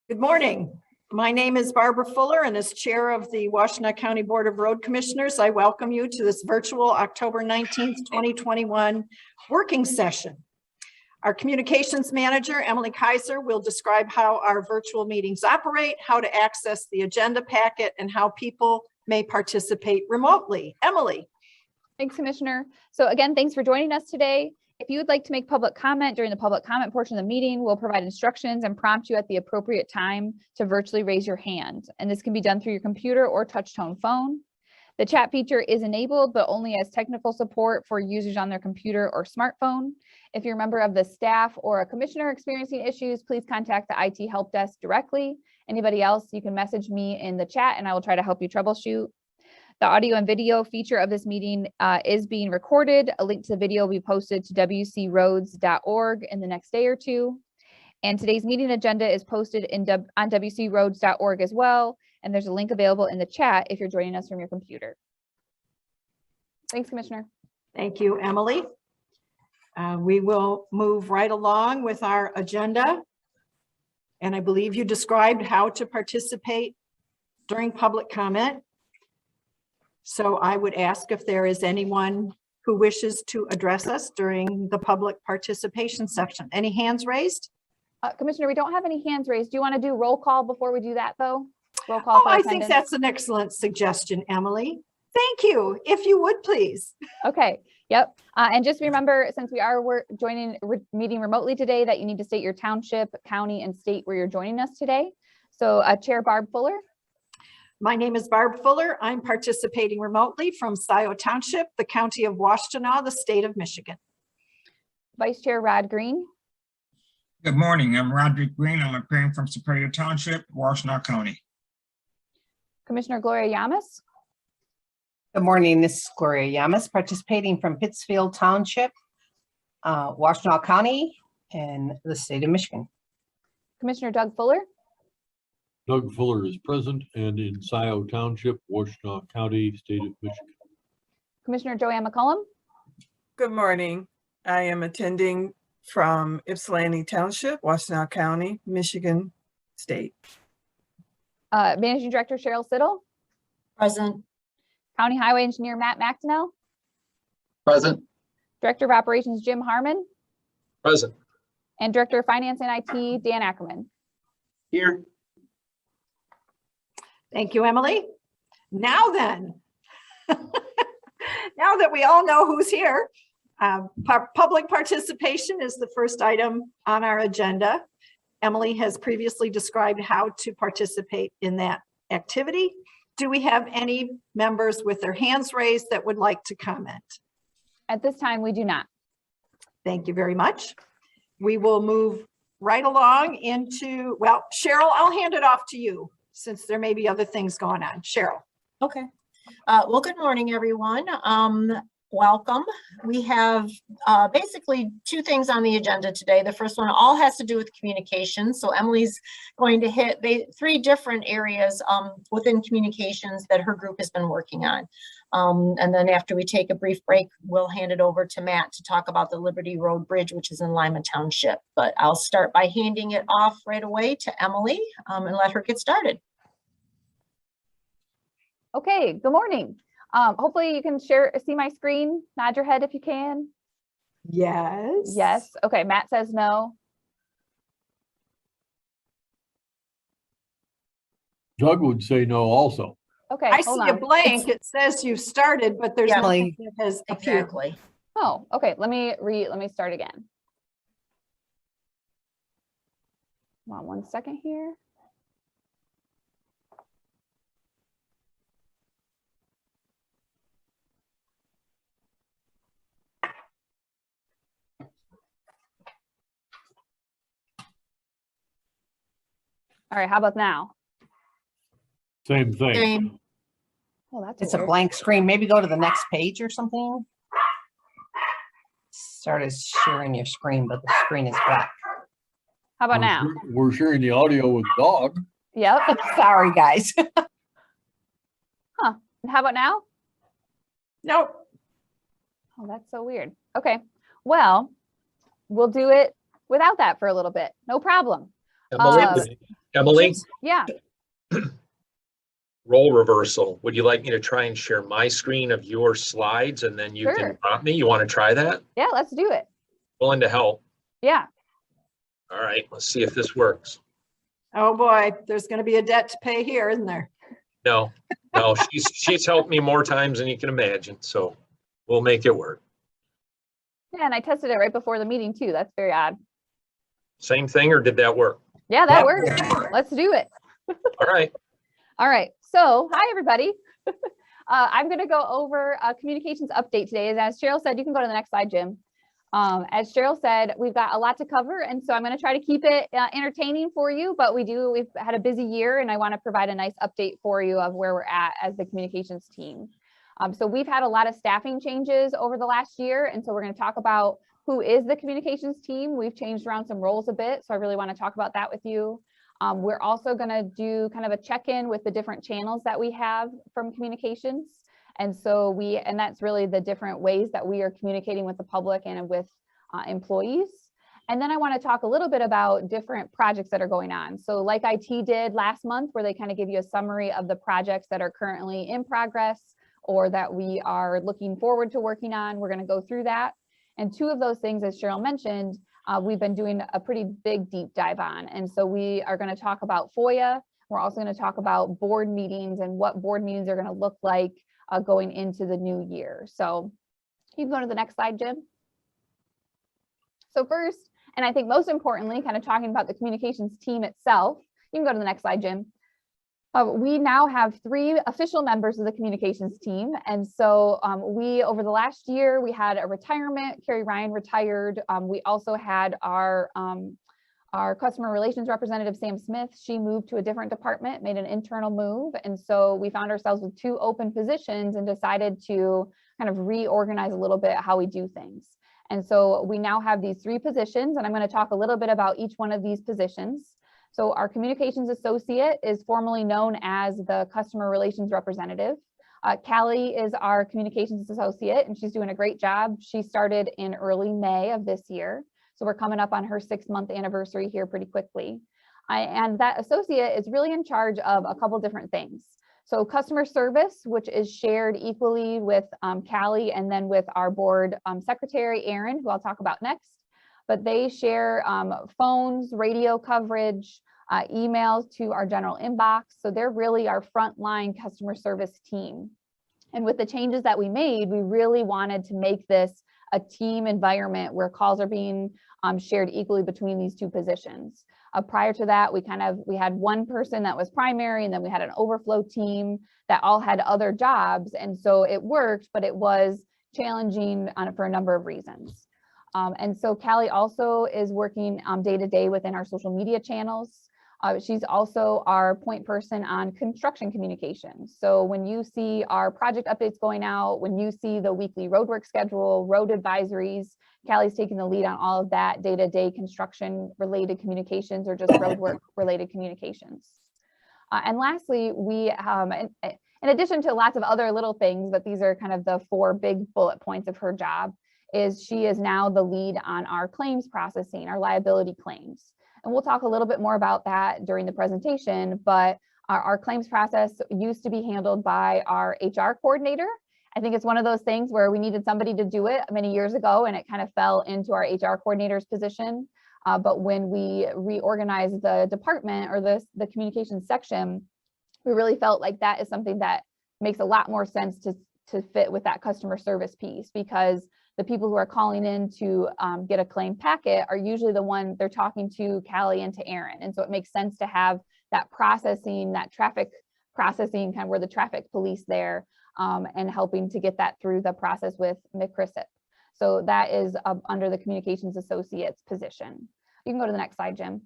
Good morning. My name is Barbara Fuller, and as chair of the Washtenaw County Board of Road Commissioners, I welcome you to this virtual October 19th, 2021 working session. Our communications manager, Emily Kaiser, will describe how our virtual meetings operate, how to access the agenda packet, and how people may participate remotely. Emily. Thanks, Commissioner. So again, thanks for joining us today. If you would like to make public comment during the public comment portion of the meeting, we'll provide instructions and prompt you at the appropriate time to virtually raise your hand. And this can be done through your computer or touch tone phone. The chat feature is enabled, but only as technical support for users on their computer or smartphone. If you're a member of the staff or a commissioner experiencing issues, please contact the IT help desk directly. Anybody else, you can message me in the chat and I will try to help you troubleshoot. The audio and video feature of this meeting is being recorded. A link to the video will be posted to wcroads.org in the next day or two. And today's meeting agenda is posted on wcroads.org as well. And there's a link available in the chat if you're joining us from your computer. Thanks, Commissioner. Thank you, Emily. We will move right along with our agenda. And I believe you described how to participate during public comment. So I would ask if there is anyone who wishes to address us during the public participation section. Any hands raised? Commissioner, we don't have any hands raised. Do you want to do roll call before we do that, though? Roll call for I attendance. think that's an excellent suggestion, Emily. Thank you. If you would, please. Okay. Yep. And just remember, since we're meeting remotely today, that you need to state your township, county, and state where you're joining us today. So Chair Barb Fuller. My name is Barb Fuller. I'm participating remotely from Foia Township, the county of Washtenaw, the state of Michigan. Vice Chair Rod Green. Good morning. I'm Roderick Green. I'm appearing from Superior Township, Washtenaw County. Commissioner Gloria Yamas. Good morning. This is Gloria Yamas, participating from Pittsfield Township, Washtenaw County, and the state of Michigan. Commissioner Doug Fuller. Doug Fuller is present and in Foia Township, Washtenaw County, state of Michigan. Commissioner Joanne McCollum. Good morning. I am attending from Ypsilanti Township, Washtenaw County, Michigan State. Managing Director Cheryl Siddle. Present. County Highway Engineer Matt McDonnell. Present. Director of Operations Jim Harmon. Present. And Director of Finance and IT Dan Ackerman. Here. Thank you, Emily. Now then, now that we all know who's here, public participation is the first item on our agenda. Emily has previously described how to participate in that activity. Do we have any members with their hands raised that would like to comment? At this time, we do not. Thank you very much. We will move right along into, well, Cheryl, I'll hand it off to you since there may be other things going on. Cheryl. Okay. Well, good morning, everyone. Welcome. We have basically two things on the agenda today. The first one all has to do with communication. So Emily's going to hit three different areas within communications that her group has been working on. And then after we take a brief break, we'll hand it over to Matt to talk about the Liberty Road Bridge, which is in Lima Township. But I'll start by handing it off right away to Emily and let her get started. Okay, good morning. Hopefully you can see my screen. Nod your head if you can. Yes. Yes. Okay, Matt says no. Doug would say no also. Okay, I hold see a on. blank. It says you've started, but there's Yeah. nothing that has appeared. Exactly. Oh, okay. Let me start again. Hold on 1 second here. All right, how about now? Same thing. Same. Oh, that's It's a weird. blank screen. Maybe go to the next page or something. Start as sharing your screen, but the screen is black. How about now? We're sharing the audio with Doug. Yep. Sorry, guys. Huh. And how about now? Nope. Oh, that's so weird. Okay. Well, we'll do it without that for a little bit. No problem. Emily, Yeah, role reversal. Would you like me to try and share my screen of your slides and then you can Sure. prompt me? You want to try that? yeah, let's do it. Willing to help. Yeah. All right, let's see if this works. Oh, boy, there's going to be a debt to pay here, isn't there? No, she's helped me more times than you can imagine, so we'll make it work. Yeah, and I tested it right before the meeting too. That's very odd. Same thing, or did that work? Yeah, that Yep. works. Let's do it. All right. All right. So, hi, everybody. I'm going to go over a communications update today. As Cheryl said, you can go to the next slide, Jim. As Cheryl said, we've got a lot to cover, and so I'm going to try to keep it entertaining for you, but we've had a busy year, and I want to provide a nice update for you of where we're at as the communications team. So we've had a lot of staffing changes over the last year, and so we're going to talk about who is the communications team. We've changed around some roles a bit, so I really want to talk about that with you. We're also going to do kind of a check-in with the different channels that we have from communications. And so and that's really the different ways that we are communicating with the public and with employees. And then I want to talk a little bit about different projects that are going on. So like IT did last month, where they kind of give you a summary of the projects that are currently in progress or that we are looking forward to working on. We're going to go through that. And two of those things, as Cheryl mentioned, we've been doing a pretty big deep dive on. And so we are going to talk about Foia. We're also going to talk about board meetings and what board meetings are going to look like going into the new year. So you can go to the next slide, Jim. So first, and I think most importantly, kind of talking about the communications team itself, you can go to the next slide, Jim. We now have 3 official members of the communications team. And so over the last year, we had a retirement. Carrie Ryan retired. We also had our customer relations representative, Sam Smith. She moved to a different department, made an internal move. And so we found ourselves with 2 open positions and decided to kind of reorganize a little bit how we do things. And so we now have these 3 positions, and I'm going to talk a little bit about each one of these positions. So our communications associate is formerly known as the customer relations representative. Callie is our communications associate, and she's doing a great job. She started in early May of this year. So we're coming up on her 6-month anniversary here pretty quickly. And that associate is really in charge of a couple different things. So customer service, which is shared equally with Callie and then with our board secretary, Aaron, who I'll talk about next. But they share phones, radio coverage, emails to our general inbox. So they're really our frontline customer service team. And with the changes that we made, we really wanted to make this a team environment where calls are being shared equally between these 2 positions. Prior to that, we had one person that was primary, and then we had an overflow team that all had other jobs. And so it worked, but it was challenging for a number of reasons. And so Callie also is working day to day within our social media channels. She's also our point person on construction communications. So when you see our project updates going out, when you see the weekly roadwork schedule, road advisories, Callie's taking the lead on all of that day-to-day construction related communications or just roadwork related communications. And lastly, we, in addition to lots of other little things, but these are kind of the 4 big bullet points of her job, is she is now the lead on our claims processing, our liability claims. And we'll talk a little bit more about that during the presentation, but our claims process used to be handled by our HR coordinator. I think it's one of those things where we needed somebody to do it many years ago, and it kind of fell into our HR coordinator's position. But when we reorganized the department or the communications section, we really felt like that is something that makes a lot more sense to fit with that customer service piece, because the people who are calling in to get a claim packet are usually the one they're talking to Callie and to Aaron. And so it makes sense to have that processing, that traffic processing, kind of where the traffic police there and helping to get that through the process with McChrysip. So that is under the communications associates position. You can go to the next slide, Jim.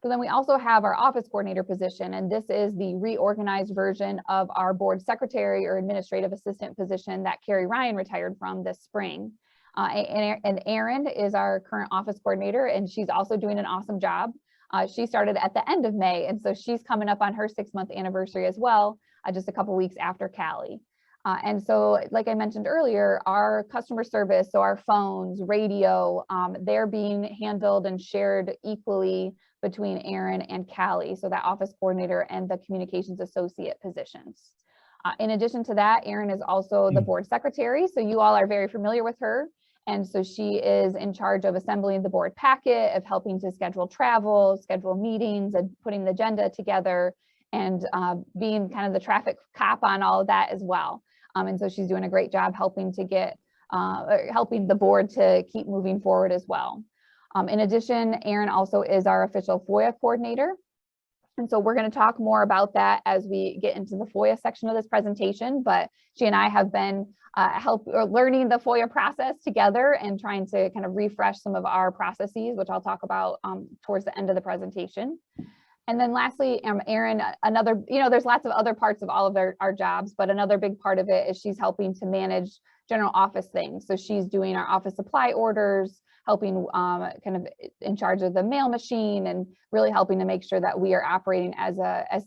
So then we also have our office coordinator position, and this is the reorganized version of our board secretary or administrative assistant position that Carrie Ryan retired from this spring. And Erin is our current office coordinator, and she's also doing an awesome job. She started at the end of May, and so she's coming up on her 6-month anniversary as well, just a couple weeks after Callie. And so, like I mentioned earlier, our customer service, so our phones, radio, they're being handled and shared equally between Aaron and Callie, so that office coordinator and the communications associate positions. In addition to that, Aaron is also the board secretary, so you all are very familiar with her. And so she is in charge of assembling the board packet, of helping to schedule travel, schedule meetings, and putting the agenda together, and being kind of the traffic cop on all of that as well. And so she's doing a great job helping to get, helping the board to keep moving forward as well. In addition, Aaron also is our official Foia coordinator. And so we're going to talk more about that as we get into the Foia section of this presentation, but she and I have been learning the Foia process together and trying to kind of refresh some of our processes, which I'll talk about towards the end of the presentation. And then lastly, Aaron, another, there's lots of other parts of all of our jobs, but another big part of it is she's helping to manage general office things. So she's doing our office supply orders, helping kind of in charge of the mail machine, and really helping to make sure that we are operating as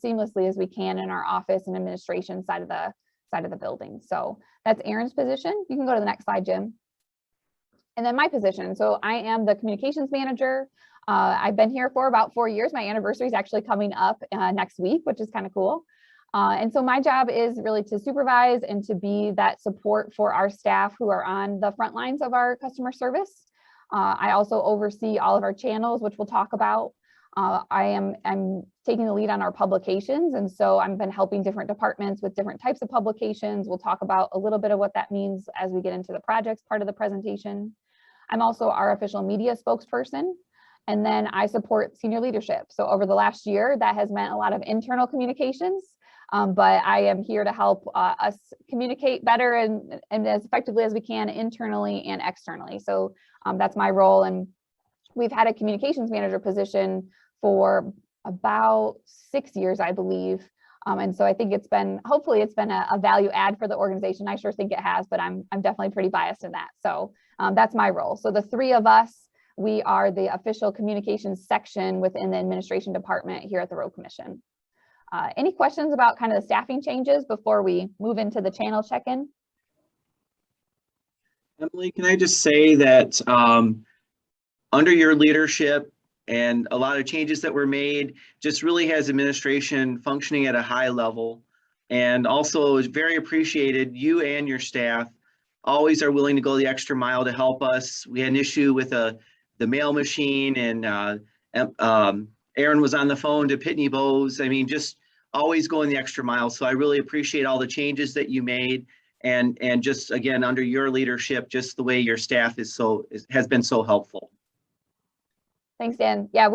seamlessly as we can in our office and administration side of the building. So that's Aaron's position. You can go to the next slide, Jim. And then my position. So I am the communications manager. I've been here for about 4 years. My anniversary is actually coming up next week, which is kind of cool. And so my job is really to supervise and to be that support for our staff who are on the front lines of our customer service. I also oversee all of our channels, which we'll talk about. I'm taking the lead on our publications. And so I've been helping different departments with different types of publications. We'll talk about a little bit of what that means as we get into the projects part of the presentation. I'm also our official media spokesperson. And then I support senior leadership. So over the last year, that has meant a lot of internal communications, but I am here to help us communicate better and as effectively as we can internally and externally. So that's my role. And we've had a communications manager position for about 6 years, I believe. And so I think hopefully it's been a value add for the organization. I sure think it has, but I'm definitely pretty biased in that. So that's my role. So the three of us, we are the official communications section within the administration department here at the Road Commission. Any questions about kind of the staffing changes before we move into the channel check-in? Emily, can I just say that under your leadership and a lot of changes that were made, just really has administration functioning at a high level, and also is very appreciated. You and your staff always are willing to go the extra mile to help us. We had an issue with the mail machine, and Aaron was on the phone to Pitney Bowes. I mean, just always going the extra mile. So I really appreciate all the changes that you made, and just again, under your leadership, just the way your staff has been so helpful. Thanks, Dan. Yeah,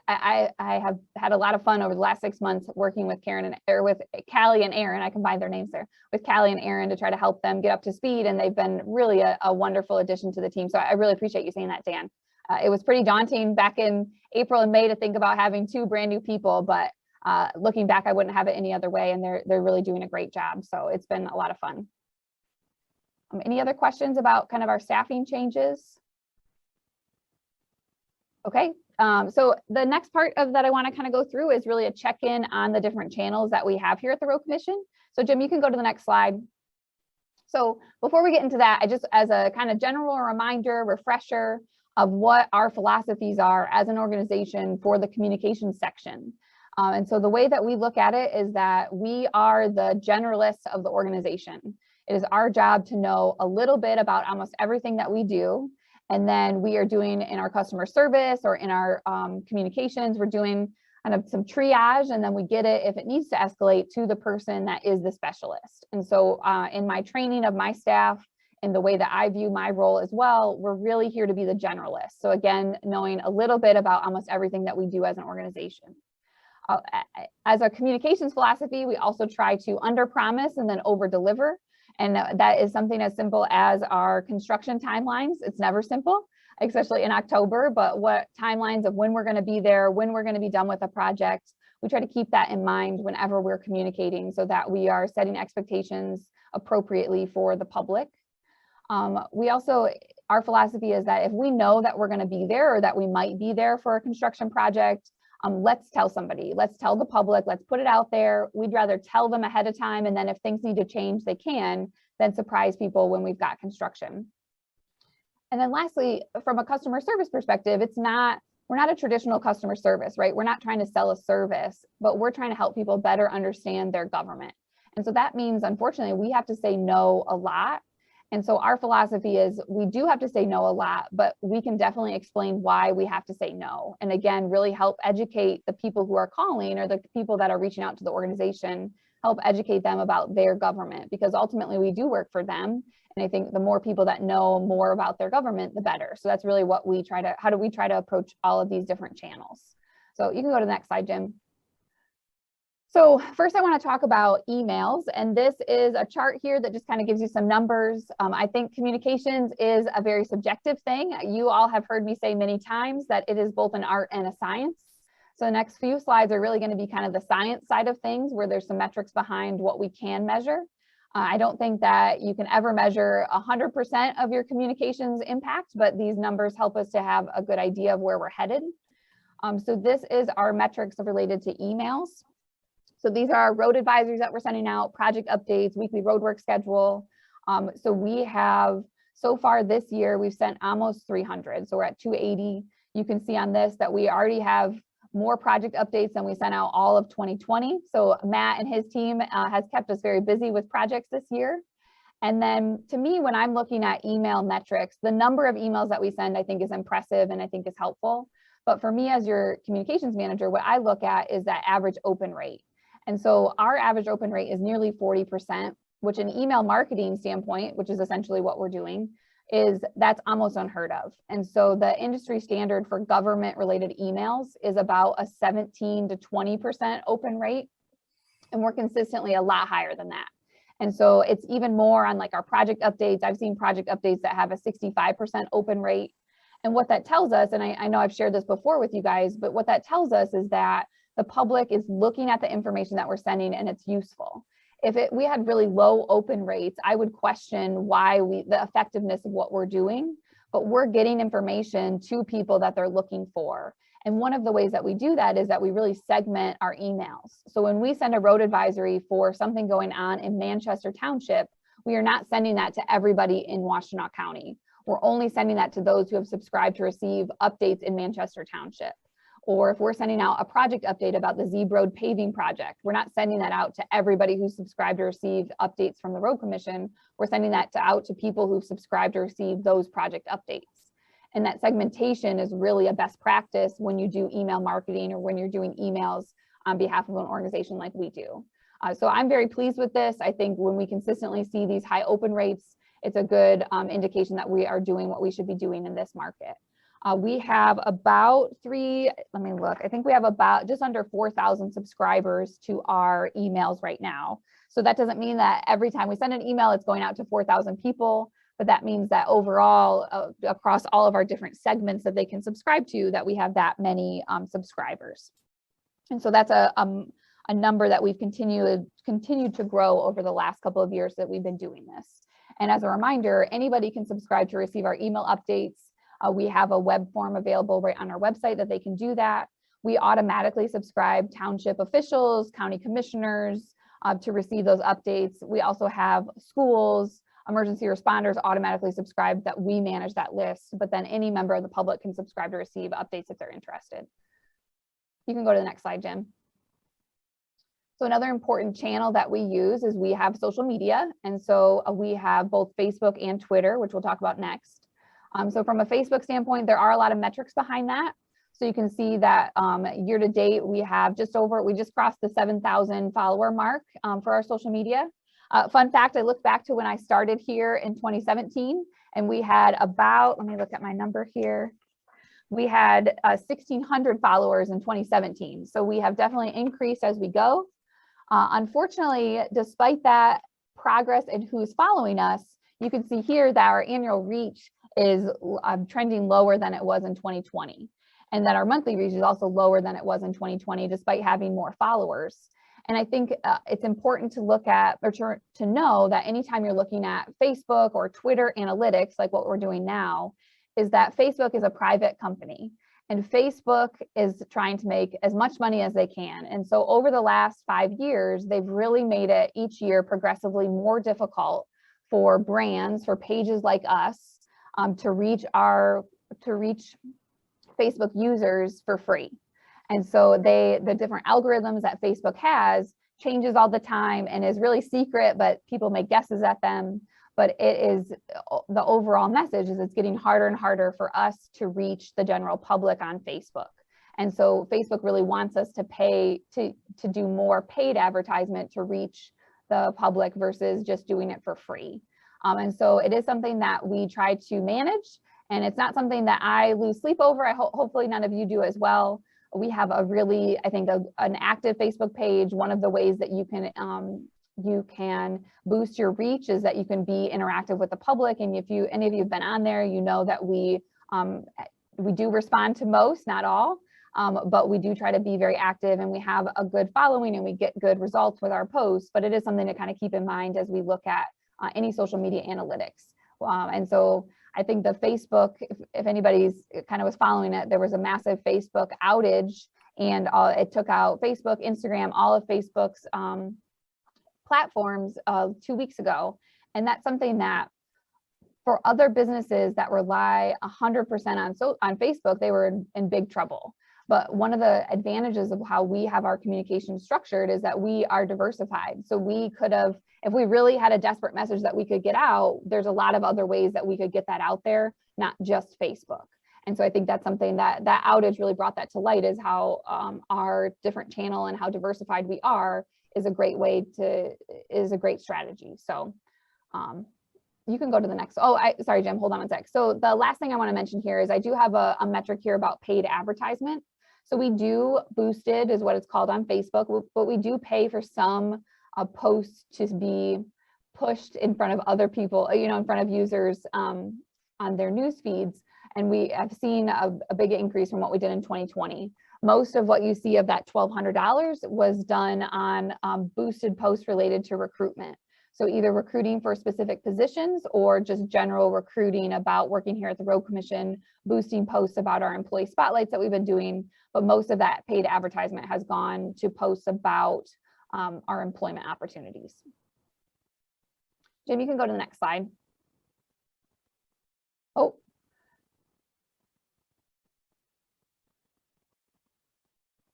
I have had a lot of fun over the last 6 months working with with Callie and Aaron. I combined their names there, with Callie and Aaron, to try to help them get up to speed, and they've been really a wonderful addition to the team. So I really appreciate you saying that, Dan. It was pretty daunting back in April and May to think about having 2 brand new people, but looking back, I wouldn't have it any other way, and they're really doing a great job. So it's been a lot of fun. Any other questions about kind of our staffing changes? Okay, so the next part of that I want to kind of go through is really a check-in on the different channels that we have here at the Road Commission. So Jim, you can go to the next slide. So before we get into that, I just, as a kind of general reminder, refresher of what our philosophies are as an organization for the communications section. And so the way that we look at it is that we are the generalists of the organization. It is our job to know a little bit about almost everything that we do. And then we are doing in our customer service or in our communications, we're doing kind of some triage, and then we get it if it needs to escalate to the person that is the specialist. And so in my training of my staff and the way that I view my role as well, we're really here to be the generalist. So again, knowing a little bit about almost everything that we do as an organization. As a communications philosophy, we also try to under-promise and then over-deliver. And that is something as simple as our construction timelines. It's never simple, especially in October, but what timelines of when we're going to be there, when we're going to be done with a project. We try to keep that in mind whenever we're communicating, so that we are setting expectations appropriately for the public. We also, our philosophy is that if we know that we're going to be there, or that we might be there for a construction project, let's tell somebody, let's tell the public, let's put it out there. We'd rather tell them ahead of time, and then if things need to change, they can, than surprise people when we've got construction. And then lastly, from a customer service perspective, we're not a traditional customer service, right? We're not trying to sell a service, but we're trying to help people better understand their government. And so that means, unfortunately, we have to say no a lot. And so our philosophy is we do have to say no a lot, but we can definitely explain why we have to say no. And again, really help educate the people who are calling, or the people that are reaching out to the organization, help educate them about their government, because ultimately we do work for them. And I think the more people that know more about their government, the better. So that's really what we try to, how do we try to approach all of these different channels? So you can go to the next slide, Jim. So first I want to talk about emails, and this is a chart here that just kind of gives you some numbers. I think communications is a very subjective thing. You all have heard me say many times that it is both an art and a science. So the next few slides are really going to be kind of the science side of things, where there's some metrics behind what we can measure. I don't think that you can ever measure 100% of your communications impact, but these numbers help us to have a good idea of where we're headed. So this is our metrics related to emails. So these are our road advisories that we're sending out, project updates, weekly roadwork schedule. So we have, so far this year, we've sent almost 300. So we're at 280. You can see on this that we already have more project updates than we sent out all of 2020. So Matt and his team has kept us very busy with projects this year. And then to me, when I'm looking at email metrics, the number of emails that we send, I think is impressive and I think is helpful. But for me as your communications manager, what I look at is that average open rate. And so our average open rate is nearly 40%, which in email marketing standpoint, which is essentially what we're doing, that's almost unheard of. And so the industry standard for government related emails is about a 17 to 20% open rate. And we're consistently a lot higher than that. And so it's even more on like our project updates. I've seen project updates that have a 65% open rate. And what that tells us, and I know I've shared this before with you guys, but what that tells us is that the public is looking at the information that we're sending and it's useful. If we had really low open rates, I would question the effectiveness of what we're doing, but we're getting information to people that they're looking for. And one of the ways that we do that is that we really segment our emails. So when we send a road advisory for something going on in Manchester Township, we are not sending that to everybody in Washtenaw County. We're only sending that to those who have subscribed to receive updates in Manchester Township. Or if we're sending out a project update about the Zebra Road paving project, we're not sending that out to everybody who's subscribed or received updates from the Road Commission. We're sending that out to people who've subscribed or received those project updates. And that segmentation is really a best practice when you do email marketing or when you're doing emails on behalf of an organization like we do. So I'm very pleased with this. I think when we consistently see these high open rates, it's a good indication that we are doing what we should be doing in this market. We have about I think we have about just under 4,000 subscribers to our emails right now. So that doesn't mean that every time we send an email, it's going out to 4,000 people, but that means that overall across all of our different segments that they can subscribe to, that we have that many subscribers. And so that's a number that we've continued to grow over the last couple of years that we've been doing this. And as a reminder, anybody can subscribe to receive our email updates. We have a web form available right on our website that they can do that. We automatically subscribe township officials, county commissioners to receive those updates. We also have schools, emergency responders automatically subscribe that we manage that list, but then any member of the public can subscribe to receive updates if they're interested. You can go to the next slide, Jim. So another important channel that we use is we have social media. And so we have both Facebook and Twitter, which we'll talk about next. So from a Facebook standpoint, there are a lot of metrics behind that. So you can see that year to date, we just crossed the 7,000 follower mark for our social media. Fun fact, I looked back to when I started here in 2017, and we had about, let me look at my number here. We had 1,600 followers in 2017. So we have definitely increased as we go. Unfortunately, despite that progress in who's following us, you can see here that our annual reach is trending lower than it was in 2020. And that our monthly reach is also lower than it was in 2020, despite having more followers. And I think it's important to look at, or to know that anytime you're looking at Facebook or Twitter analytics, like what we're doing now, is that Facebook is a private company. And Facebook is trying to make as much money as they can. And so over the last 5 years, they've really made it each year progressively more difficult for brands, for pages like us, to reach Facebook users for free. And so the different algorithms that Facebook has changes all the time and is really secret, but people make guesses at them. But it is, the overall message is it's getting harder and harder for us to reach the general public on Facebook. And so Facebook really wants us to pay to do more paid advertisement to reach the public versus just doing it for free. And so it is something that we try to manage, and it's not something that I lose sleep over. Hopefully none of you do as well. We have a really, I think, an active Facebook page. One of the ways that you can boost your reach is that you can be interactive with the public. And if any of you have been on there, you know that we do respond to most, not all, but we do try to be very active, and we have a good following and we get good results with our posts. But it is something to kind of keep in mind as we look at any social media analytics. And so I think the Facebook, if anybody's kind of was following it, there was a massive Facebook outage, and it took out Facebook, Instagram, all of Facebook's platforms 2 weeks ago. And that's something that for other businesses that rely 100% on Facebook, they were in big trouble. But one of the advantages of how we have our communication structured is that we are diversified. So we could have, if we really had a desperate message that we could get out, there's a lot of other ways that we could get that out there, not just Facebook. And so I think that's something that outage really brought that to light, is how our different channel and how diversified we are is a great strategy. So you can go to the next. Sorry, Jim, hold on a sec. So the last thing I want to mention here is I do have a metric here about paid advertisement. So we do boosted is what it's called on Facebook, but we do pay for some posts to be pushed in front of other people, in front of users on their news feeds. And we have seen a big increase from what we did in 2020. Most of what you see of that $1,200 was done on boosted posts related to recruitment. So either recruiting for specific positions or just general recruiting about working here at the Road Commission, boosting posts about our employee spotlights that we've been doing. But most of that paid advertisement has gone to posts about our employment opportunities. Jim, you can go to the next slide. Oh.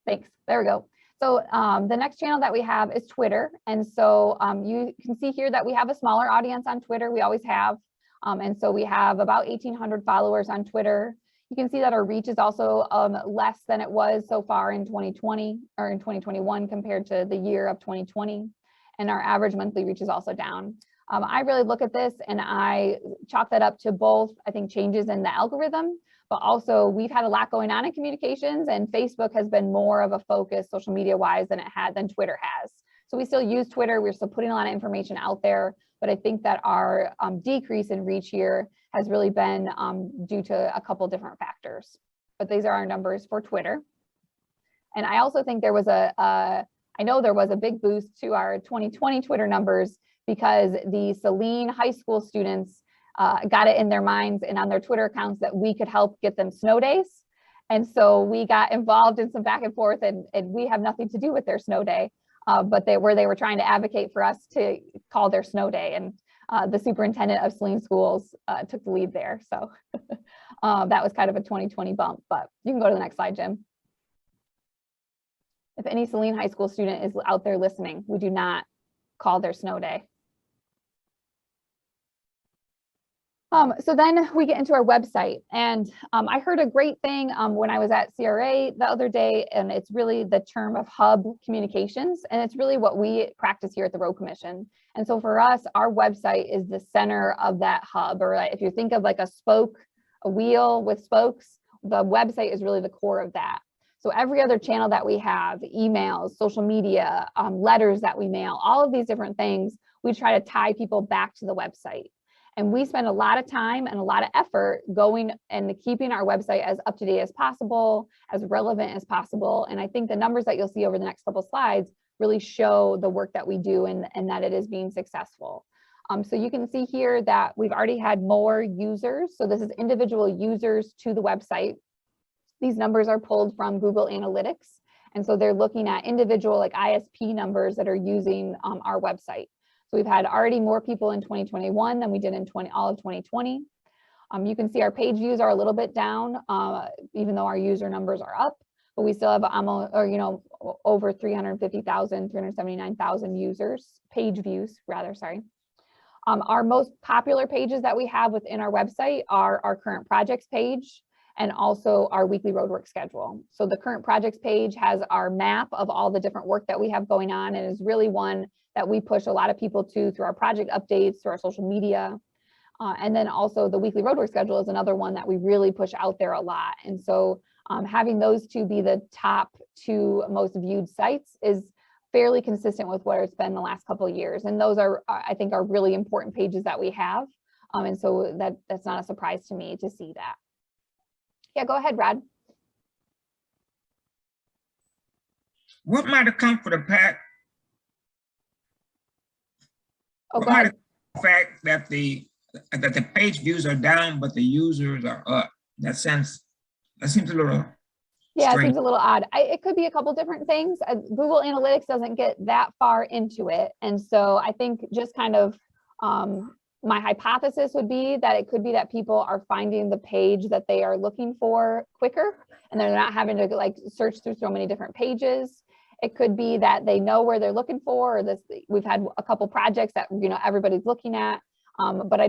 Thanks, there we go. So the next channel that we have is Twitter. And so you can see here that we have a smaller audience on Twitter. We always have. And so we have about 1,800 followers on Twitter. You can see that our reach is also less than it was so far in 2020 or in 2021 compared to the year of 2020. And our average monthly reach is also down. I really look at this and I chalk that up to both, I think, changes in the algorithm, but also we've had a lot going on in communications, and Facebook has been more of a focus social media wise than Twitter has. So we still use Twitter. We're still putting a lot of information out there, but I think that our decrease in reach here has really been due to a couple different factors. But these are our numbers for Twitter. And I also think there was I know there was a big boost to our 2020 Twitter numbers because the Saline High School students got it in their minds and on their Twitter accounts that we could help get them snow days. And so we got involved in some back and forth, and we have nothing to do with their snow day, but they were trying to advocate for us to call their snow day. And the superintendent of Saline schools took the lead there. So that was kind of a 2020 bump, but you can go to the next slide, Jim. If any Saline High School student is out there listening, we do not call their snow day. So then we get into our website, and I heard a great thing when I was at CRA the other day, and it's really the term of hub communications, and it's really what we practice here at the Road Commission. And so for us, our website is the center of that hub, or if you think of like a spoke, a wheel with spokes, the website is really the core of that. So every other channel that we have, emails, social media, letters that we mail, all of these different things, we try to tie people back to the website. And we spend a lot of time and a lot of effort going and keeping our website as up to date as possible, as relevant as possible. And I think the numbers that you'll see over the next couple of slides really show the work that we do and that it is being successful. So you can see here that we've already had more users. So this is individual users to the website. These numbers are pulled from Google Analytics. And so they're looking at individual like ISP numbers that are using our website. So we've had already more people in 2021 than we did in all of 2020. You can see our page views are a little bit down, even though our user numbers are up, but we still have almost, over 350,000, 379,000 users, page views rather, sorry. Our most popular pages that we have within our website are our current projects page and also our weekly roadwork schedule. So the current projects page has our map of all the different work that we have going on, and is really one that we push a lot of people to through our project updates, through our social media. And then also the weekly roadwork schedule is another one that we really push out there a lot. And so having those two be the top two most viewed sites is fairly consistent with where it's been the last couple of years. And those are, I think, are really important pages that we have. And so that's not a surprise to me to see that. Yeah, go ahead, Brad. What might have come for the fact? Oh, What go might ahead. have come for the fact that the page views are down, but the users are up? That seems a little Yeah, it strange. seems a little odd. It could be a couple different things. Google Analytics doesn't get that far into it. And so I think just kind of my hypothesis would be that it could be that people are finding the page that they are looking for quicker, and they're not having to like search through so many different pages. It could be that they know where they're looking for, or we've had a couple projects that everybody's looking at, but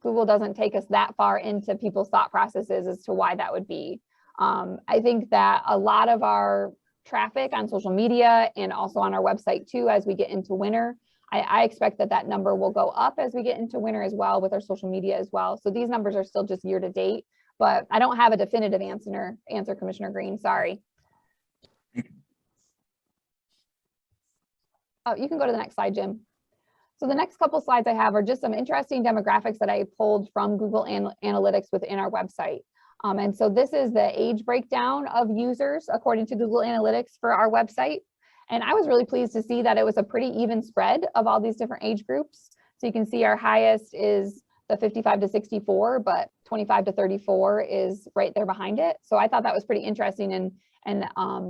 Google doesn't take us that far into people's thought processes as to why that would be. I think that a lot of our traffic on social media and also on our website too, as we get into winter, I expect that number will go up as we get into winter as well with our social media as well. So these numbers are still just year to date, but I don't have a definitive answer, Commissioner Green, sorry. Oh, you can go to the next slide, Jim. So the next couple slides I have are just some interesting demographics that I pulled from Google Analytics within our website. And so this is the age breakdown of users according to Google Analytics for our website. And I was really pleased to see that it was a pretty even spread of all these different age groups. So you can see our highest is the 55 to 64, but 25 to 34 is right there behind it. So I thought that was pretty interesting and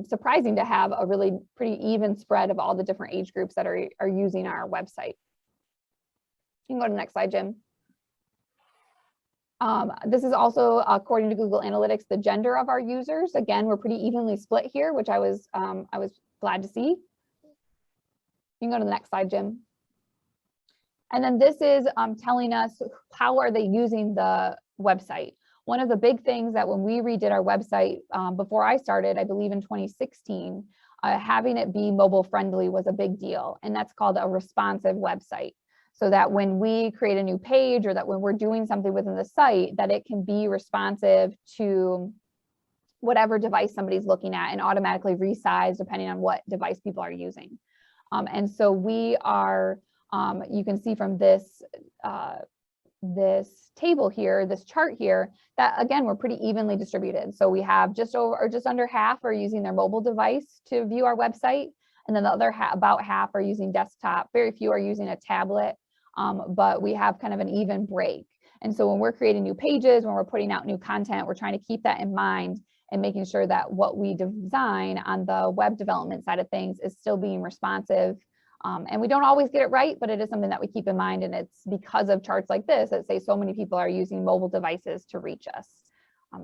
surprising to have a really pretty even spread of all the different age groups that are using our website. You can go to the next slide, Jim. This is also, according to Google Analytics, the gender of our users. Again, we're pretty evenly split here, which I was glad to see. You can go to the next slide, Jim. And then this is telling us how are they using the website. One of the big things that when we redid our website before I started, I believe in 2016, having it be mobile friendly was a big deal. And that's called a responsive website. So that when we create a new page or that when we're doing something within the site, that it can be responsive to whatever device somebody's looking at and automatically resize depending on what device people are using. And so we are, you can see from this, this table here, this chart here, that again, we're pretty evenly distributed. So we have just under half are using their mobile device to view our website. And then the other about half are using desktop. Very few are using a tablet, but we have kind of an even break. And so when we're creating new pages, when we're putting out new content, we're trying to keep that in mind and making sure that what we design on the web development side of things is still being responsive. And we don't always get it right, but it is something that we keep in mind. And it's because of charts like this that say so many people are using mobile devices to reach us.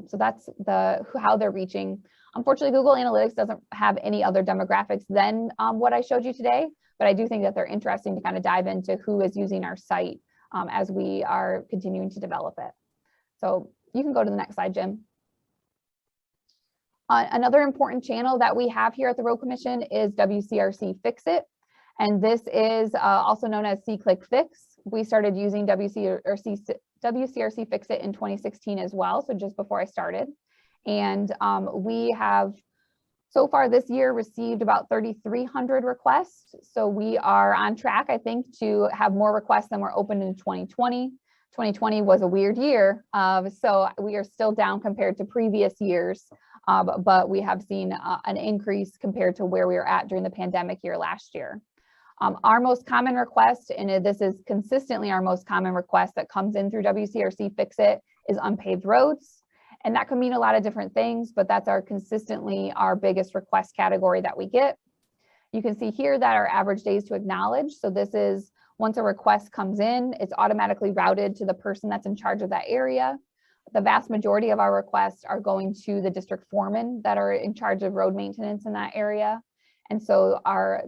So that's how they're reaching. Unfortunately, Google Analytics doesn't have any other demographics than what I showed you today, but I do think that they're interesting to kind of dive into who is using our site as we are continuing to develop it. So you can go to the next slide, Jim. Another important channel that we have here at the Road Commission is WCRC Fix It. And this is also known as C-Click Fix. We started using WCRC Fix It in 2016 as well, so just before I started. And we have so far this year received about 3,300 requests. So we are on track, I think, to have more requests than were opened in 2020. 2020 was a weird year, so we are still down compared to previous years, but we have seen an increase compared to where we were at during the pandemic year last year. Our most common request, and this is consistently our most common request that comes in through WCRC Fix It, is unpaved roads. And that could mean a lot of different things, but that's consistently our biggest request category that we get. You can see here that our average days to acknowledge. So this is once a request comes in, it's automatically routed to the person that's in charge of that area. The vast majority of our requests are going to the district foremen that are in charge of road maintenance in that area. And so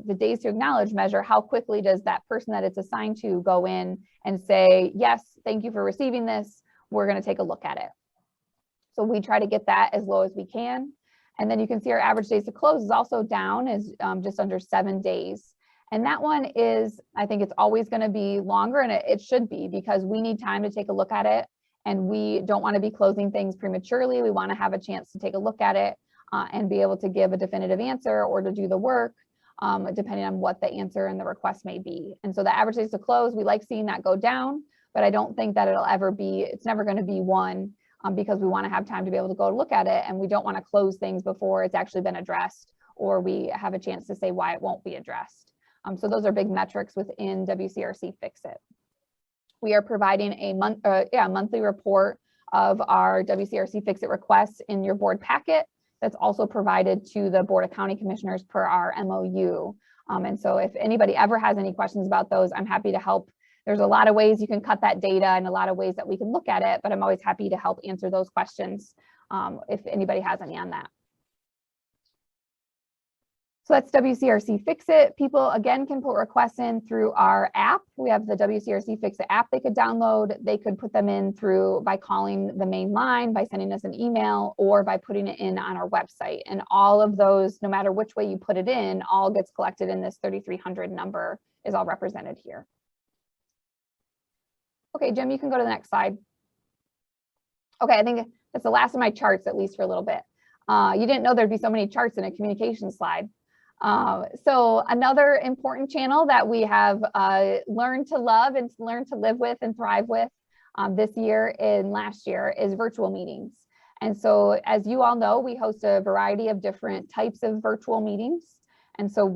the days to acknowledge measure how quickly does that person that it's assigned to go in and say, yes, thank you for receiving this. We're going to take a look at it. So we try to get that as low as we can. And then you can see our average days to close is also down, is just under 7 days. And that one is, I think it's always going to be longer, and it should be, because we need time to take a look at it. And we don't want to be closing things prematurely. We want to have a chance to take a look at it and be able to give a definitive answer or to do the work, depending on what the answer and the request may be. And so the average days to close, we like seeing that go down, but I don't think that it's never going to be 1. Because we want to have time to be able to go look at it, and we don't want to close things before it's actually been addressed, or we have a chance to say why it won't be addressed. So those are big metrics within WCRC Fix It. We are providing a monthly report of our WCRC Fix It requests in your board packet. That's also provided to the Board of County Commissioners per our MOU. And so if anybody ever has any questions about those, I'm happy to help. There's a lot of ways you can cut that data and a lot of ways that we can look at it, but I'm always happy to help answer those questions if anybody has any on that. So that's WCRC Fix It. People, again, can put requests in through our app. We have the WCRC Fix It app they could download. They could put them in by calling the main line, by sending us an email, or by putting it in on our website. And all of those, no matter which way you put it in, all gets collected in this 3300 number is all represented here. Okay, Jim, you can go to the next slide. Okay, I think that's the last of my charts, at least for a little bit. You didn't know there'd be so many charts in a communication slide. So another important channel that we have learned to love and learned to live with and thrive with this year and last year is virtual meetings. And so as you all know, we host a variety of different types of virtual meetings. And so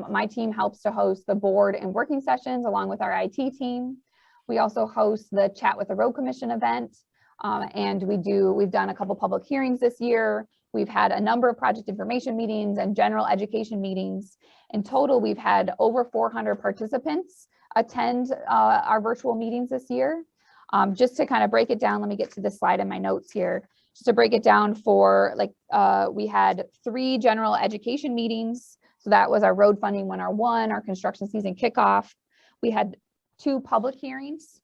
my team helps to host the board and working sessions along with our IT team. We also host the Chat with the Road Commission event, and we've done a couple public hearings this year. We've had a number of project information meetings and general education meetings. In total, we've had over 400 participants attend our virtual meetings this year. Just to kind of break it down, let me get to this slide in my notes here. Just to break it down we had 3 general education meetings. So that was our road funding 101, our construction season kickoff. We had 2 public hearings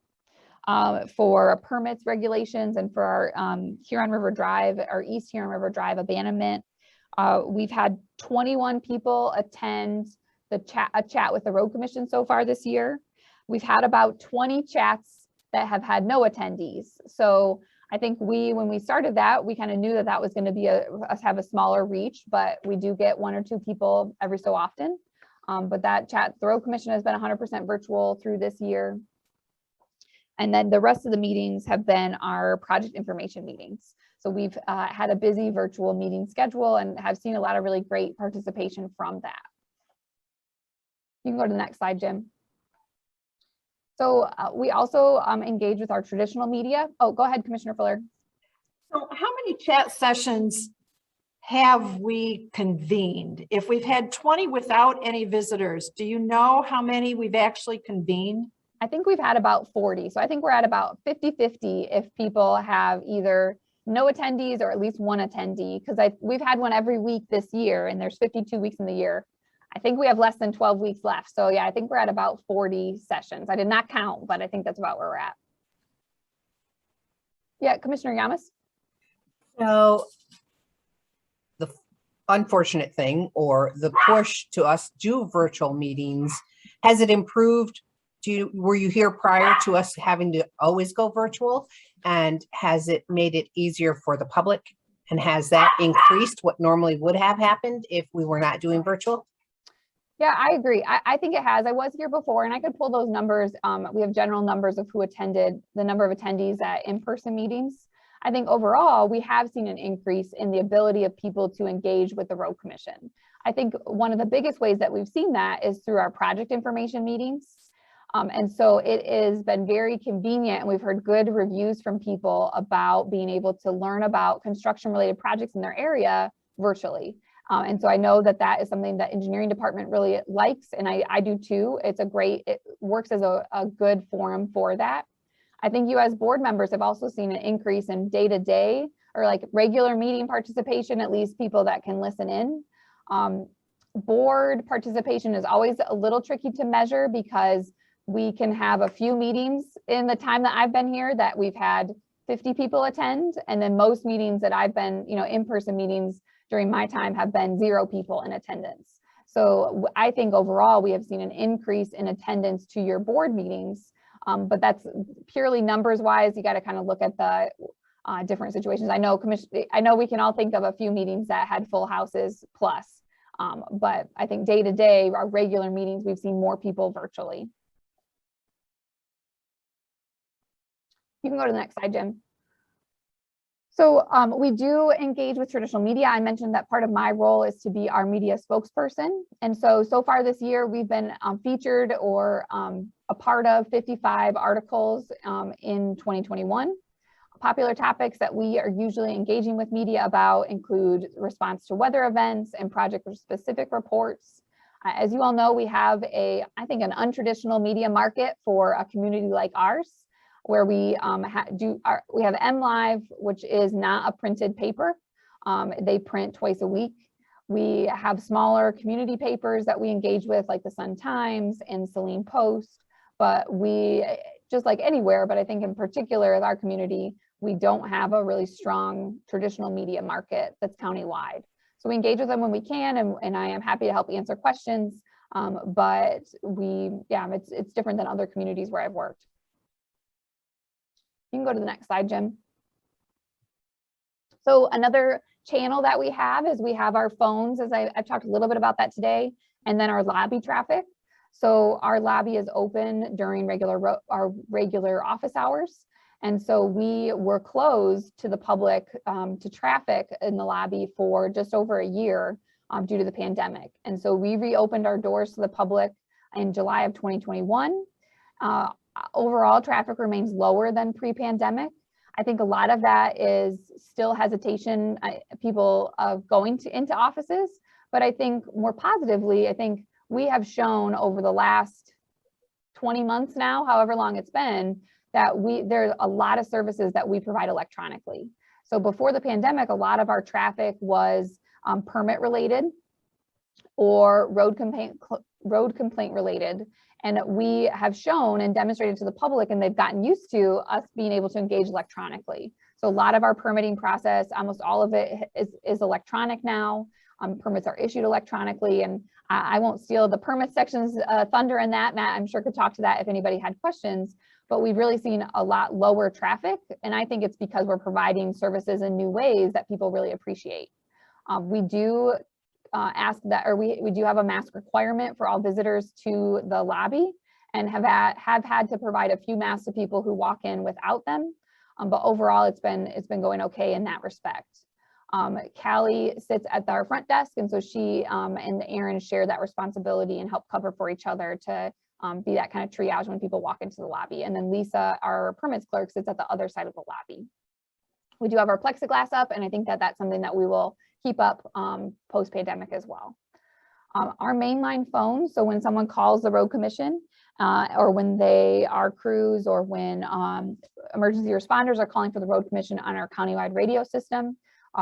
for permits regulations and for our Huron River Drive, our East Huron River Drive abandonment. We've had 21 people attend a chat with the Road Commission so far this year. We've had about 20 chats that have had no attendees. So I think when we started that, we kind of knew that was going to be us have a smaller reach, but we do get 1 or 2 people every so often. But that chat, the Road Commission has been 100% virtual through this year. And then the rest of the meetings have been our project information meetings. So we've had a busy virtual meeting schedule and have seen a lot of really great participation from that. You can go to the next slide, Jim. So we also engage with our traditional media. Oh, go ahead, Commissioner Fuller. So how many chat sessions have we convened? If we've had 20 without any visitors, do you know how many we've actually convened? I think we've had about 40. So I think we're at about 50-50 if people have either no attendees or at least 1 attendee, because we've had one every week this year and there's 52 weeks in the year. I think we have less than 12 weeks left. So yeah, I think we're at about 40 sessions. I did not count, but I think that's about where we're at. Yeah, Commissioner Yamas. So the unfortunate thing, or the push to us do virtual meetings, has it improved? Were you here prior to us having to always go virtual? And has it made it easier for the public? And has that increased what normally would have happened if we were not doing virtual? Yeah, I agree. I think it has. I was here before and I could pull those numbers. We have general numbers of who attended, the number of attendees at in-person meetings. I think overall, we have seen an increase in the ability of people to engage with the Road Commission. I think one of the biggest ways that we've seen that is through our project information meetings. And so it has been very convenient, and we've heard good reviews from people about being able to learn about construction related projects in their area virtually. And so I know that that is something that engineering department really likes, and I do too. It works as a good forum for that. I think you as board members have also seen an increase in day-to-day or like regular meeting participation, at least people that can listen in. Board participation is always a little tricky to measure because we can have a few meetings in the time that I've been here that we've had 50 people attend. And then most meetings that I've been, in-person meetings during my time have been 0 people in attendance. So I think overall we have seen an increase in attendance to your board meetings, but that's purely numbers wise. You got to kind of look at the different situations. I know we can all think of a few meetings that had full houses plus, but I think day to day, our regular meetings, we've seen more people virtually. You can go to the next slide, Jim. So we do engage with traditional media. I mentioned that part of my role is to be our media spokesperson. And so far this year, we've been featured or a part of 55 articles in 2021. Popular topics that we are usually engaging with media about include response to weather events and project-specific reports. As you all know, we have I think an untraditional media market for a community like ours, where we have MLive, which is not a printed paper. They print twice a week. We have smaller community papers that we engage with, like the Sun-Times and Saline Post, but we, just like anywhere, but I think in particular as our community, we don't have a really strong traditional media market that's countywide. So we engage with them when we can, and I am happy to help answer questions, but it's different than other communities where I've worked. You can go to the next slide, Jim. So another channel that we have is we have our phones, as I've talked a little bit about that today, and then our lobby traffic. So our lobby is open during our regular office hours. And so we were closed to the public, to traffic in the lobby for just over a year due to the pandemic. And so we reopened our doors to the public in July of 2021. Overall, traffic remains lower than pre-pandemic. I think a lot of that is still hesitation, people going into offices, but I think more positively, I think we have shown over the last 20 months now, however long it's been, that there's a lot of services that we provide electronically. So before the pandemic, a lot of our traffic was permit related or road complaint related. And we have shown and demonstrated to the public, and they've gotten used to us being able to engage electronically. So a lot of our permitting process, almost all of it is electronic now. Permits are issued electronically, and I won't steal the permit section's thunder in that. Matt, I'm sure could talk to that if anybody had questions, but we've really seen a lot lower traffic. And I think it's because we're providing services in new ways that people really appreciate. We do ask that, or we do have a mask requirement for all visitors to the lobby, and have had to provide a few masks to people who walk in without them. But overall, it's been going okay in that respect. Callie sits at our front desk, and so she and Aaron share that responsibility and help cover for each other to be that kind of triage when people walk into the lobby. And then Lisa, our permits clerk, sits at the other side of the lobby. We do have our plexiglass up, and I think that that's something that we will keep up post-pandemic as well. Our mainline phone, so when someone calls the road commission, or when they are crews, or when emergency responders are calling for the road commission on our countywide radio system,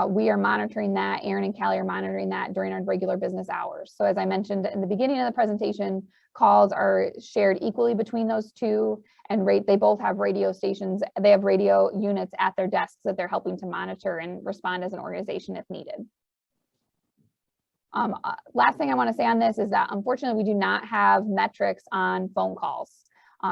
we are monitoring that. Aaron and Callie are monitoring that during our regular business hours. So as I mentioned in the beginning of the presentation, calls are shared equally between those two, and they both have radio stations. They have radio units at their desks that they're helping to monitor and respond as an organization if needed. Last thing I want to say on this is that unfortunately we do not have metrics on phone calls.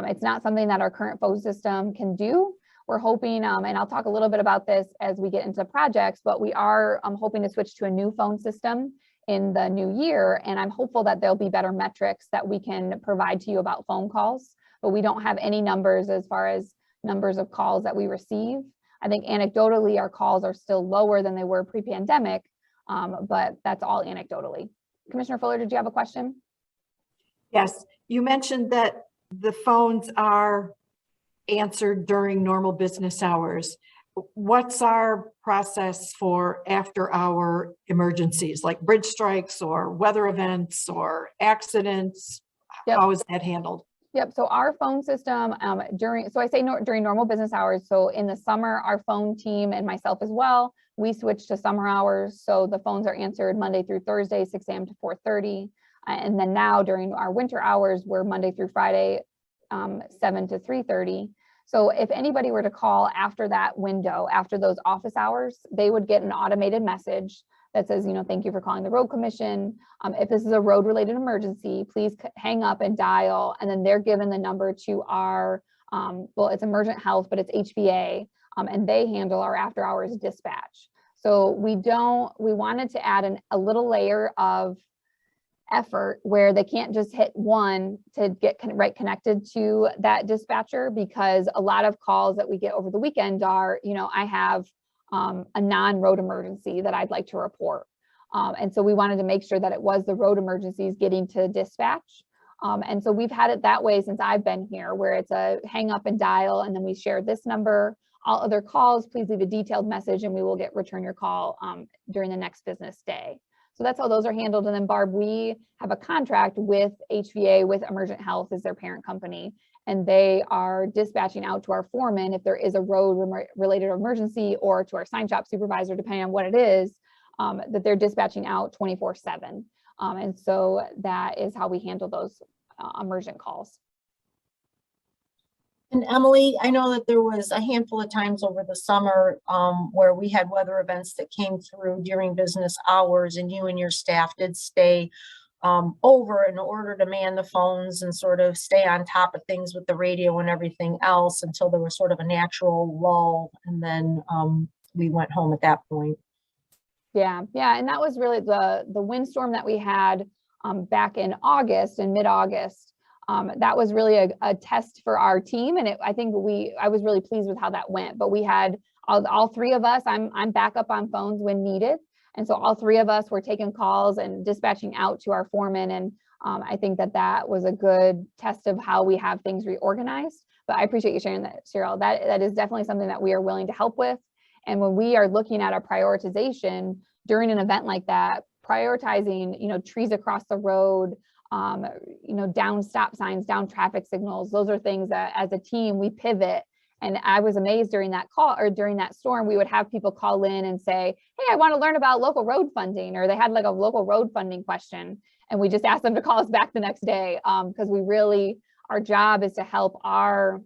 It's not something that our current phone system can do. We're hoping, and I'll talk a little bit about this as we get into projects, but we are hoping to switch to a new phone system in the new year. And I'm hopeful that there'll be better metrics that we can provide to you about phone calls, but we don't have any numbers as far as numbers of calls that we receive. I think anecdotally, our calls are still lower than they were pre-pandemic, but that's all anecdotally. Commissioner Fuller, did you have a question? Yes, you mentioned that the phones are answered during normal business hours. What's our process for after-hour emergencies, like bridge strikes or weather events or accidents? Yep. How is that handled? Yep, so our phone system during normal business hours, so in the summer, our phone team and myself as well, we switched to summer hours. So the phones are answered Monday through Thursday, 6 a.m. to 4:30. And then now during our winter hours, we're Monday through Friday, 7 to 3:30. So if anybody were to call after that window, after those office hours, they would get an automated message that says, thank you for calling the road commission. If this is a road related emergency, please hang up and dial. And then they're given the number to our, well, it's emergent health, but it's HVA, and they handle our after hours dispatch. So we wanted to add a little layer of effort where they can't just hit one to get right connected to that dispatcher, because a lot of calls that we get over the weekend are, I have a non-road emergency that I'd like to report. And so we wanted to make sure that it was the road emergencies getting to dispatch. And so we've had it that way since I've been here, where it's a hang up and dial, and then we share this number. All other calls, please leave a detailed message and we will return your call during the next business day. So that's how those are handled. And then Barb, we have a contract with HVA, with Emergent Health as their parent company, and they are dispatching out to our foreman if there is a road related emergency, or to our sign shop supervisor, depending on what it is, that they're dispatching out 24/7. And so that is how we handle those emergent calls. And Emily, I know that there was a handful of times over the summer where we had weather events that came through during business hours, and you and your staff did stay over in order to man the phones and sort of stay on top of things with the radio and everything else until there was sort of a natural lull. And then we went home at that point. Yeah. And that was really the windstorm that we had back in August, in mid-August. That was really a test for our team. And I was really pleased with how that went. But we had all three of us, I'm back up on phones when needed. And so all three of us were taking calls and dispatching out to our foreman. And I think that was a good test of how we have things reorganized. But I appreciate you sharing that, Cheryl. That is definitely something that we are willing to help with. And when we are looking at our prioritization during an event like that, prioritizing, trees across the road, down stop signs, down traffic signals, those are things that as a team we pivot. And I was amazed during that call, or during that storm, we would have people call in and say, hey, I want to learn about local road funding, or they had like a local road funding question. And we just asked them to call us back the next day, because our job is to help our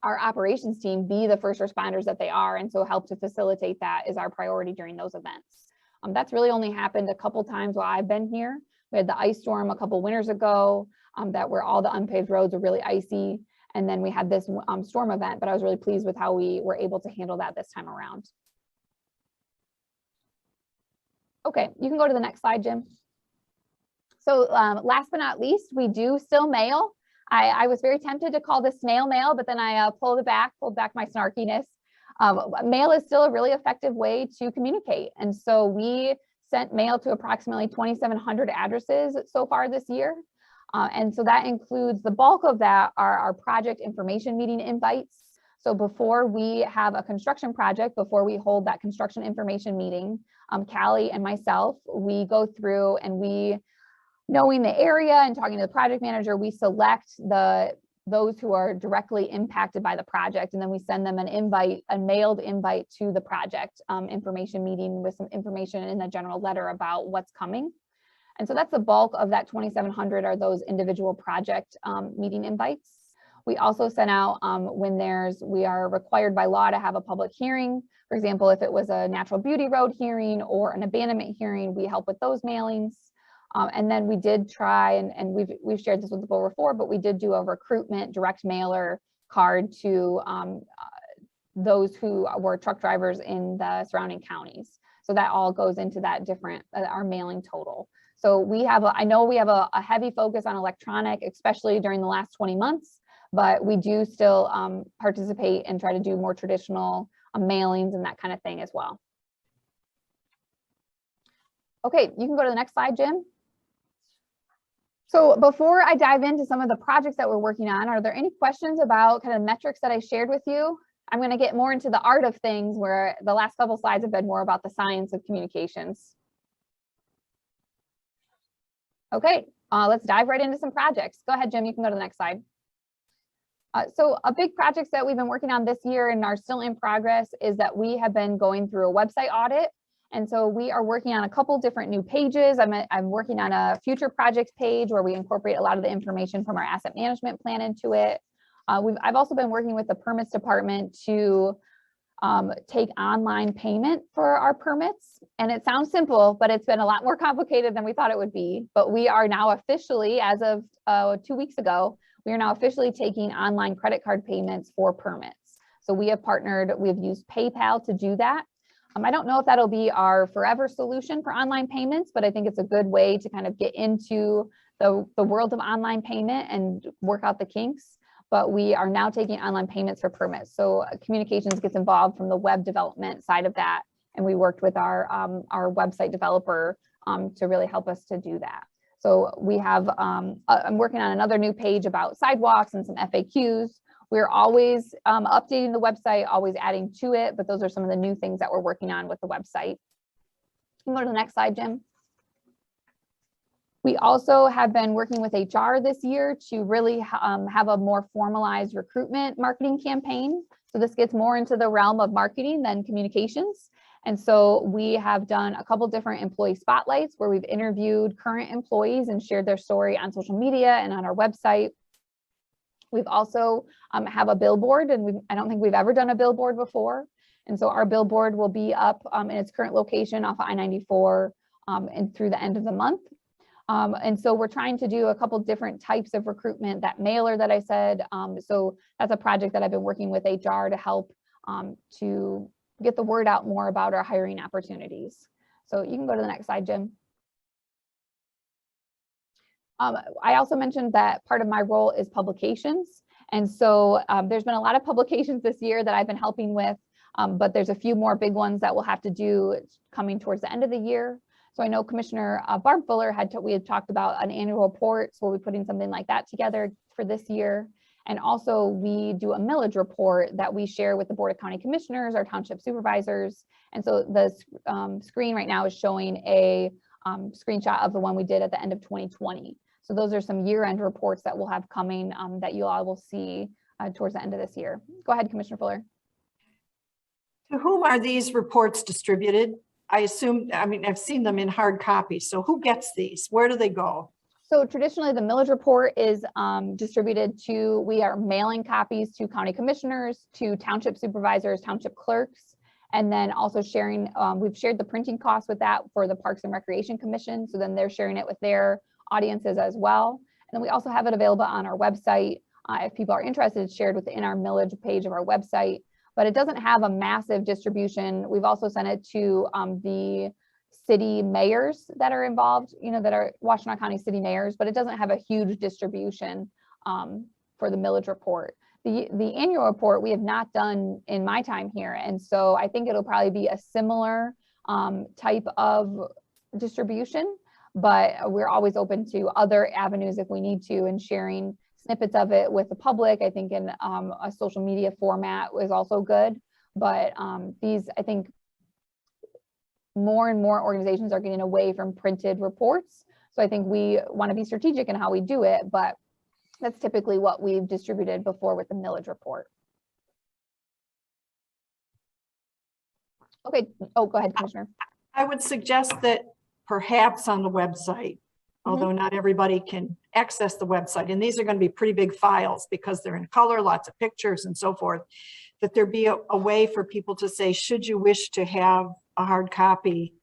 operations team be the first responders that they are. And so help to facilitate that is our priority during those events. That's really only happened a couple times while I've been here. We had the ice storm a couple winters ago, where all the unpaved roads are really icy. And then we had this storm event, but I was really pleased with how we were able to handle that this time around. Okay, you can go to the next slide, Jim. So last but not least, we do still mail. I was very tempted to call this snail mail, but then I pulled back my snarkiness. Mail is still a really effective way to communicate. And so we sent mail to approximately 2,700 addresses so far this year. And so that includes, the bulk of that are our project information meeting invites. So before we have a construction project, before we hold that construction information meeting, Callie and myself, we go through and knowing the area and talking to the project manager, we select those who are directly impacted by the project. And then we send them a mailed invite to the project information meeting with some information in the general letter about what's coming. And so that's the bulk of that 2,700 are those individual project meeting invites. We also sent out when we are required by law to have a public hearing. For example, if it was a natural beauty road hearing or an abandonment hearing, we help with those mailings. And then we did try, and we've shared this with the board before, but we did do a recruitment direct mailer card to those who were truck drivers in the surrounding counties. So that all goes into that our mailing total. So I know we have a heavy focus on electronic, especially during the last 20 months, but we do still participate and try to do more traditional mailings and that kind of thing as well. Okay, you can go to the next slide, Jim. So before I dive into some of the projects that we're working on, are there any questions about kind of metrics that I shared with you? I'm going to get more into the art of things, where the last couple slides have been more about the science of communications. Okay, let's dive right into some projects. Go ahead, Jim, you can go to the next slide. So a big project that we've been working on this year and are still in progress is that we have been going through a website audit. And so we are working on a couple different new pages. I'm working on a future projects page where we incorporate a lot of the information from our asset management plan into it. I've also been working with the permits department to take online payment for our permits. And it sounds simple, but it's been a lot more complicated than we thought it would be. But we are now officially, as of 2 weeks ago, we are now officially taking online credit card payments for permits. So we have partnered, we have used PayPal to do that. I don't know if that'll be our forever solution for online payments, but I think it's a good way to kind of get into the world of online payment and work out the kinks. But we are now taking online payments for permits. So communications gets involved from the web development side of that. And we worked with our website developer to really help us to do that. So we have, I'm working on another new page about sidewalks and some FAQs. We're always updating the website, always adding to it, but those are some of the new things that we're working on with the website. You can go to the next slide, Jim. We also have been working with HR this year to really have a more formalized recruitment marketing campaign. So this gets more into the realm of marketing than communications. And so we have done a couple different employee spotlights where we've interviewed current employees and shared their story on social media and on our website. We've also have a billboard, and I don't think we've ever done a billboard before. And so our billboard will be up in its current location off of I-94 and through the end of the month. And so we're trying to do a couple different types of recruitment, that mailer that I said. So that's a project that I've been working with HR to help to get the word out more about our hiring opportunities. So you can go to the next slide, Jim. I also mentioned that part of my role is publications. And so there's been a lot of publications this year that I've been helping with, but there's a few more big ones that we'll have to do coming towards the end of the year. So I know Commissioner Barb Fuller we had talked about an annual report, so we'll be putting something like that together for this year. And also we do a millage report that we share with the Board of County Commissioners, our township supervisors. And so the screen right now is showing a screenshot of the one we did at the end of 2020. So those are some year-end reports that we'll have coming that you all will see towards the end of this year. Go ahead, Commissioner Fuller. To whom are these reports distributed? I assume, I mean, I've seen them in hard copy. So who gets these? Where do they go? So traditionally the millage report is distributed to, we are mailing copies to county commissioners, to township supervisors, township clerks, and then also sharing, we've shared the printing costs with that for the Parks and Recreation Commission. So then they're sharing it with their audiences as well. And then we also have it available on our website. If people are interested, it's shared within our millage page of our website, but it doesn't have a massive distribution. We've also sent it to the city mayors that are involved, you know, that are Washtenaw County city mayors, but it doesn't have a huge distribution for the millage report. The annual report we have not done in my time here. And so I think it'll probably be a similar type of distribution, but we're always open to other avenues if we need to, and sharing snippets of it with the public. I think in a social media format was also good, but these, I think more and more organizations are getting away from printed reports. So I think we want to be strategic in how we do it, but that's typically what we've distributed before with the millage report. Okay, oh, go ahead, Commissioner. I would suggest that perhaps on the website, although not everybody can access the website, and these are going to be pretty big files because they're in color, lots of pictures and so forth, that there be a way for people to say, should you wish to have a hard copy,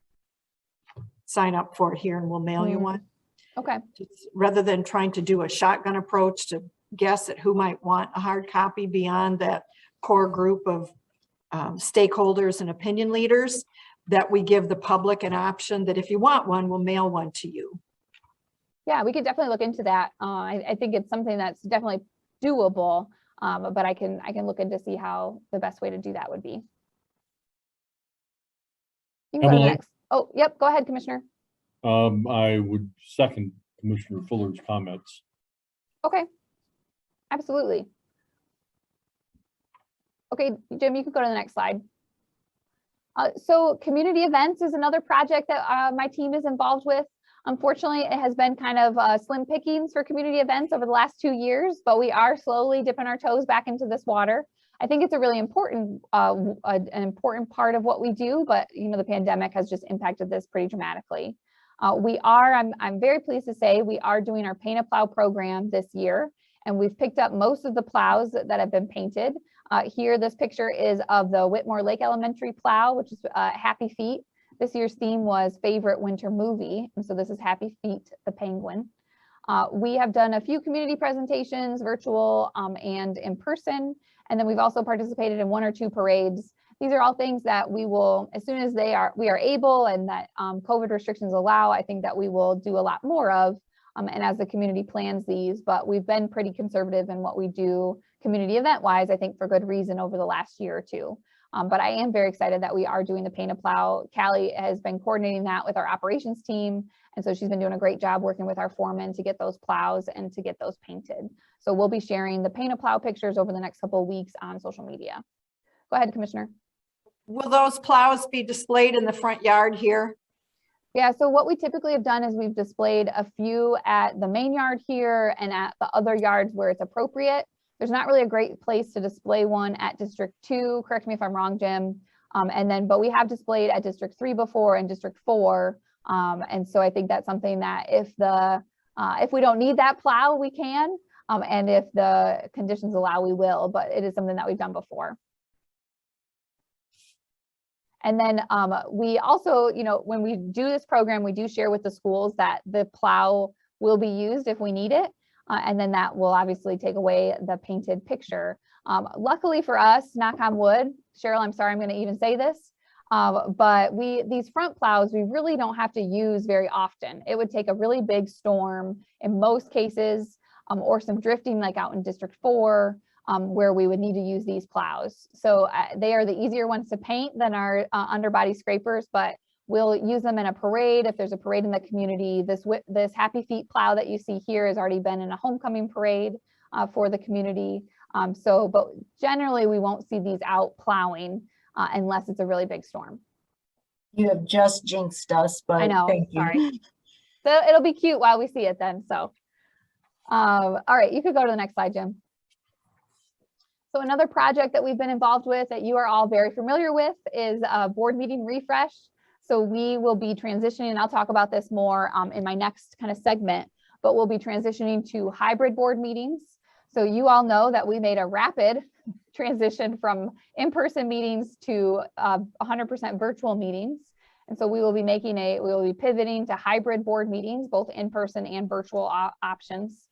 sign up for it here and we'll mail you one. Okay. Just rather than trying to do a shotgun approach to guess at who might want a hard copy beyond that core group of stakeholders and opinion leaders, that we give the public an option that if you want one, we'll mail one to you. Yeah, we could definitely look into that. I think it's something that's definitely doable, but I can look into see how the best way to do that would be. You can go to the next. Oh, yep, go ahead, Commissioner. I would second Commissioner Fuller's comments. Okay, absolutely. Okay, Jim, you can go to the next slide. So community events is another project that my team is involved with. Unfortunately, it has been kind of slim pickings for community events over the last 2 years, but we are slowly dipping our toes back into this water. I think it's a really important, an important part of what we do, but you know, the pandemic has just impacted this pretty dramatically. I'm very pleased to say we are doing our Paint a Plow program this year, and we've picked up most of the plows that have been painted. Here, this picture is of the Whitmore Lake Elementary plow, which is Happy Feet. This year's theme was favorite winter movie. And so this is Happy Feet, the penguin. We have done a few community presentations, virtual and in person. And then we've also participated in 1 or 2 parades. These are all things that we will, as soon as we are able and that COVID restrictions allow, I think that we will do a lot more of. And as the community plans these, but we've been pretty conservative in what we do community event wise, I think for good reason over the last year or 2. But I am very excited that we are doing the Paint a Plow. Callie has been coordinating that with our operations team. And so she's been doing a great job working with our foreman to get those plows and to get those painted. So we'll be sharing the Paint a Plow pictures over the next couple of weeks on social media. Go ahead, Commissioner. Will those plows be displayed in the front yard here? Yeah, so what we typically have done is we've displayed a few at the main yard here and at the other yards where it's appropriate. There's not really a great place to display one at District 2, correct me if I'm wrong, Jim. But we have displayed at District 3 before and District 4. And so I think that's something that if we don't need that plow, we can. And if the conditions allow, we will, but it is something that we've done before. And then we also, you know, when we do this program, we do share with the schools that the plow will be used if we need it. And then that will obviously take away the painted picture. Luckily for us, knock on wood, Cheryl, I'm sorry, I'm going to even say this, but these front plows, we really don't have to use very often. It would take a really big storm in most cases, or some drifting like out in District 4, where we would need to use these plows. So they are the easier ones to paint than our underbody scrapers, but we'll use them in a parade. If there's a parade in the community, this Happy Feet plow that you see here has already been in a homecoming parade for the community. But generally we won't see these out plowing unless it's a really big storm. You have just jinxed us, but I know, thank you. sorry. So it'll be cute while we see it then. So, all right, you could go to the next slide, Jim. So another project that we've been involved with that you are all very familiar with is a board meeting refresh. So we will be transitioning, and I'll talk about this more in my next kind of segment, but we'll be transitioning to hybrid board meetings. So you all know that we made a rapid transition from in-person meetings to 100% virtual meetings. And so we will be pivoting to hybrid board meetings, both in-person and virtual options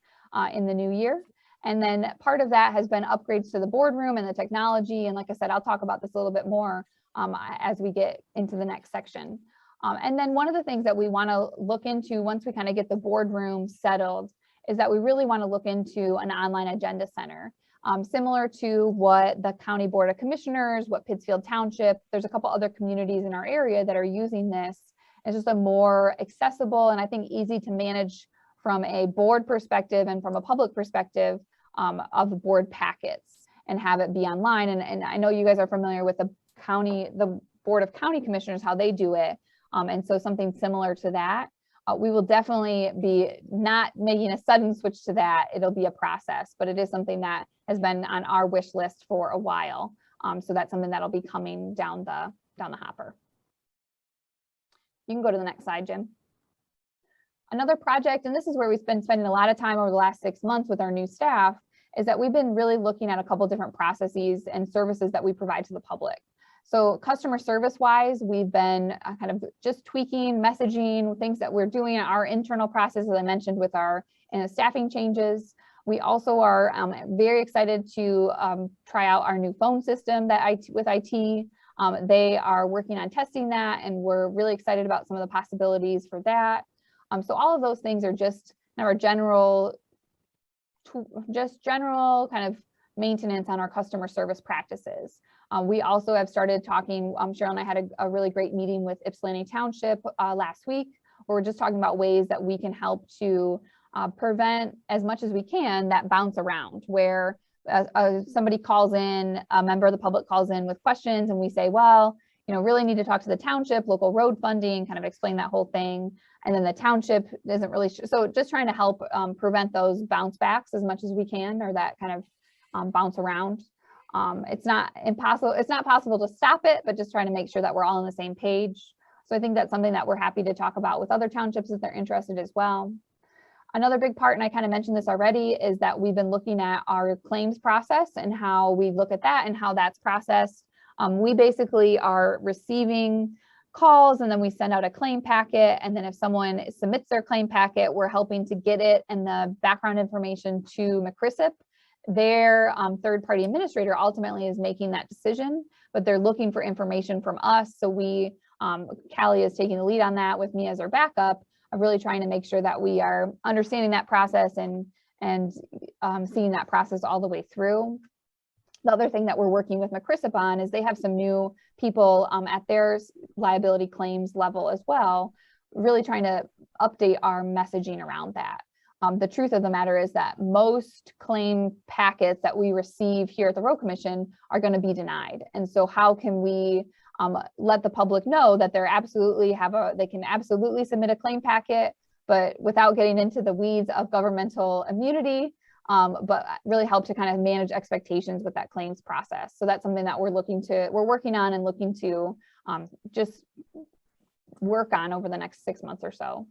in the new year. And then part of that has been upgrades to the boardroom and the technology. And like I said, I'll talk about this a little bit more as we get into the next section. And then one of the things that we want to look into once we kind of get the boardroom settled is that we really want to look into an online agenda center, similar to what the County Board of Commissioners, what Pittsfield Township, there's a couple other communities in our area that are using this. It's just a more accessible and I think easy to manage from a board perspective and from a public perspective of board packets and have it be online. And I know you guys are familiar with the Board of County Commissioners, how they do it. And so something similar to that. We will definitely be not making a sudden switch to that. It'll be a process, but it is something that has been on our wish list for a while. So that's something that'll be coming down the hopper. You can go to the next slide, Jim. Another project, and this is where we've been spending a lot of time over the last 6 months with our new staff, is that we've been really looking at a couple different processes and services that we provide to the public. So customer service wise, we've been kind of just tweaking messaging, things that we're doing in our internal process, as I mentioned, with our staffing changes. We also are very excited to try out our new phone system with IT. They are working on testing that, and we're really excited about some of the possibilities for that. So all of those things are just our general kind of maintenance on our customer service practices. We also have started talking, Cheryl and I had a really great meeting with Ypsilanti Township last week, we're just talking about ways that we can help to prevent as much as we can that bounce around where somebody calls in, a member of the public calls in with questions and we say, well, you know, really need to talk to the township, local road funding, kind of explain that whole thing. And then the township isn't really sure. So just trying to help prevent those bounce backs as much as we can, or that kind of bounce around. It's not impossible. It's not possible to stop it, but just trying to make sure that we're all on the same page. So I think that's something that we're happy to talk about with other townships if they're interested as well. Another big part, and I kind of mentioned this already, is that we've been looking at our claims process and how we look at that and how that's processed. We basically are receiving calls and then we send out a claim packet. And then if someone submits their claim packet, we're helping to get it and the background information to MCRISP. Their third-party administrator ultimately is making that decision, but they're looking for information from us. So we, Callie is taking the lead on that with me as our backup. I'm really trying to make sure that we are understanding that process and seeing that process all the way through. The other thing that we're working with MCRISP on is they have some new people at their liability claims level as well, really trying to update our messaging around that. The truth of the matter is that most claim packets that we receive here at the Road Commission are going to be denied. And so how can we let the public know that they're they can absolutely submit a claim packet, but without getting into the weeds of governmental immunity, but really help to kind of manage expectations with that claims process. So that's something that we're working on and looking to just work on over the next 6 months or so.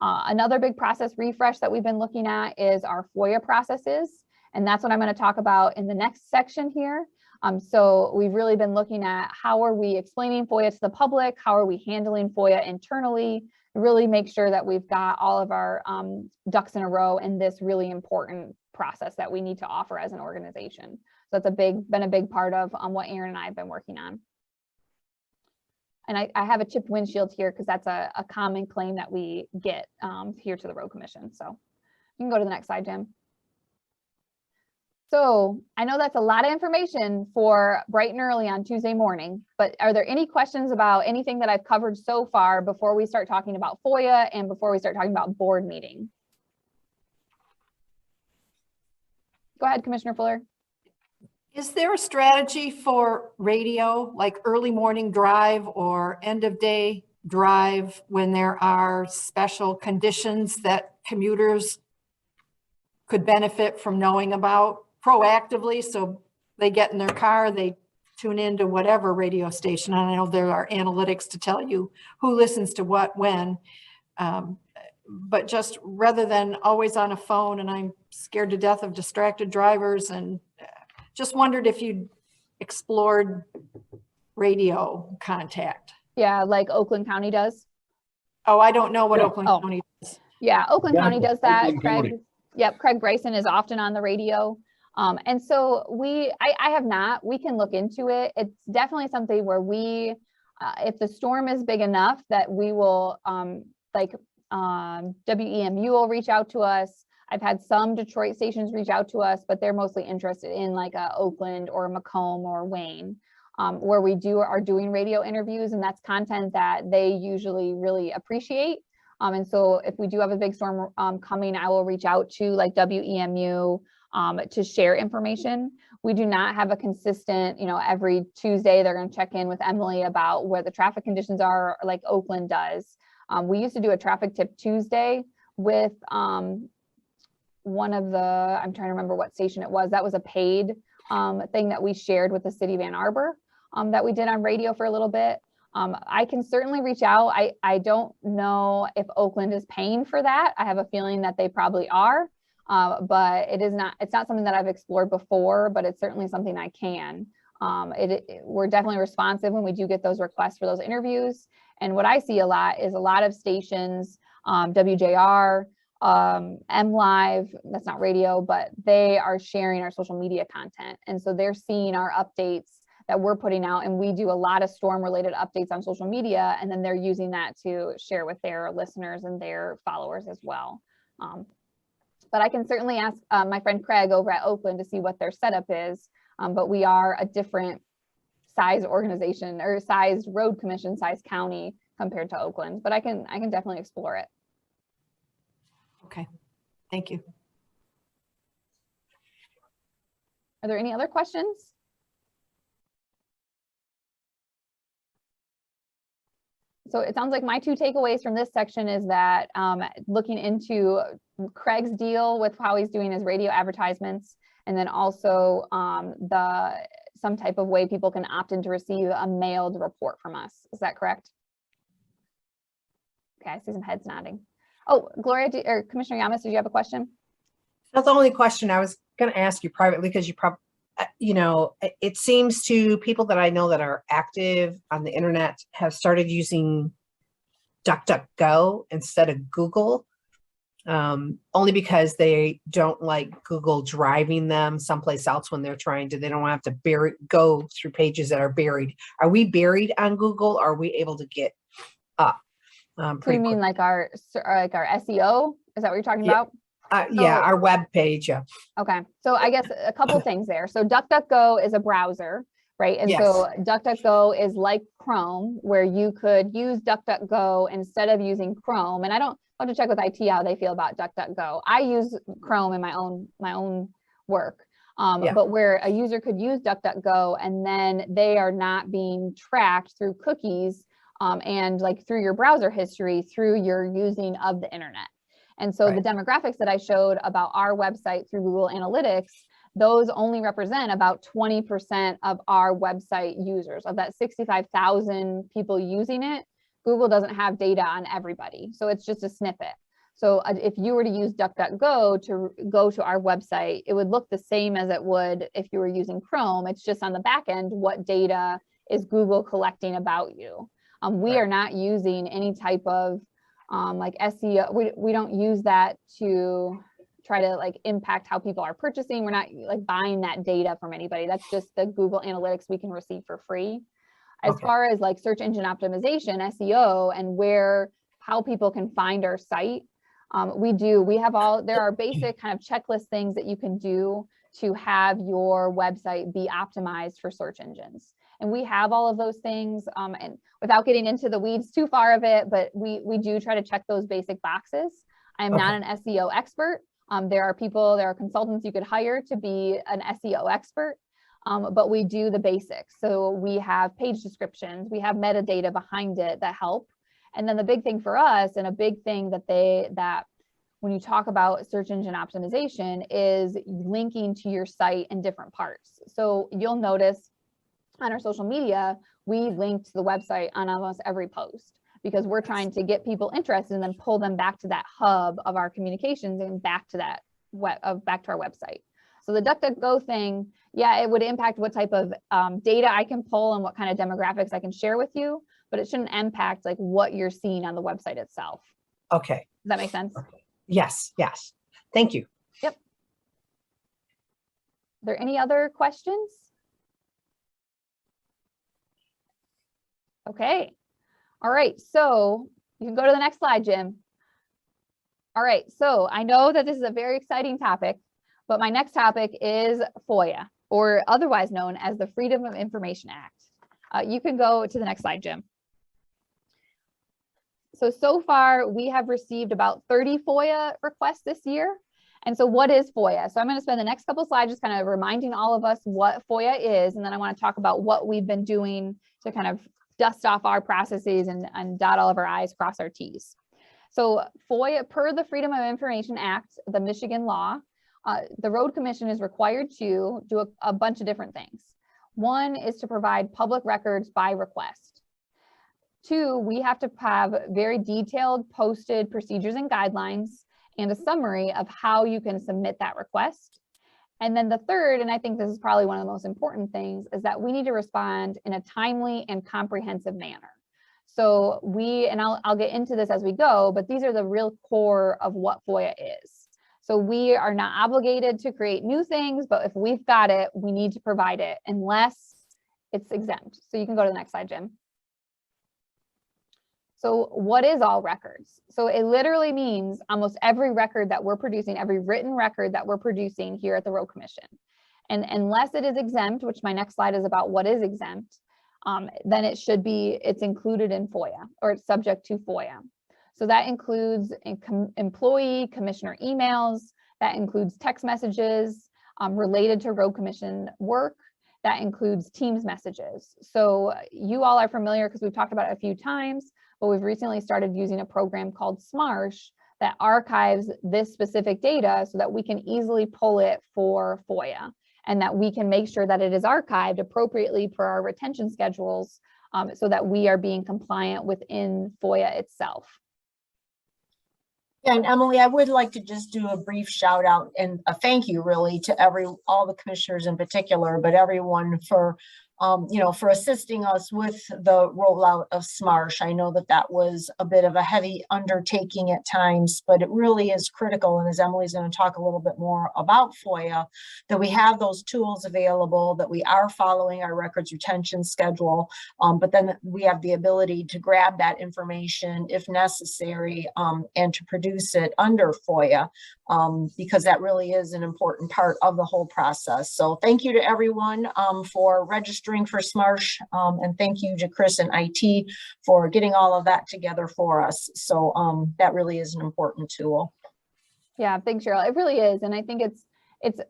Another big process refresh that we've been looking at is our Foia processes. And that's what I'm going to talk about in the next section here. So we've really been looking at how are we explaining Foia to the public? How are we handling Foia internally? Really make sure that we've got all of our ducks in a row in this really important process that we need to offer as an organization. So that's been a big part of what Aaron and I have been working on. And I have a chipped windshield here because that's a common claim that we get here to the Road Commission. So you can go to the next slide, Jim. So I know that's a lot of information for bright and early on Tuesday morning, but are there any questions about anything that I've covered so far before we start talking about Foia and before we start talking about board meeting? Go ahead, Commissioner Fuller. Is there a strategy for radio, like early morning drive or end of day drive, when there are special conditions that commuters could benefit from knowing about proactively? So they get in their car, they tune into whatever radio station. And I know there are analytics to tell you who listens to what, when, but just rather than always on a phone, and I'm scared to death of distracted drivers, and just wondered if you'd explored radio contact. Yeah, like Oakland County does. Oh, I don't know what Yeah. Oakland County does. Yeah, Oakland County does that. Oakland County. Craig Bryson is often on the radio. And so I have not, we can look into it. It's definitely something where if the storm is big enough that we will, WEMU will reach out to us. I've had some Detroit stations reach out to us, but they're mostly interested in like Oakland or Macomb or Wayne, where we are doing radio interviews, and that's content that they usually really appreciate. And so if we do have a big storm coming, I will reach out to like WEMU to share information. We do not have a consistent, every Tuesday they're going to check in with Emily about where the traffic conditions are, like Oakland does. We used to do a traffic tip Tuesday with one of I'm trying to remember what station it was. That was a paid thing that we shared with the city of Ann Arbor that we did on radio for a little bit. I can certainly reach out. I don't know if Oakland is paying for that. I have a feeling that they probably are, but it's not something that I've explored before, but it's certainly something I can. We're definitely responsive when we do get those requests for those interviews. And what I see a lot is a lot of stations, WJR, MLive, that's not radio, but they are sharing our social media content. And so they're seeing our updates that we're putting out, and we do a lot of storm related updates on social media, and then they're using that to share with their listeners and their followers as well. But I can certainly ask my friend Craig over at Oakland to see what their setup is, but we are a different size organization or sized road commission, size county compared to Oakland, but I can definitely explore it. Okay, thank you. Are there any other questions? So it sounds like my two takeaways from this section is that looking into Craig's deal with how he's doing his radio advertisements, and then also some type of way people can opt in to receive a mailed report from us. Is that correct? Okay, I see some heads nodding. Oh, Gloria or Commissioner Yamas, did you have a question? That's the only question I was going to ask you privately, because you probably, it seems to people that I know that are active on the internet have started using DuckDuckGo instead of Google, only because they don't like Google driving them someplace else when they're trying to, they don't want to have to go through pages that are buried. Are we buried on Google? Or are we able to get up? So you mean like our SEO? Is that what you're talking about? Yeah, our web page. Yeah. Okay, so I guess a couple things there. So DuckDuckGo is a browser, right? And so DuckDuckGo is like Chrome, where you could use DuckDuckGo instead of using Chrome. And I'll have to check with IT how they feel about DuckDuckGo. I use Chrome in my own work, but where a user could use DuckDuckGo and then they are not being tracked through cookies and like through your browser history, through your using of the internet. And so the demographics that I showed about our website through Google Analytics, those only represent about 20% of our website users. Of that 65,000 people using it, Google doesn't have data on everybody. So it's just a snippet. So if you were to use DuckDuckGo to go to our website, it would look the same as it would if you were using Chrome. It's just on the back end, what data is Google collecting about you? We are not using any type of like SEO. We don't use that to try to like impact how people are purchasing. We're not like buying that data from anybody. That's just the Google Analytics we can receive for free. As far as like search engine optimization, SEO, and how people can find our site, there are basic kind of checklist things that you can do to have your website be optimized for search engines. And we have all of those things, and without getting into the weeds too far of it, but we do try to check those basic boxes. I'm not an SEO expert. There are consultants you could hire to be an SEO expert, but we do the basics. So we have page descriptions, we have metadata behind it that help. And then the big thing for us, and a big thing that when you talk about search engine optimization, is linking to your site in different parts. So you'll notice on our social media, we link to the website on almost every post, because we're trying to get people interested and then pull them back to that hub of our communications and back to back to our website. So the DuckDuckGo thing, yeah, it would impact what type of data I can pull and what kind of demographics I can share with you, but it shouldn't impact like what you're seeing on the website itself. Okay. Does that make sense? Yes. Yes. Thank you. Yep. Are there any other questions? Okay. All right. So you can go to the next slide, Jim. All right. So I know that this is a very exciting topic, but my next topic is FOIA, or otherwise known as the Freedom of Information Act. You can go to the next slide, Jim. So far we have received about 30 FOIA requests this year. And so what is FOIA? So I'm going to spend the next couple of slides just kind of reminding all of us what FOIA is. And then I want to talk about what we've been doing to kind of dust off our processes and dot all of our I's, cross our T's. So FOIA, per the Freedom of Information Act, the Michigan law, the Road Commission is required to do a bunch of different things. One is to provide public records by request. Two, we have to have very detailed posted procedures and guidelines and a summary of how you can submit that request. And then the third, and I think this is probably one of the most important things, is that we need to respond in a timely and comprehensive manner. So I'll get into this as we go, but these are the real core of what FOIA is. So we are not obligated to create new things, but if we've got it, we need to provide it unless it's exempt. So you can go to the next slide, Jim. So what is all records? So it literally means almost every record that we're producing, every written record that we're producing here at the Road Commission. And unless it is exempt, which my next slide is about what is exempt, then it's included in FOIA, or it's subject to FOIA. So that includes employee commissioner emails, that includes text messages related to road commission work, that includes Teams messages. So you all are familiar because we've talked about it a few times, but we've recently started using a program called SMARSH that archives this specific data so that we can easily pull it for FOIA, and that we can make sure that it is archived appropriately per our retention schedules, so that we are being compliant within FOIA itself. Yeah, and Emily, I would like to just do a brief shout out and a thank you really to all the commissioners in particular, but everyone for for assisting us with the rollout of SMARSH. I know that that was a bit of a heavy undertaking at times, but it really is critical. And as Emily's going to talk a little bit more about FOIA, that we have those tools available, that we are following our records retention schedule, but then we have the ability to grab that information if necessary, and to produce it under FOIA, because that really is an important part of the whole process. So thank you to everyone for registering for SMARSH, and thank you to Chris and IT for getting all of that together for us. So that really is an important tool. Yeah, thanks, Cheryl. It really is. And I think it's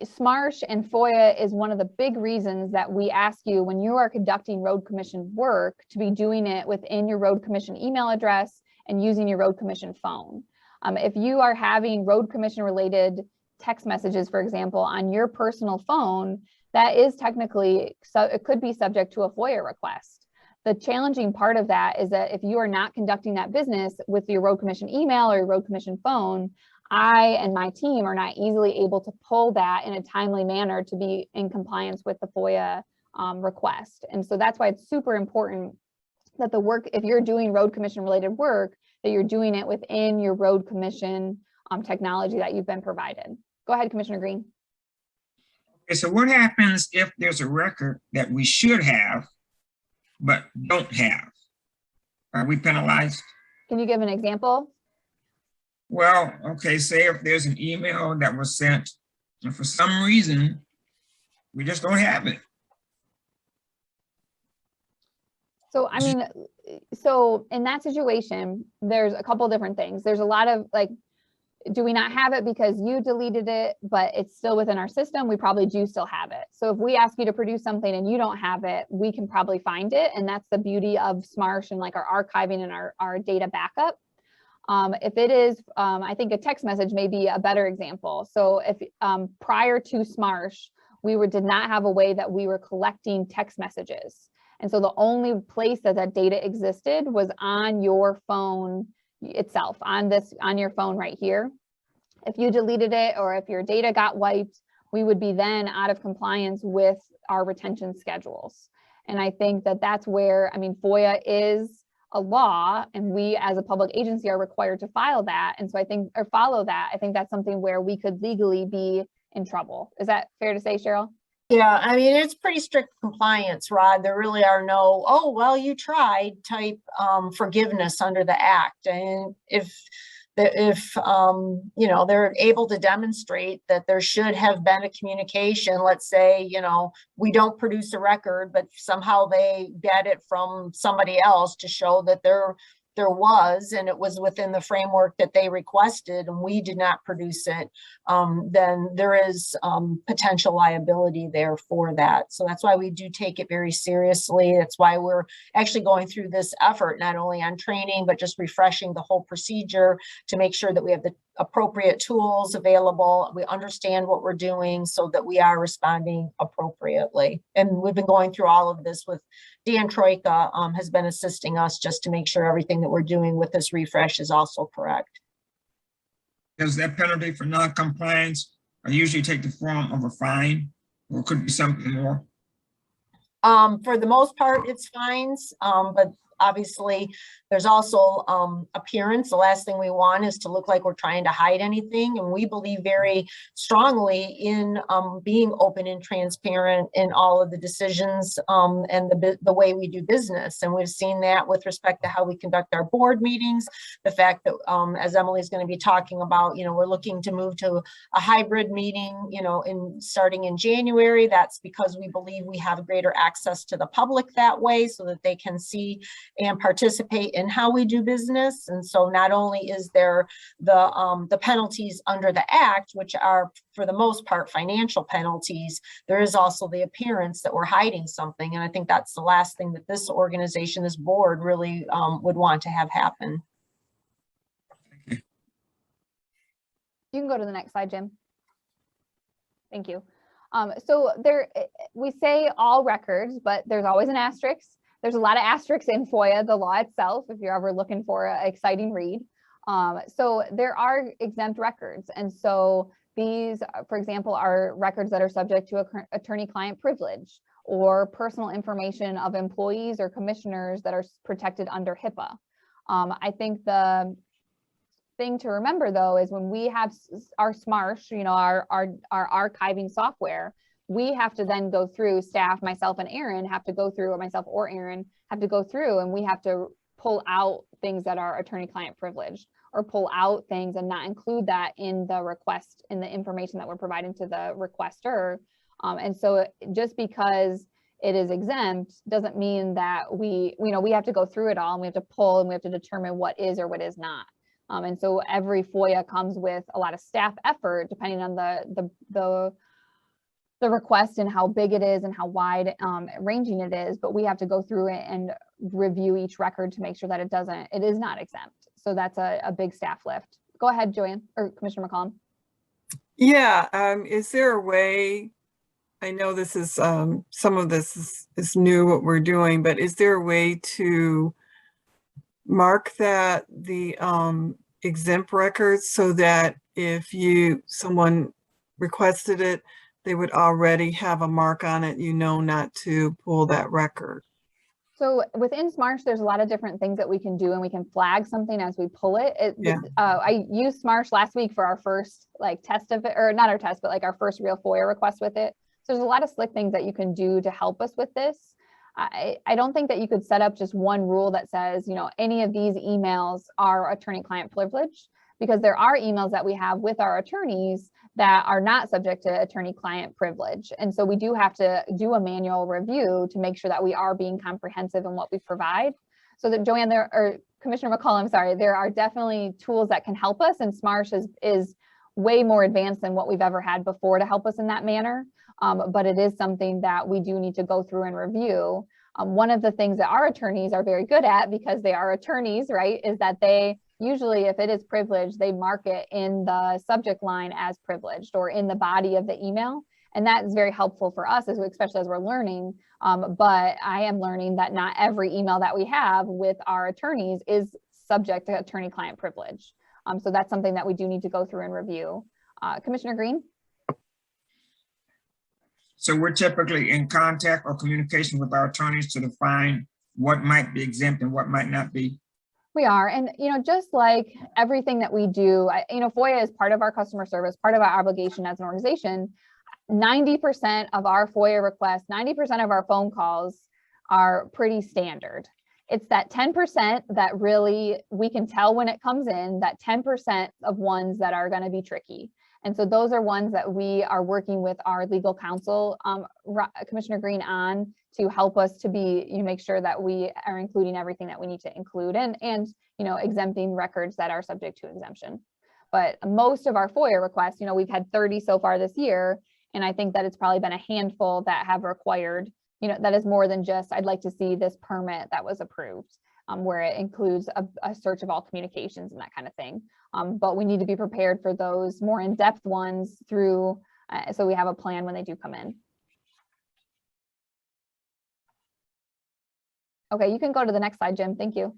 SMARSH and FOIA is one of the big reasons that we ask you when you are conducting road commission work to be doing it within your road commission email address and using your road commission phone. If you are having road commission related text messages, for example, on your personal phone, that is technically, so it could be subject to a FOIA request. The challenging part of that is that if you are not conducting that business with your road commission email or your road commission phone, I and my team are not easily able to pull that in a timely manner to be in compliance with the FOIA request. And so that's why it's super important that the work, if you're doing road commission related work, that you're doing it within your road commission technology that you've been provided. Go ahead, Commissioner Green. Okay, so what happens if there's a record that we should have, but don't have? Are we penalized? Can you give an example? Well, okay, say if there's an email that was sent and for some reason, we just don't have it. So, I mean, so in that situation, there's a couple different things. There's a lot of like, do we not have it because you deleted it, but it's still within our system? We probably do still have it. So if we ask you to produce something and you don't have it, we can probably find it. And that's the beauty of SMARSH and like our archiving and our data backup. If it is, I think a text message may be a better example. So if prior to SMARSH, we did not have a way that we were collecting text messages. And so the only place that that data existed was on your phone itself, on your phone right here. If you deleted it or if your data got wiped, we would be then out of compliance with our retention schedules. And I think that that's where, I mean, FOIA is a law and we as a public agency are required to file that. And so I think, or follow that, I think that's something where we could legally be in trouble. Is that fair to say, Cheryl? Yeah, I mean, it's pretty strict compliance, Rod. There really are no, oh, well, you tried type forgiveness under the act. And if you know, they're able to demonstrate that there should have been a communication, let's say, you know, we don't produce a record, but somehow they get it from somebody else to show that there was, and it was within the framework that they requested, and we did not produce it, then there is potential liability there for that. So that's why we do take it very seriously. That's why we're actually going through this effort, not only on training, but just refreshing the whole procedure to make sure that we have the appropriate tools available. We understand what we're doing so that we are responding appropriately. And we've been going through all of this with Dan Troika, has been assisting us just to make sure everything that we're doing with this refresh is also correct. Does that penalty for non-compliance usually take the form of a fine, or it could be something more? For the most part, it's fines, but obviously, there's also appearance. The last thing we want is to look like we're trying to hide anything. And we believe very strongly in being open and transparent in all of the decisions and the way we do business. And we've seen that with respect to how we conduct our board meetings, the fact that, as Emily's going to be talking about, we're looking to move to a hybrid meeting, starting in January. That's because we believe we have greater access to the public that way so that they can see and participate in how we do business. And so not only is there the penalties under the act, which are for the most part financial penalties, there is also the appearance that we're hiding something. And I think that's the last thing that this organization, this board really would want to have happen. You can go to the next slide, Jim. Thank you. So we say all records, but there's always an asterisk. There's a lot of asterisks in FOIA, the law itself, if you're ever looking for an exciting read. So there are exempt records. And so these, for example, are records that are subject to attorney-client privilege or personal information of employees or commissioners that are protected under HIPAA. I think the thing to remember, though, is when we have our SMARSH, our archiving software, we have to then go through, staff, myself and Aaron have to go through, or myself or Aaron have to go through, and we have to pull out things that are attorney-client privileged, or pull out things and not include that in the request, in the information that we're providing to the requester. And so just because it is exempt doesn't mean that we have to go through it all, and we have to pull, and we have to determine what is or what is not. And so every FOIA comes with a lot of staff effort, depending on the request and how big it is and how wide ranging it is, but we have to go through it and review each record to make sure that it is not exempt. So that's a big staff lift. Go ahead, Joanne, or Commissioner McCollum. Yeah, is there a way, I know this is, some of this is new what we're doing, but is there a way to mark that the exempt records so that if someone requested it, they would already have a mark on it, not to pull that record? So within SMARSH, there's a lot of different things that we can do, and we can flag something as we pull it. I used SMARSH last week for our first test of it, or not our test, but our first real FOIA request with it. So there's a lot of slick things that you can do to help us with this. I don't think that you could set up just one rule that says, any of these emails are attorney-client privileged, because there are emails that we have with our attorneys that are not subject to attorney-client privilege. And so we do have to do a manual review to make sure that we are being comprehensive in what we provide. So that Joanne, or Commissioner McCollum, sorry, there are definitely tools that can help us, and SMARSH is way more advanced than what we've ever had before to help us in that manner. But it is something that we do need to go through and review. One of the things that our attorneys are very good at, because they are attorneys, right, is that they usually, if it is privileged, they mark it in the subject line as privileged or in the body of the email. And that is very helpful for us, especially as we're learning. But I am learning that not every email that we have with our attorneys is subject to attorney-client privilege. So that's something that we do need to go through and review. Commissioner Green? So we're typically in contact or communication with our attorneys to define what might be exempt and what might not be. We are. And, just like everything that we do, FOIA is part of our customer service, part of our obligation as an organization. 90% of our FOIA requests, 90% of our phone calls are pretty standard. It's that 10% that really we can tell when it comes in, that 10% of ones that are going to be tricky. And so those are ones that we are working with our legal counsel, Commissioner Green, on to help us to make sure that we are including everything that we need to include, and exempting records that are subject to exemption. But most of our FOIA requests, we've had 30 so far this year, and I think that it's probably been a handful that have required, that is more than just, I'd like to see this permit that was approved, where it includes a search of all communications and that kind of thing. But we need to be prepared for those more in-depth ones through, so we have a plan when they do come in. Okay, you can go to the next slide, Jim. Thank you.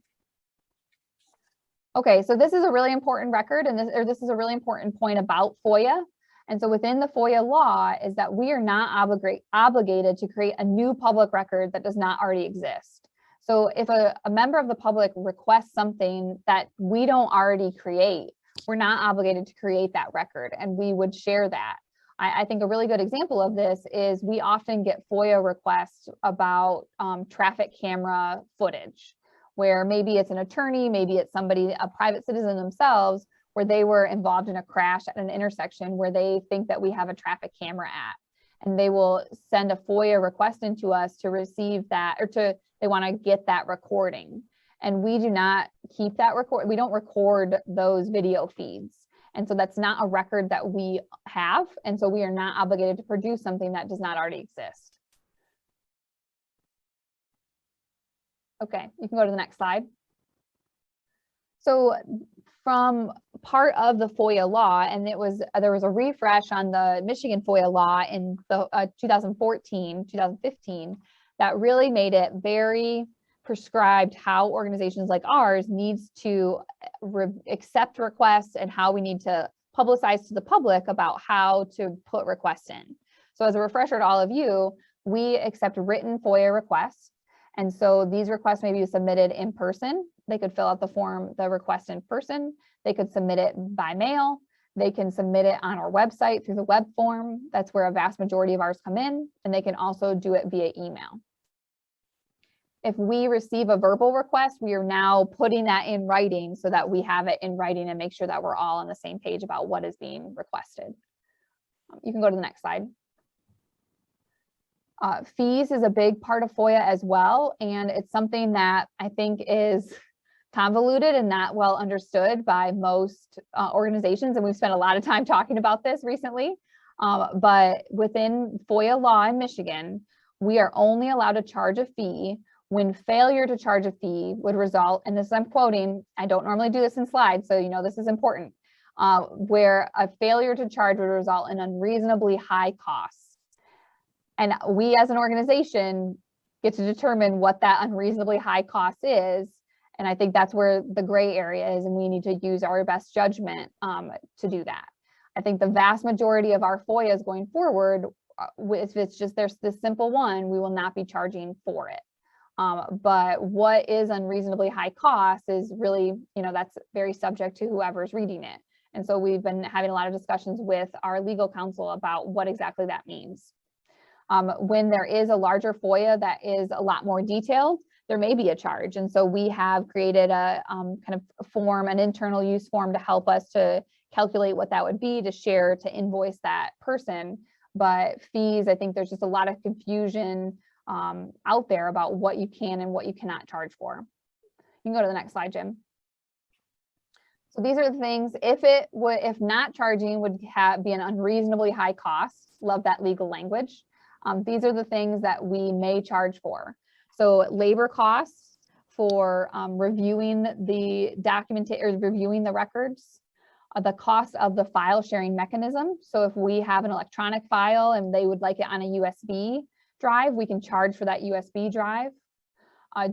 Okay, so this is a really important record, and this is a really important point about FOIA. And so within the FOIA law is that we are not obligated to create a new public record that does not already exist. So if a member of the public requests something that we don't already create, we're not obligated to create that record, and we would share that. I think a really good example of this is we often get FOIA requests about traffic camera footage, where maybe it's an attorney, maybe it's somebody, a private citizen themselves, where they were involved in a crash at an intersection where they think that we have a traffic camera at. And they will send a FOIA request into us to receive that, or they want to get that recording. And we do not keep that record. We don't record those video feeds. And so that's not a record that we have. And so we are not obligated to produce something that does not already exist. Okay, you can go to the next slide. So from part of the FOIA law, and there was a refresh on the Michigan FOIA law in the 2015, that really made it very prescribed how organizations like ours needs to accept requests and how we need to publicize to the public about how to put requests in. So as a refresher to all of you, we accept written FOIA requests. And so these requests may be submitted in person. They could fill out the request in person. They could submit it by mail. They can submit it on our website through the web form. That's where a vast majority of ours come in. And they can also do it via email. If we receive a verbal request, we are now putting that in writing so that we have it in writing and make sure that we're all on the same page about what is being requested. You can go to the next slide. Fees is a big part of FOIA as well, and it's something that I think is convoluted and not well understood by most organizations, and we've spent a lot of time talking about this recently. But within FOIA law in Michigan, we are only allowed to charge a fee when failure to charge a fee would result, and this I'm quoting, I don't normally do this in slides, so you know this is important, where a failure to charge would result in unreasonably high costs. And we as an organization get to determine what that unreasonably high cost is. And I think that's where the gray area is, and we need to use our best judgment to do that. I think the vast majority of our FOIAs going forward, if it's just there's this simple one, we will not be charging for it. But what is unreasonably high cost is really, that's very subject to whoever's reading it. And so we've been having a lot of discussions with our legal counsel about what exactly that means. When there is a larger FOIA that is a lot more detailed, there may be a charge. And so we have created a kind of form, an internal use form to help us to calculate what that would be, to share, to invoice that person. But fees, I think there's just a lot of confusion out there about what you can and what you cannot charge for. You can go to the next slide, Jim. So these are the things, if not charging would be an unreasonably high cost. Love that legal language. These are the things that we may charge for. So labor costs for reviewing the documentation or reviewing the records, the cost of the file sharing mechanism. So if we have an electronic file and they would like it on a USB drive, we can charge for that USB drive.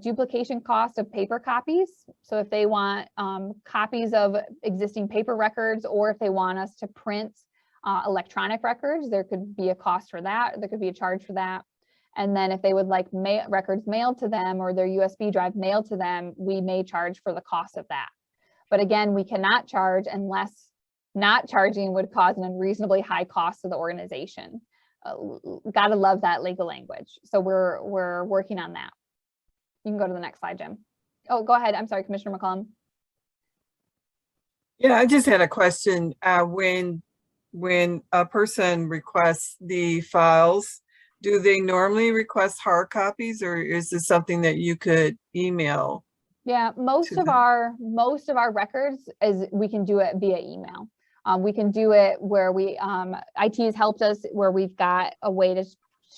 Duplication cost of paper copies. So if they want copies of existing paper records, or if they want us to print electronic records, there could be a cost for that. There could be a charge for that. And then if they would like records mailed to them or their USB drive mailed to them, we may charge for the cost of that. But again, we cannot charge unless not charging would cause an unreasonably high cost to the organization. Gotta love that legal language. So we're working on that. You can go to the next slide, Jim. Oh, go ahead. I'm sorry, Commissioner McCollum. Yeah, I just had a question. When a person requests the files, do they normally request hard copies, or is this something that you could email? Yeah, most of our records is we can do it via email. We can do it where IT has helped us where we've got a way to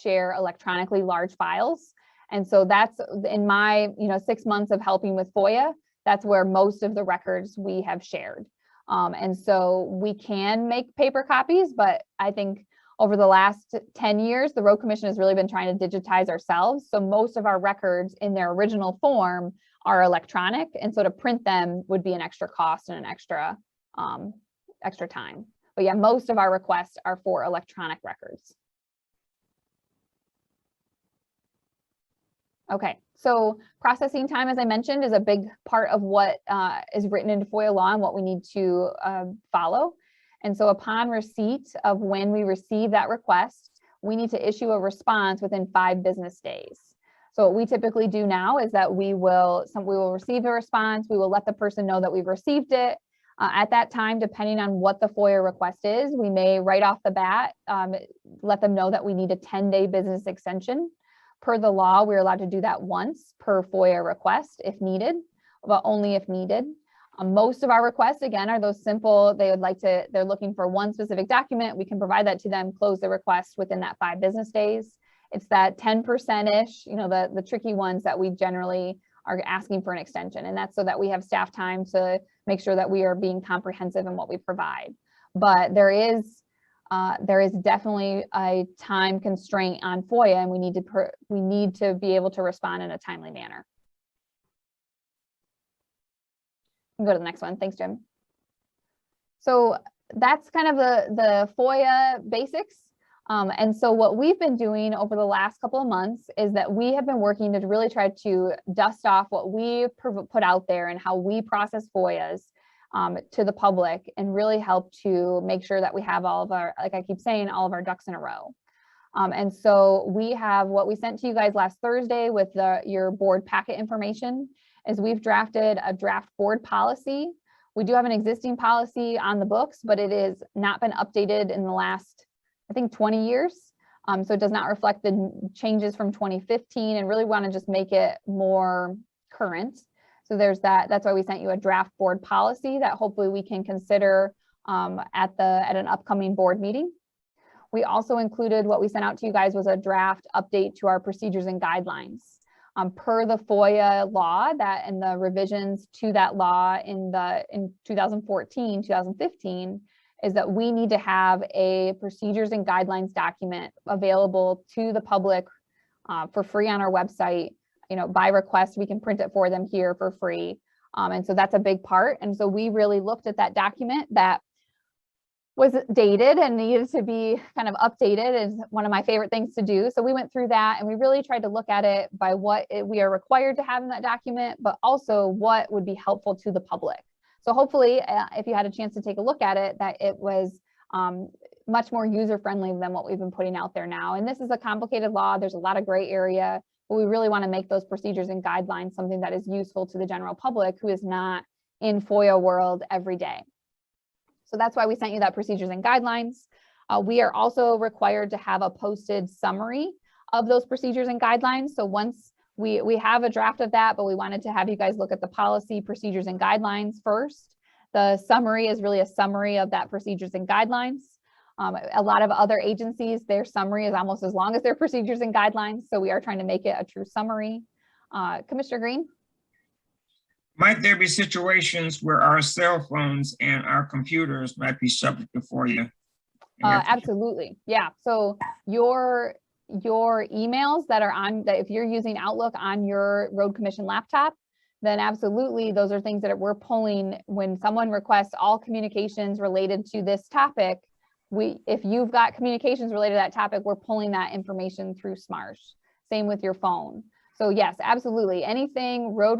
share electronically large files. And so that's in my 6 months of helping with FOIA, that's where most of the records we have shared. And so we can make paper copies, but I think over the last 10 years, the Road Commission has really been trying to digitize ourselves. So most of our records in their original form are electronic. And so to print them would be an extra cost and an extra time. But yeah, most of our requests are for electronic records. Okay, so processing time, as I mentioned, is a big part of what is written into FOIA law and what we need to follow. And so upon receipt of when we receive that request, we need to issue a response within 5 business days. So what we typically do now is that we will receive a response, we will let the person know that we've received it. At that time, depending on what the FOIA request is, we may right off the bat let them know that we need a 10-day business extension. Per the law, we're allowed to do that once per FOIA request if needed, but only if needed. Most of our requests, again, are those simple. They're looking for one specific document. We can provide that to them, close the request within that 5 business days. It's that 10%-ish, the tricky ones that we generally are asking for an extension. And that's so that we have staff time to make sure that we are being comprehensive in what we provide. But there is definitely a time constraint on FOIA, and we need to be able to respond in a timely manner. Go to the next one. Thanks, Jim. So that's kind of the FOIA basics. And so what we've been doing over the last couple of months is that we have been working to really try to dust off what we put out there and how we process FOIAs to the public, and really help to make sure that we have all of our, like I keep saying, all of our ducks in a row. And so we have what we sent to you guys last Thursday with your board packet information is we've drafted a draft board policy. We do have an existing policy on the books, but it has not been updated in the last, I think, 20 years. So it does not reflect the changes from 2015, and really want to just make it more current. So there's that. That's why we sent you a draft board policy that hopefully we can consider at an upcoming board meeting. We also included, what we sent out to you guys was a draft update to our procedures and guidelines. Per the FOIA law, that and the revisions to that law in 2014, 2015, is that we need to have a procedures and guidelines document available to the public for free on our website. By request, we can print it for them here for free. And so that's a big part. And so we really looked at that document that was dated and needed to be kind of updated, is one of my favorite things to do. So we went through that and we really tried to look at it by what we are required to have in that document, but also what would be helpful to the public. So hopefully, if you had a chance to take a look at it, that it was much more user-friendly than what we've been putting out there now. And this is a complicated law. There's a lot of gray area, but we really want to make those procedures and guidelines something that is useful to the general public who is not in FOIA world every day. So that's why we sent you that procedures and guidelines. We are also required to have a posted summary of those procedures and guidelines. So once we have a draft of that, but we wanted to have you guys look at the policy, procedures, and guidelines first. The summary is really a summary of that procedures and guidelines. A lot of other agencies, their summary is almost as long as their procedures and guidelines. So we are trying to make it a true summary. Commissioner Green? Might there be situations where our cell phones and our computers might be subject to FOIA? Absolutely. Yeah. So your emails that if you're using Outlook on your road commission laptop, then absolutely those are things that we're pulling when someone requests all communications related to this topic. If you've got communications related to that topic, we're pulling that information through SMART. Same with your phone. So yes, absolutely. Anything road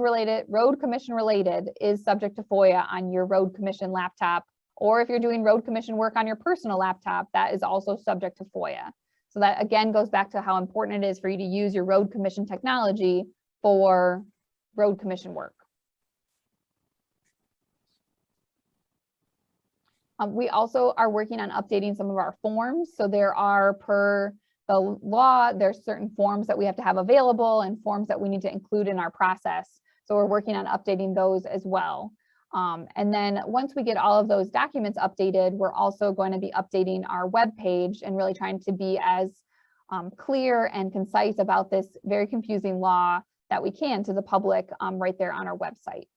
commission related is subject to FOIA on your road commission laptop, or if you're doing road commission work on your personal laptop, that is also subject to FOIA. So that again goes back to how important it is for you to use your road commission technology for road commission work. We also are working on updating some of our forms. So there are, per the law, there's certain forms that we have to have available and forms that we need to include in our process. So we're working on updating those as well. And then once we get all of those documents updated, we're also going to be updating our webpage and really trying to be as clear and concise about this very confusing law that we can to the public right there on our website.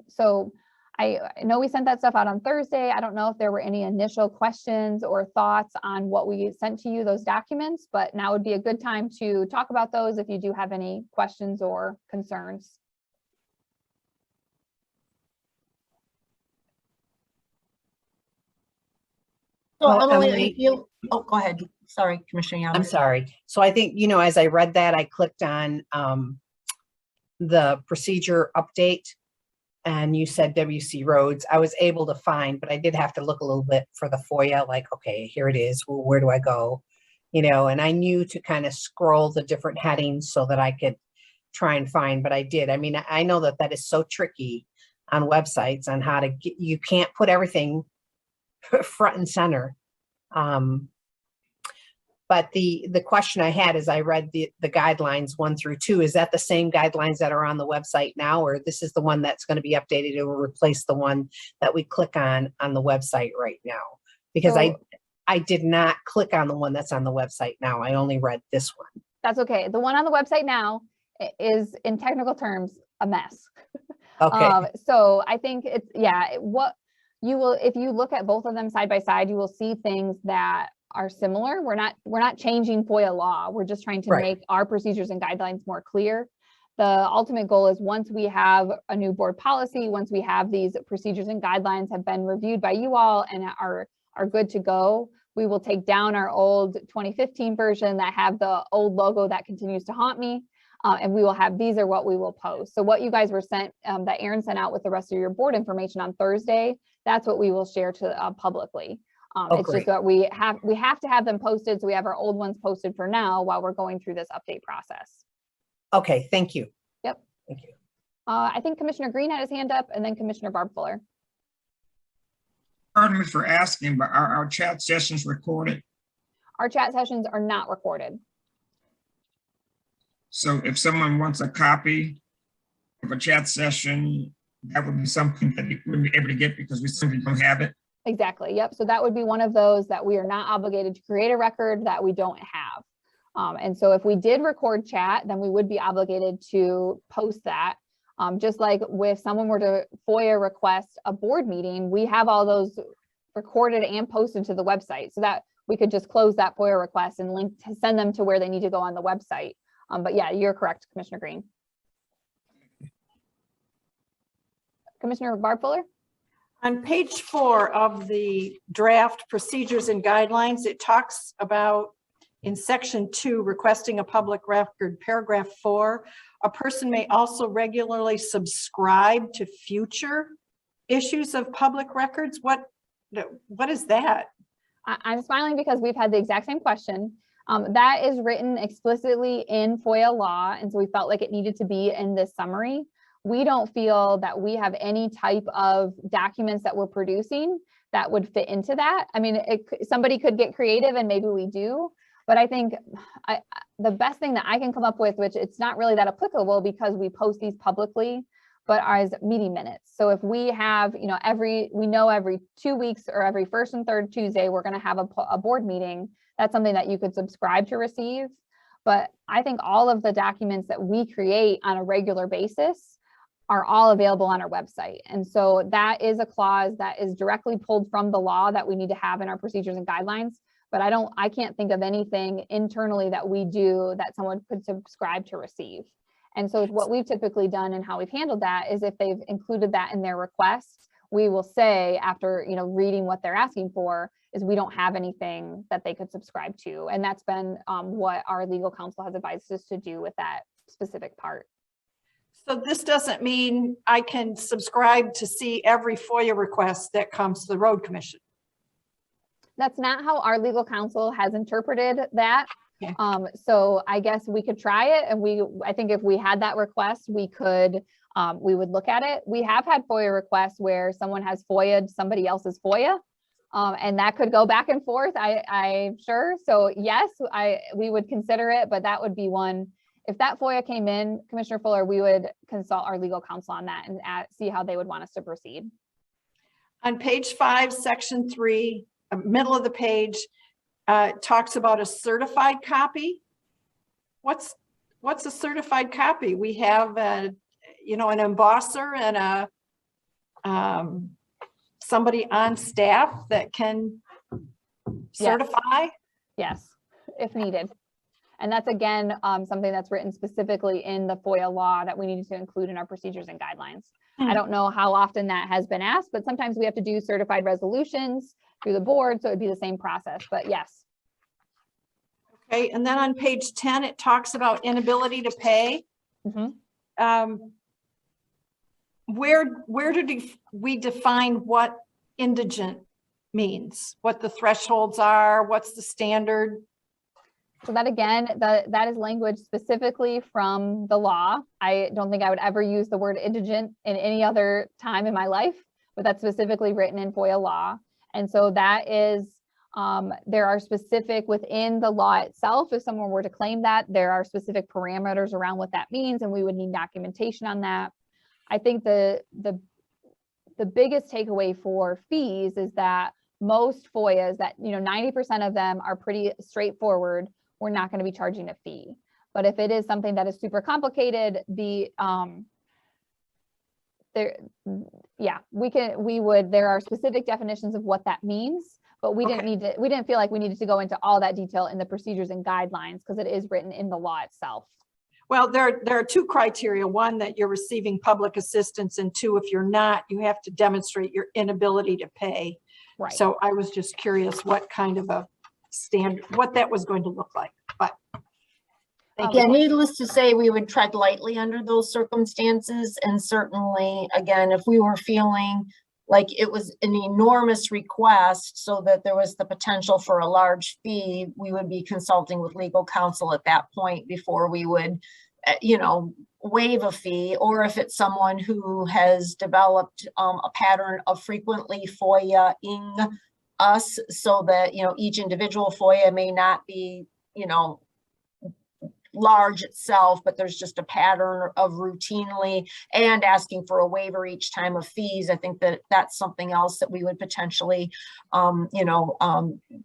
So I know we sent that stuff out on Thursday. I don't know if there were any initial questions or thoughts on what we sent to you, those documents, but now would be a good time to talk about those if you do have any questions or concerns. So Well, Emily, Emily- if you, oh, go ahead. Sorry, Commissioner I'm Young. sorry. So I think, as I read that, I clicked on the procedure update and you said WC roads. I was able to find, but I did have to look a little bit for the FOIA, like, okay, here it is. Well, where do I go? And I knew to kind of scroll the different headings so that I could try and find, but I did. I mean, I know that that is so tricky on websites on how to get, you can't put everything front and center. But the question I had is I read the guidelines 1 through 2. Is that the same guidelines that are on the website now, or this is the one that's going to be updated? It will replace the one that we click on the website right now? Because I did not click on the one that's on the website now. I only read this one. That's okay. The one on the website now is, in technical terms, a mess. Okay. So I think it's, what you will, if you look at both of them side by side, you will see things that are similar. We're not changing FOIA law. We're just trying to Right. make our procedures and guidelines more clear. The ultimate goal is, once we have a new board policy, once we have these procedures and guidelines have been reviewed by you all and are good to go, we will take down our old 2015 version that have the old logo that continues to haunt me. And we will have, these are what we will post. So what you guys were sent, that Aaron sent out with the rest of your board information on Thursday, that's what we will share to publicly. It's just Great. that we have to have them posted. So we have our old ones posted for now while we're going through this update process. Okay, thank you. Yep. Thank you. I think Commissioner Green had his hand up, and then Commissioner Barb Fuller. Pardon me for asking, but are our chat sessions recorded? Our chat sessions are not recorded. So if someone wants a copy of a chat session, that would be something that you wouldn't be able to get because we simply don't have it. Exactly. Yep. So that would be one of those that we are not obligated to create a record that we don't have. And so if we did record chat, then we would be obligated to post that. Just like if someone were to FOIA request a board meeting, we have all those recorded and posted to the website, so that we could just close that FOIA request and link to send them to where they need to go on the website. But yeah, you're correct, Commissioner Green. Commissioner Barb Fuller? On page 4 of the draft procedures and guidelines, it talks about, in section 2, requesting a public record, paragraph 4, a person may also regularly subscribe to future issues of public records. What is that? I'm smiling because we've had the exact same question. That is written explicitly in FOIA law, and so we felt like it needed to be in this summary. We don't feel that we have any type of documents that we're producing that would fit into that. I mean, somebody could get creative and maybe we do, but I think the best thing that I can come up with, which it's not really that applicable because we post these publicly, but as meeting minutes. So if we have, every 2 weeks or every first and third Tuesday, we're going to have a board meeting, that's something that you could subscribe to receive. But I think all of the documents that we create on a regular basis are all available on our website. And so that is a clause that is directly pulled from the law that we need to have in our procedures and guidelines. But I can't think of anything internally that we do that someone could subscribe to receive. And so what we've typically done and how we've handled that is, if they've included that in their request, we will say, after reading what they're asking for, is we don't have anything that they could subscribe to. And that's been what our legal counsel has advised us to do with that specific part. So this doesn't mean I can subscribe to see every FOIA request that comes to the road commission. That's not how our legal counsel has interpreted that. Okay. So I guess we could try it, and I think if we had that request, we would look at it. We have had FOIA requests where someone has FOIA'd somebody else's FOIA, and that could go back and forth, I'm sure. So yes, we would consider it, but that would be one. If that FOIA came in, Commissioner Fuller, we would consult our legal counsel on that and see how they would want us to proceed. On page 5, section 3, middle of the page, talks about a certified copy. What's a certified copy? We have an embosser and somebody on staff that can certify. Yes, if needed. And that's, again, something that's written specifically in the FOIA law that we need to include in our procedures and guidelines. I don't know how often that has been asked, but sometimes we have to do certified resolutions through the board. So it'd be the same process, but yes. Okay, and then on page 10, it talks about inability to pay. Mhm. Where did we define what indigent means? What the thresholds are? What's the standard? So that again, that is language specifically from the law. I don't think I would ever use the word indigent in any other time in my life, but that's specifically written in FOIA law. And so that is, there are specific within the law itself, if someone were to claim that, there are specific parameters around what that means, and we would need documentation on that. I think the biggest takeaway for fees is that most FOIAs, that 90% of them are pretty straightforward. We're not going to be charging a fee. But if it is something that is super complicated, there are specific definitions of what that means, but we didn't feel like we needed to go into all that detail in the procedures and guidelines because it is written in the law itself. Well, there are two criteria. One, that you're receiving public assistance, and two, if you're not, you have to demonstrate your inability to pay. Right. So I was just curious what kind of a standard, what that was going to look like, but. Thank Yeah, you. needless to say, we would tread lightly under those circumstances. And certainly, again, if we were feeling like it was an enormous request so that there was the potential for a large fee, we would be consulting with legal counsel at that point before we would, waive a fee. Or if it's someone who has developed a pattern of frequently FOIA-ing us so that, each individual FOIA may not be, large itself, but there's just a pattern of routinely and asking for a waiver each time of fees. I think that that's something else that we would potentially,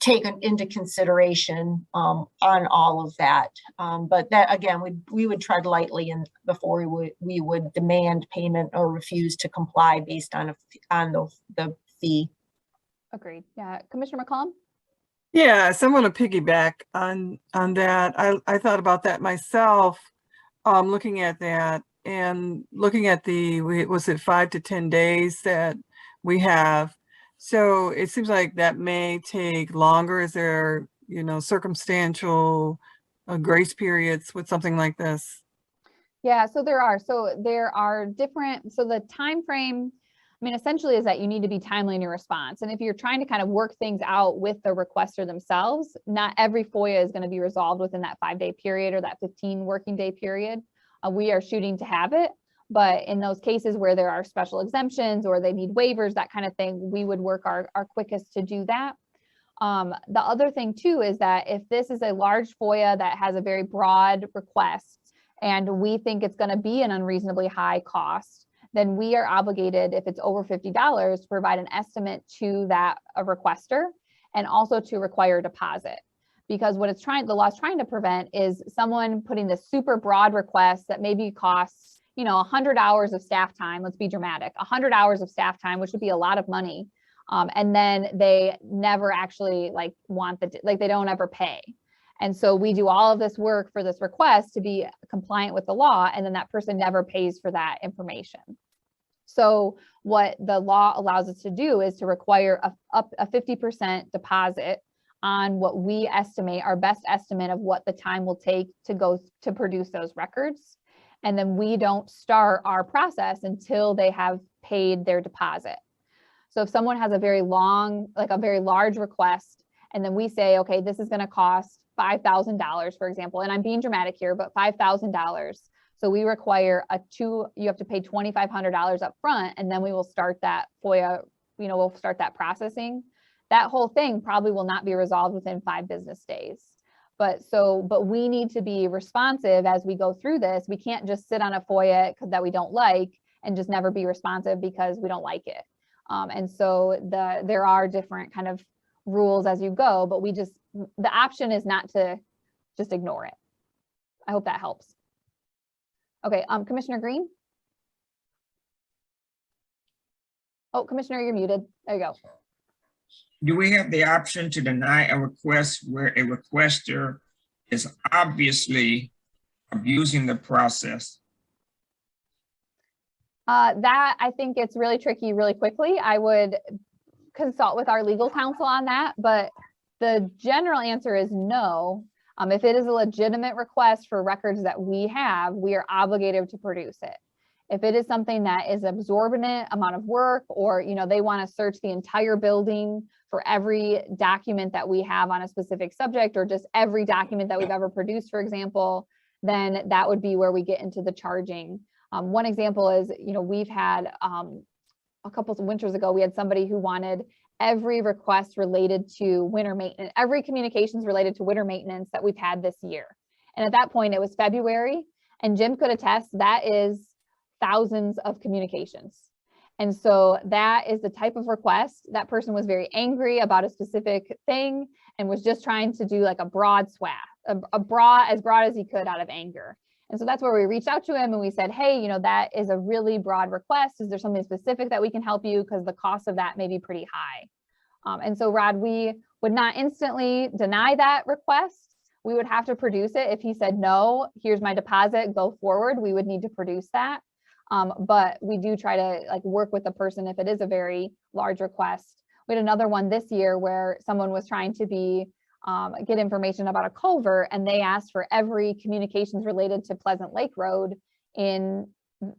take into consideration on all of that. But that, again, we would tread lightly and before we would demand payment or refuse to comply based on the fee. Agreed. Yeah, Commissioner McCollum? Yes, I want to piggyback on that. I thought about that myself, looking at that and looking at was it 5 to 10 days that we have? So it seems like that may take longer. Is there, circumstantial grace periods with something like this? Yeah, so there are different, so the time frame, essentially is that you need to be timely in your response. And if you're trying to kind of work things out with the requester themselves, not every FOIA is going to be resolved within that 5-day period or that 15 working day period. We are shooting to have it, but in those cases where there are special exemptions or they need waivers, that kind of thing, we would work our quickest to do that. The other thing too is that if this is a large FOIA that has a very broad request and we think it's going to be an unreasonably high cost, then we are obligated, if it's over $50, to provide an estimate to that requester and also to require a deposit. Because what the law is trying to prevent is someone putting this super broad request that maybe costs, 100 hours of staff time. Let's be dramatic, 100 hours of staff time, which would be a lot of money. And then they never actually they don't ever pay. And so we do all of this work for this request to be compliant with the law, and then that person never pays for that information. So what the law allows us to do is to require a 50% deposit on what we estimate, our best estimate of what the time will take to produce those records. And then we don't start our process until they have paid their deposit. So if someone has a very large request, and then we say, okay, this is going to cost $5,000, for example, and I'm being dramatic here, but $5,000. So we require you have to pay $2,500 up front, and then we will start that FOIA, we'll start that processing. That whole thing probably will not be resolved within 5 business days. But we need to be responsive as we go through this. We can't just sit on a FOIA that we don't like and just never be responsive because we don't like it. And so there are different kind of rules as you go, but the option is not to just ignore it. I hope that helps. Okay, Commissioner Green? Oh, Commissioner, you're muted. There you go. Do we have the option to deny a request where a requester is obviously abusing the process? That I think it's really tricky really quickly. I would consult with our legal counsel on that, but the general answer is no. If it is a legitimate request for records that we have, we are obligated to produce it. If it is something that is absorbent amount of work, or, you know, they want to search the entire building for every document that we have on a specific subject, or just every document that we've ever produced, for example, then that would be where we get into the charging. One example is, you know, we've had a couple of winters ago, we had somebody who wanted every request related to winter maintenance, every communications related to winter maintenance that we've had this year. And at that point, it was February, and Jim could attest that is thousands of communications. And so that is the type of request. That person was very angry about a specific thing and was just trying to do like a broad swath, as broad as he could out of anger. And so that's where we reached out to him and we said, hey, you know, that is a really broad request. Is there something specific that we can help you? Because the cost of that may be pretty high. And so, Rod, we would not instantly deny that request. We would have to produce it. If he said, no, here's my deposit, go forward, we would need to produce that. But we do try to like work with the person if it is a very large request. We had another one this year where someone was trying to get information about a culvert, and they asked for every communications related to Pleasant Lake Road in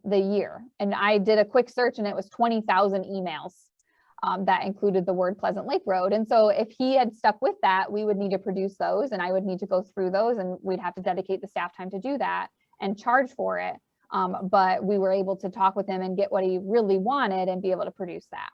the year. And I did a quick search and it was 20,000 emails that included the word Pleasant Lake Road. And so if he had stuck with that, we would need to produce those, and I would need to go through those, and we'd have to dedicate the staff time to do that and charge for it. But we were able to talk with him and get what he really wanted and be able to produce that.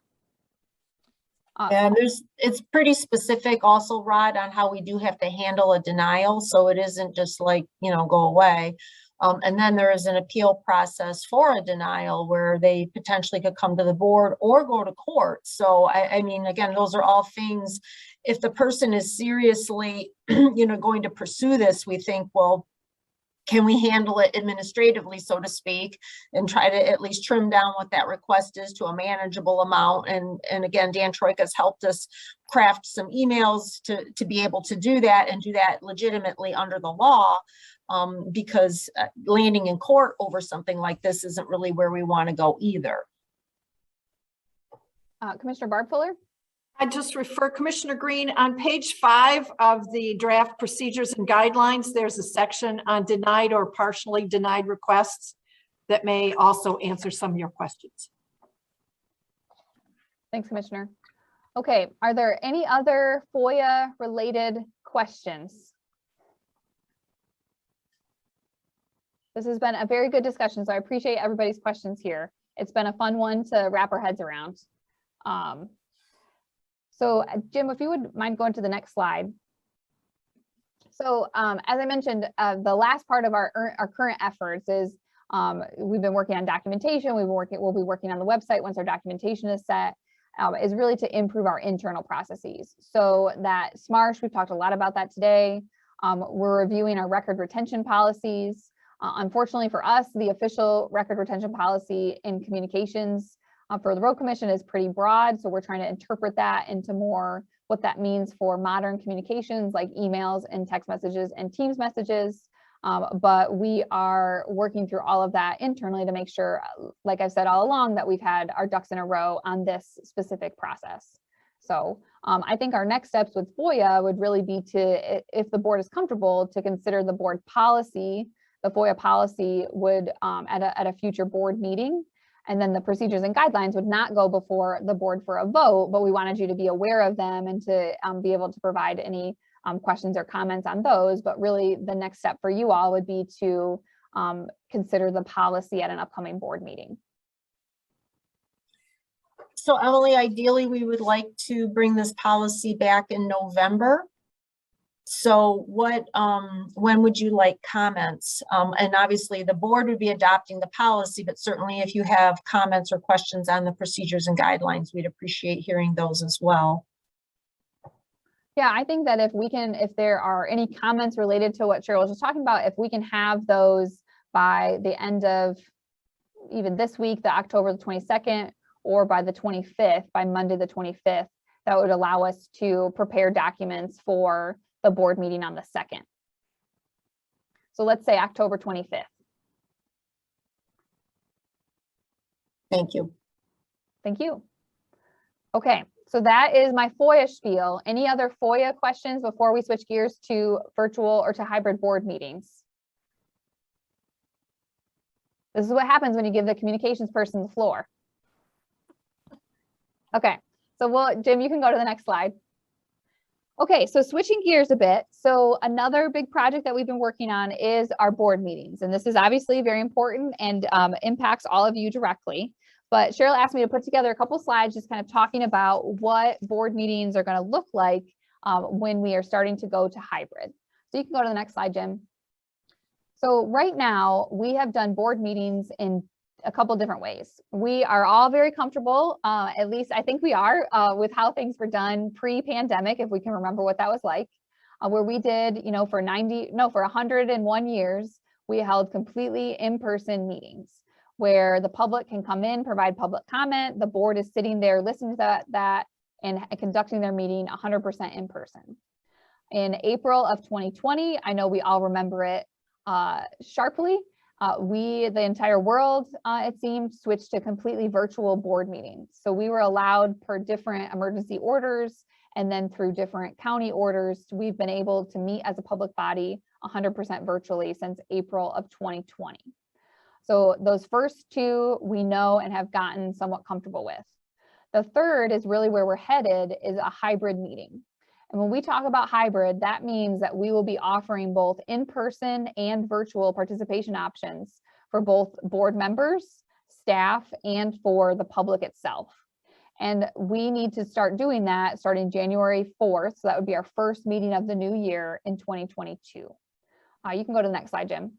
And it's pretty specific also, Rod, on how we do have to handle a denial. So it isn't just like, you know, go away. And then there is an appeal process for a denial where they potentially could come to the board or go to court. So I mean, again, those are all things. If the person is seriously, you know, going to pursue this, we think, well, can we handle it administratively, so to speak, and try to at least trim down what that request is to a manageable amount? And again, Dan Troika's helped us craft some emails to be able to do that and do that legitimately under the law, because landing in court over something like this isn't really where we want to go either. Commissioner Barb Fuller? I just refer Commissioner Green on page 5 of the draft procedures and guidelines. There's a section on denied or partially denied requests that may also answer some of your questions. Thanks, Commissioner. Okay, are there any other FOIA related questions? This has been a very good discussion, so I appreciate everybody's questions here. It's been a fun one to wrap our heads around. So Jim, if you would mind going to the next slide. So as I mentioned, the last part of our current efforts is we've been working on documentation. We'll be working on the website once our documentation is set, is really to improve our internal processes. So that SMARSH, we've talked a lot about that today. We're reviewing our record retention policies. Unfortunately for us, the official record retention policy in communications for the Road Commission is pretty broad. So we're trying to interpret that into more what that means for modern communications like emails and text messages and Teams messages. But we are working through all of that internally to make sure, like I've said all along, that we've had our ducks in a row on this specific process. So I think our next steps with FOIA would really be to, if the board is comfortable, to consider the board policy. The FOIA policy would at a future board meeting. And then the procedures and guidelines would not go before the board for a vote, but we wanted you to be aware of them and to be able to provide any questions or comments on those. But really the next step for you all would be to consider the policy at an upcoming board meeting. So Emily, ideally, we would like to bring this policy back in November. So when would you like comments? And obviously the board would be adopting the policy, but certainly if you have comments or questions on the procedures and guidelines, we'd appreciate hearing those as well. Yeah, I think that if there are any comments related to what Cheryl was just talking about, if we can have those by the end of even this week, the October the 22nd, or by the 25th, by Monday the 25th, that would allow us to prepare documents for the board meeting on the 2nd. So let's say October 25th. Thank you. Thank you. Okay, So that is my FOIA spiel. Any other FOIA questions before we switch gears to virtual or to hybrid board meetings? This is what happens when you give the communications person the floor. Okay, so Jim, you can go to the next slide. Okay, so switching gears a bit. So another big project that we've been working on is our board meetings. And this is obviously very important and impacts all of you directly. But Cheryl asked me to put together a couple slides just kind of talking about what board meetings are going to look like when we are starting to go to hybrid. So you can go to the next slide, Jim. So right now we have done board meetings in a couple different ways. We are all very comfortable, at least I think we are, with how things were done pre-pandemic, if we can remember what that was like, where we did, you know, for 101 years, we held completely in-person meetings where the public can come in, provide public comment. The board is sitting there listening to that and conducting their meeting 100% in person. In April of 2020, I know we all remember it sharply. The entire world, it seemed, switched to completely virtual board meetings. So we were allowed per different emergency orders, and then through different county orders, we've been able to meet as a public body 100% virtually since April of 2020. So those first two we know and have gotten somewhat comfortable with. The third is really where we're headed, is a hybrid meeting. And when we talk about hybrid, that means that we will be offering both in-person and virtual participation options for both board members, staff, and for the public itself. And we need to start doing that starting January 4th. So that would be our first meeting of the new year in 2022. You can go to the next slide, Jim.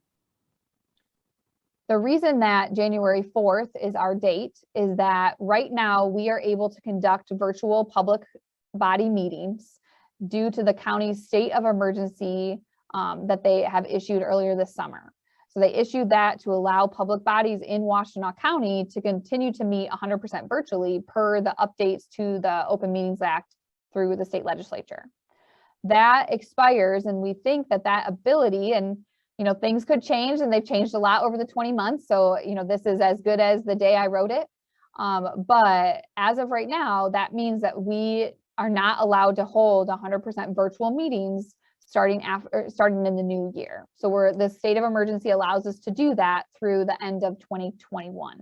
The reason that January 4th is our date is that right now we are able to conduct virtual public body meetings due to the county's state of emergency that they have issued earlier this summer. So they issued that to allow public bodies in Washtenaw County to continue to meet 100% virtually per the updates to the Open Meetings Act through the state legislature. That expires, and we think that that ability, and you know, things could change, and they've changed a lot over the 20 months. So, you know, this is as good as the day I wrote it. But as of right now, that means that we are not allowed to hold 100% virtual meetings starting in the new year. So the state of emergency allows us to do that through the end of 2021.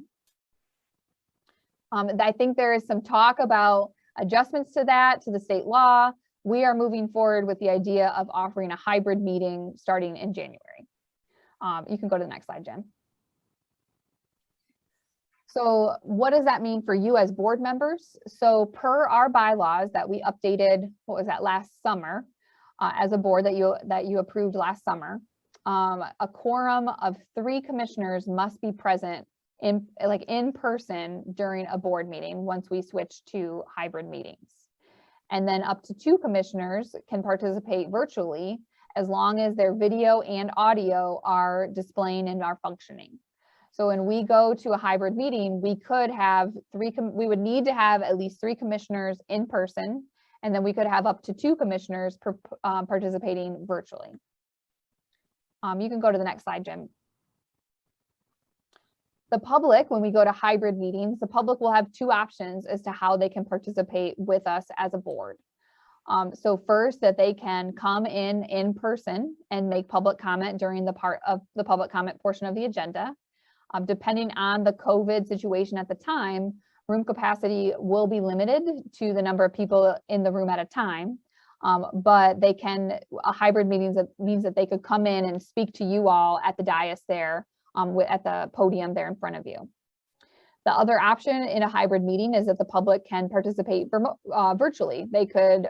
I think there is some talk about adjustments to that, to the state law. We are moving forward with the idea of offering a hybrid meeting starting in January. You can go to the next slide, Jen. So what does that mean for you as board members? So per our bylaws that we updated, what was that, last summer, as a board that you approved last summer, a quorum of 3 commissioners must be present in person during a board meeting once we switch to hybrid meetings. And then up to 2 commissioners can participate virtually as long as their video and audio are displaying and are functioning. So when we go to a hybrid meeting, we could have we would need to have at least 3 commissioners in person, and then we could have up to 2 commissioners participating virtually. You can go to the next slide, Jim. The public, when we go to hybrid meetings, the public will have 2 options as to how they can participate with us as a board. So first, that they can come in person and make public comment during the part of the public comment portion of the agenda. Depending on the COVID situation at the time, room capacity will be limited to the number of people in the room at a time. But they can, a hybrid meetings means that they could come in and speak to you all at the dais there, at the podium there in front of you. The other option in a hybrid meeting is that the public can participate virtually. They could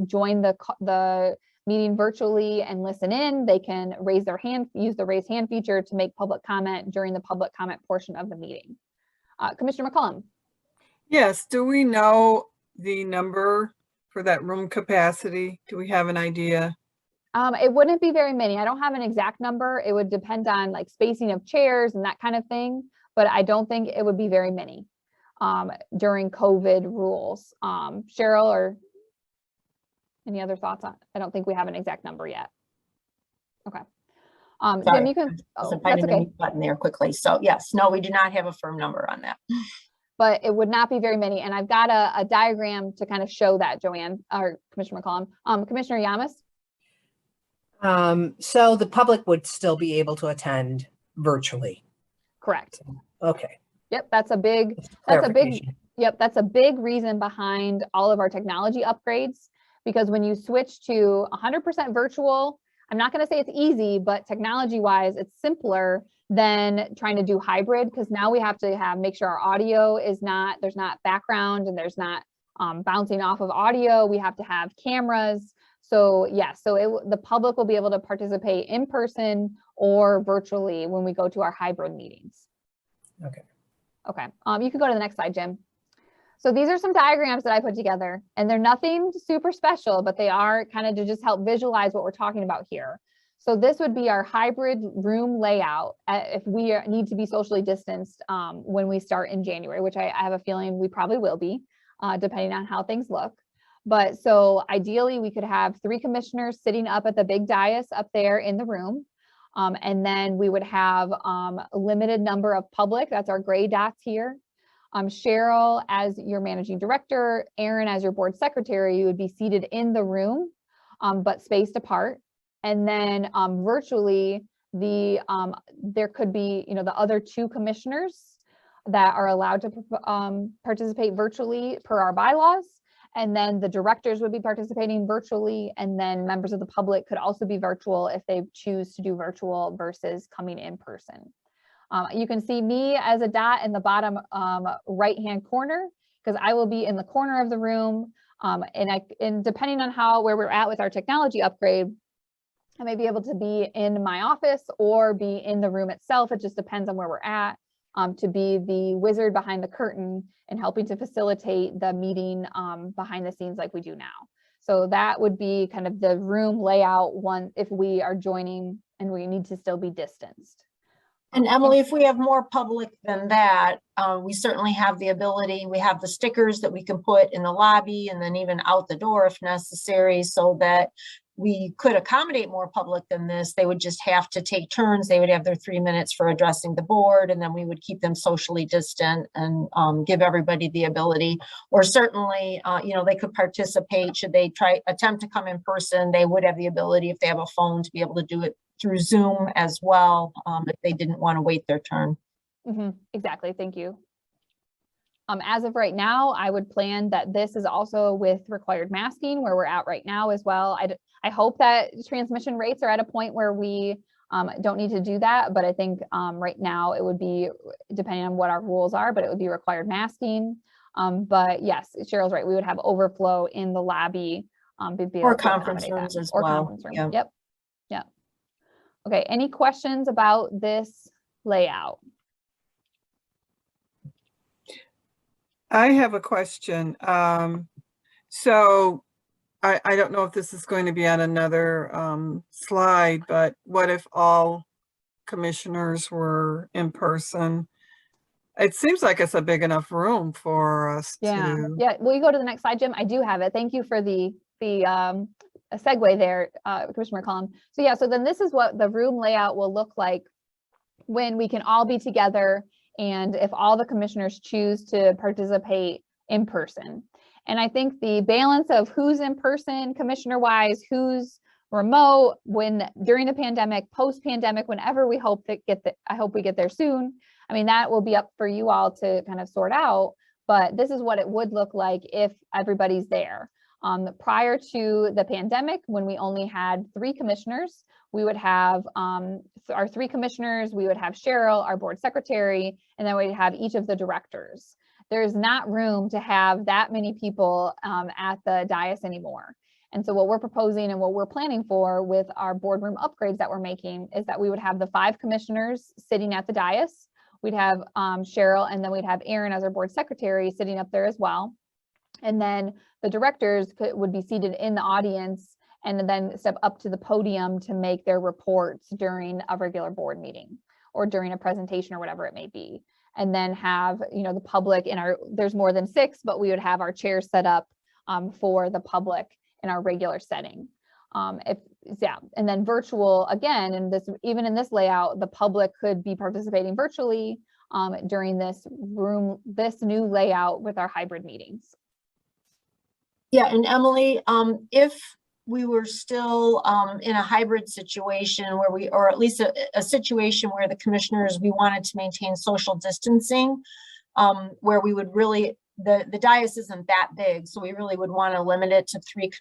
join the meeting virtually and listen in. They can raise their hand, use the raise hand feature to make public comment during the public comment portion of the meeting. Commissioner McCollum. Yes, do we know the number for that room capacity? Do we have an idea? It wouldn't be very many. I don't have an exact number. It would depend on like spacing of chairs and that kind of thing, but I don't think it would be very many during COVID rules. Cheryl, or any other thoughts on? I don't think we have an exact number yet. Okay. Sorry, Jim, you can. I was finding the mute button there quickly. So yes, no, we do not have a firm number on that. but it would not be very many. And I've got a diagram to kind of show that, Joanne, or Commissioner McCollum. Commissioner Yamas? So the public would still be able to attend virtually. Correct. Okay. Yep, that's a big Clarification. Yep, that's a big reason behind all of our technology upgrades, because when you switch to 100% virtual, I'm not going to say it's easy, but technology wise, it's simpler than trying to do hybrid, because now we have to make sure our audio is not, there's not background and there's not bouncing off of audio. We have to have cameras. So yeah, so the public will be able to participate in person or virtually when we go to our hybrid meetings. Okay. Okay, you can go to the next slide, Jim. So these are some diagrams that I put together, and they're nothing super special, but they are kind of to just help visualize what we're talking about here. So this would be our hybrid room layout if we need to be socially distanced when we start in January, which I have a feeling we probably will be, depending on how things look. But so ideally we could have 3 commissioners sitting up at the big dais up there in the room. And then we would have a limited number of public, that's our gray dots here. Cheryl as your managing director, Aaron as your board secretary, you would be seated in the room, but spaced apart. And then virtually, there could be, the other 2 commissioners that are allowed to participate virtually per our bylaws. And then the directors would be participating virtually, and then members of the public could also be virtual if they choose to do virtual versus coming in person. You can see me as a dot in the bottom right-hand corner, because I will be in the corner of the room. And depending on where we're at with our technology upgrade, I may be able to be in my office or be in the room itself. It just depends on where we're at, to be the wizard behind the curtain and helping to facilitate the meeting behind the scenes like we do now. So that would be kind of the room layout one if we are joining and we need to still be distanced. And Emily, if we have more public than that, we certainly have the ability, we have the stickers that we can put in the lobby and then even out the door if necessary, so that we could accommodate more public than this. They would just have to take turns. They would have their 3 minutes for addressing the board, and then we would keep them socially distant and give everybody the ability, or certainly, they could participate should they attempt to come in person. They would have the ability, if they have a phone, to be able to do it through Zoom as well, if they didn't want to wait their turn. Exactly, thank you. As of right now, I would plan that this is also with required masking where we're at right now as well. I hope that transmission rates are at a point where we don't need to do that, but I think right now it would be, depending on what our rules are, but it would be required masking. But yes, Cheryl's right, we would have overflow in the lobby. Or conference rooms as well. Conference room. Yep. Okay, any questions about this layout? I have a question. So I don't know if this is going to be on another slide, but what if all commissioners were in person? It seems like it's a big enough room for us to. Yeah, will you go to the next slide, Jim? I do have it. Thank you for the segue there, Commissioner McCollum. So yeah, so then this is what the room layout will look like when we can all be together and if all the commissioners choose to participate in person. And I think the balance of who's in person commissioner wise, who's remote, during the pandemic, post-pandemic, whenever we hope I hope we get there soon. I mean, that will be up for you all to kind of sort out, but this is what it would look like if everybody's there. Prior to the pandemic, when we only had 3 commissioners, we would have our 3 commissioners, we would have Cheryl, our board secretary, and then we'd have each of the directors. There's not room to have that many people at the dais anymore. And so what we're proposing and what we're planning for with our boardroom upgrades that we're making is that we would have the 5 commissioners sitting at the dais. We'd have Cheryl, and then we'd have Aaron as our board secretary sitting up there as well. And then the directors would be seated in the audience and then step up to the podium to make their reports during a regular board meeting or during a presentation or whatever it may be. And then have, the public there's more than 6, but we would have our chairs set up for the public in our regular setting. And then virtual again, and even in this layout, the public could be participating virtually, during this new layout with our hybrid meetings. Yeah, and Emily, if we were still in a hybrid situation where or at least a situation where the commissioners, we wanted to maintain social distancing, where we would really, the dais isn't that big, so we really would want to limit it to 3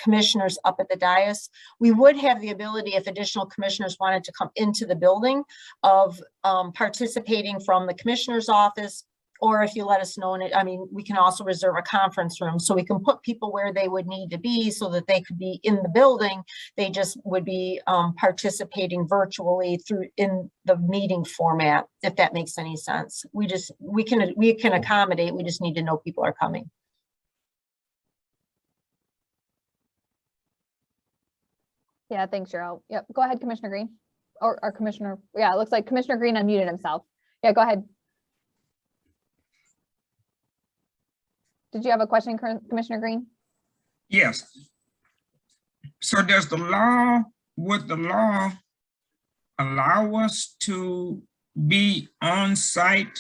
commissioners up at the dais. We would have the ability, if additional commissioners wanted to come into the building, of participating from the commissioner's office, or if you let us know, we can also reserve a conference room, so we can put people where they would need to be so that they could be in the building. They just would be participating virtually in the meeting format, if that makes any sense. We can accommodate, we just need to know people are coming. Yeah, thanks, Cheryl. Yep, go ahead, Commissioner Green. Or Commissioner, yeah, it looks like Commissioner Green unmuted himself. Yeah, go ahead. Did you have a question, Commissioner Green? Yes. So would the law allow us to be on site,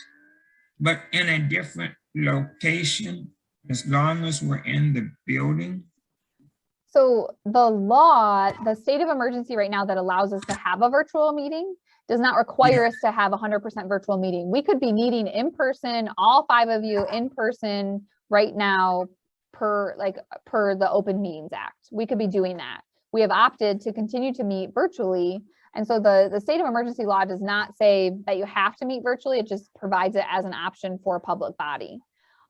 but in a different location, as long as we're in the building? So the state of emergency right now that allows us to have a virtual meeting does not require us to have 100% virtual meeting. We could be meeting in person, all 5 of you in person right now per the Open Meetings Act. We could be doing that. We have opted to continue to meet virtually. And so the state of emergency law does not say that you have to meet virtually. It just provides it as an option for a public body.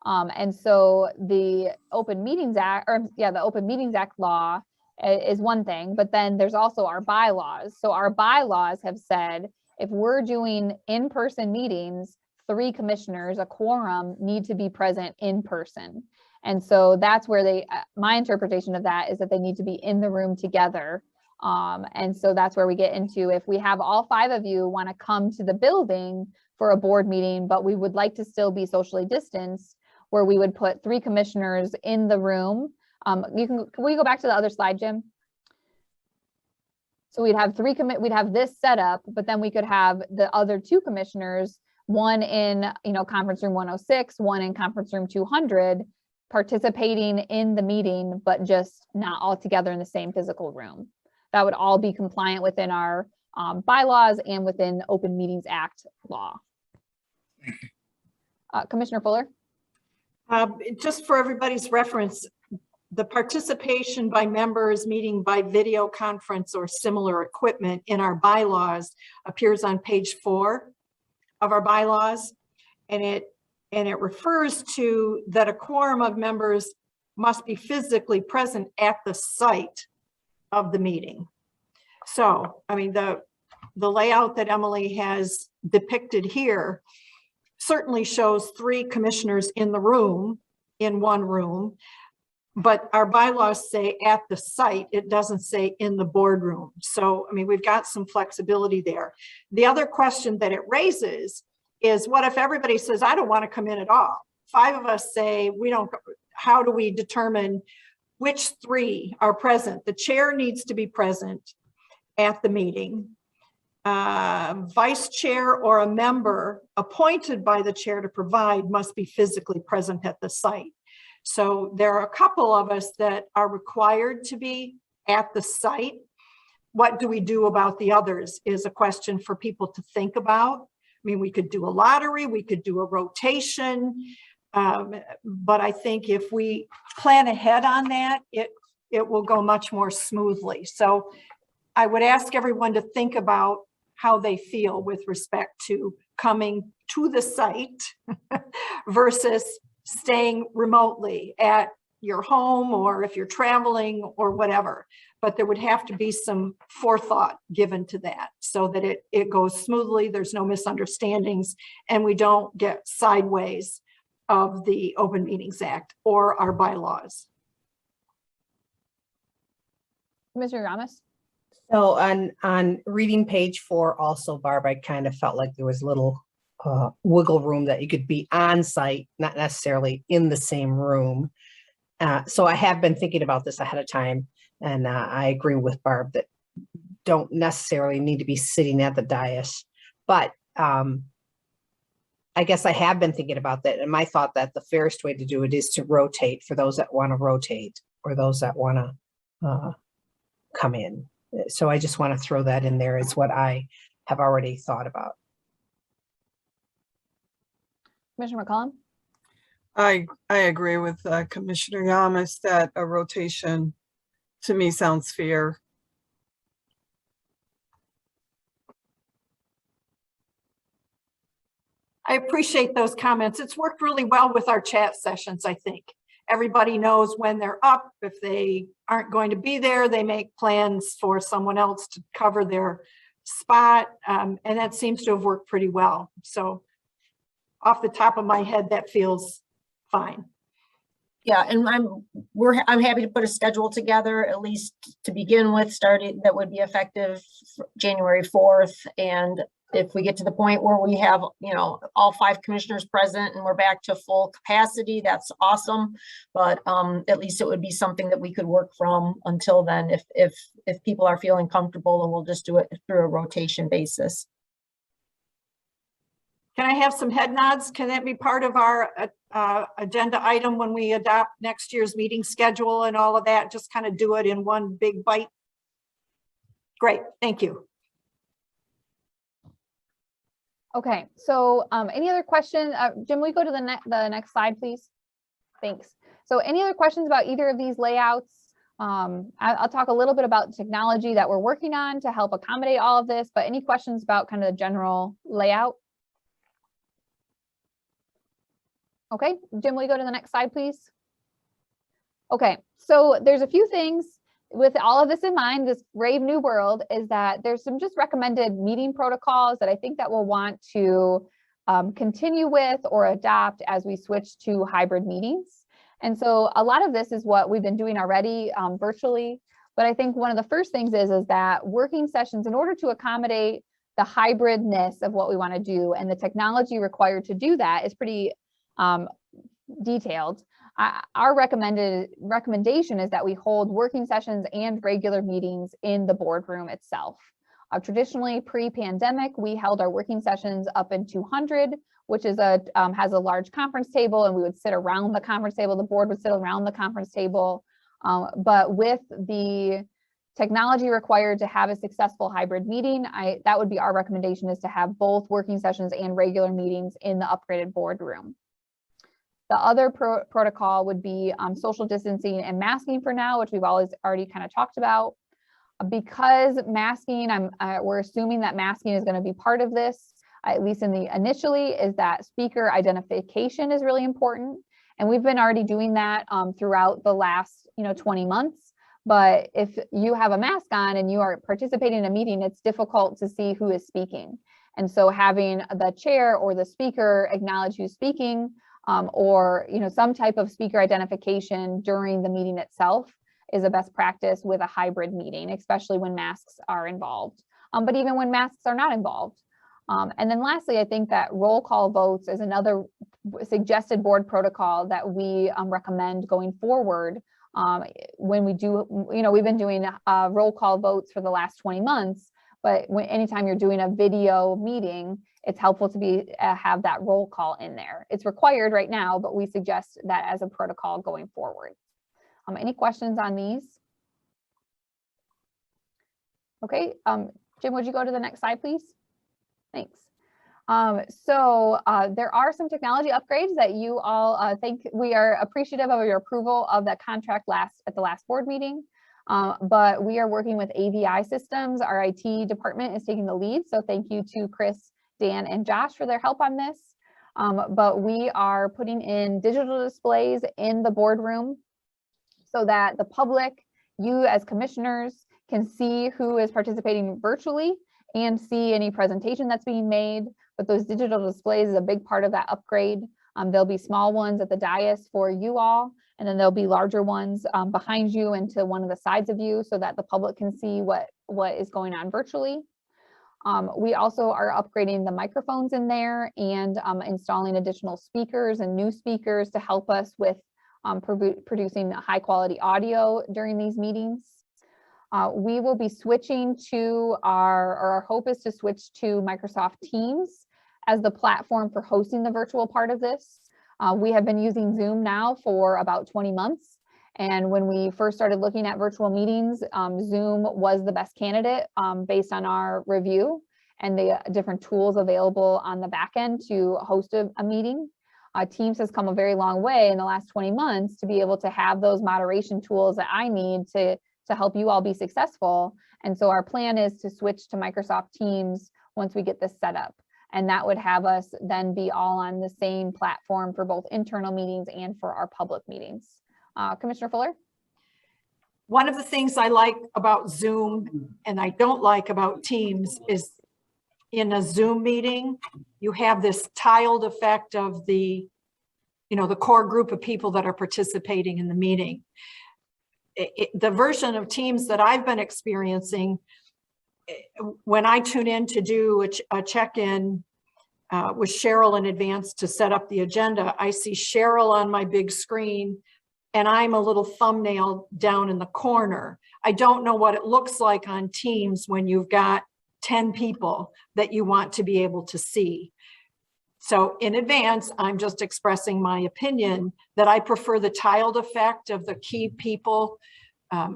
And so the Open Meetings Act, the Open Meetings Act law is one thing, but then there's also our bylaws. So our bylaws have said, if we're doing in-person meetings, 3 commissioners, a quorum, need to be present in person. And so that's where my interpretation of that is that they need to be in the room together. And so that's where we get into, if we have all 5 of you want to come to the building for a board meeting, but we would like to still be socially distanced, where we would put 3 commissioners in the room. Can we go back to the other slide, Jim? So we'd have we'd have this set up, but then we could have the other 2 commissioners, one in, conference room 106, one in conference room 200, participating in the meeting, but just not all together in the same physical room. That would all be compliant within our bylaws and within Open Meetings Act law. Commissioner Fuller? Just for everybody's reference, the participation by members meeting by video conference or similar equipment in our bylaws appears on page 4 of our bylaws, and it refers to that a quorum of members must be physically present at the site of the meeting. So, the layout that Emily has depicted here certainly shows 3 commissioners in the room, in one room, but our bylaws say at the site, it doesn't say in the boardroom. So, we've got some flexibility there. The other question that it raises is, what if everybody says, I don't want to come in at all? 5 of us say, we don't, how do we determine which 3 are present? The chair needs to be present at the meeting. Vice chair or a member appointed by the chair to provide must be physically present at the site. So there are a couple of us that are required to be at the site. What do we do about the others is a question for people to think about. We could do a lottery, we could do a rotation, but I think if we plan ahead on that, it will go much more smoothly. So I would ask everyone to think about how they feel with respect to coming to the site versus staying remotely at your home, or if you're traveling or whatever. But there would have to be some forethought given to that so that it goes smoothly, there's no misunderstandings, and we don't get sideways of the Open Meetings Act or our bylaws. Commissioner Ramos? So on reading page 4 also, Barb, I kind of felt like there was a little wiggle room that you could be on site, not necessarily in the same room. So I have been thinking about this ahead of time, and I agree with Barb that don't necessarily need to be sitting at the dais. But I guess I have been thinking about that, and my thought that the fairest way to do it is to rotate for those that want to rotate or those that want to come in. So I just want to throw that in there as what I have already thought about. Commissioner McCollum? I agree with Commissioner Yamas that a rotation to me sounds fair. I appreciate those comments. It's worked really well with our chat sessions, I think. Everybody knows when they're up. If they aren't going to be there, they make plans for someone else to cover their spot. And that seems to have worked pretty well. So off the top of my head, that feels fine. Yeah, and I'm happy to put a schedule together, at least to begin with, starting that would be effective January 4th. And if we get to the point where we have, you know, all 5 commissioners present and we're back to full capacity, that's awesome. But at least it would be something that we could work from until then, if people are feeling comfortable, and we'll just do it through a rotation basis. Can I have some head nods? Can that be part of our agenda item when we adopt next year's meeting schedule and all of that? Just kind of do it in one big bite. Great, thank you. Okay, so any other questions? Jim, will you go to the next slide, please? Thanks. So any other questions about either of these layouts? I'll talk a little bit about technology that we're working on to help accommodate all of this, but any questions about kind of the general layout? Okay, Jim, will you go to the next slide, please? Okay, so there's a few things with all of this in mind, this brave new world, is that there's some just recommended meeting protocols that I think that we'll want to continue with or adopt as we switch to hybrid meetings. And so a lot of this is what we've been doing already virtually, but I think one of the first things is that working sessions, in order to accommodate the hybridness of what we want to do and the technology required to do that, is pretty detailed. Our recommendation is that we hold working sessions and regular meetings in the boardroom itself. Traditionally, pre-pandemic, we held our working sessions up in 200, which is has a large conference table, and we would sit around the conference table. The board would sit around the conference table. But with the technology required to have a successful hybrid meeting, that would be our recommendation, is to have both working sessions and regular meetings in the upgraded boardroom. The other protocol would be social distancing and masking for now, which we've already kind of talked about. Because masking, we're assuming that masking is going to be part of this, at least initially, is that speaker identification is really important. And we've been already doing that throughout the last 20 months. But if you have a mask on and you are participating in a meeting, it's difficult to see who is speaking. And so having the chair or the speaker acknowledge who's speaking, or some type of speaker identification during the meeting itself, is a best practice with a hybrid meeting, especially when masks are involved, but even when masks are not involved. And then lastly, I think that roll call votes is another suggested board protocol that we recommend going forward. When we do, we've been doing roll call votes for the last 20 months, but anytime you're doing a video meeting, it's helpful to have that roll call in there. It's required right now, but we suggest that as a protocol going forward. Any questions on these? Okay, Jim, would you go to the next slide, please? Thanks. So there are some technology upgrades that you all think we are appreciative of your approval of that contract at the last board meeting. But we are working with AVI Systems. Our IT department is taking the lead. So thank you to Chris, Dan, and Josh for their help on this. But we are putting in digital displays in the boardroom so that the public, you as commissioners, can see who is participating virtually and see any presentation that's being made. But those digital displays is a big part of that upgrade. There'll be small ones at the dais for you all, and then there'll be larger ones behind you and to one of the sides of you, so that the public can see what is going on virtually. We also are upgrading the microphones in there and installing additional speakers and new speakers to help us with producing high quality audio during these meetings. We will be switching to our hope is to switch to Microsoft Teams as the platform for hosting the virtual part of this. We have been using Zoom now for about 20 months. And when we first started looking at virtual meetings, Zoom was the best candidate based on our review and the different tools available on the back end to host a meeting. Teams has come a very long way in the last 20 months to be able to have those moderation tools that I need to help you all be successful. And so our plan is to switch to Microsoft Teams once we get this set up. And that would have us then be all on the same platform for both internal meetings and for our public meetings. Commissioner Fuller? One of the things I like about Zoom and I don't like about Teams is in a Zoom meeting, you have this tiled effect of the core group of people that are participating in the meeting. The version of Teams that I've been experiencing, when I tune in to do a check-in with Cheryl in advance to set up the agenda, I see Cheryl on my big screen and I'm a little thumbnail down in the corner. I don't know what it looks like on Teams when you've got 10 people that you want to be able to see. So in advance, I'm just expressing my opinion that I prefer the tiled effect of the key people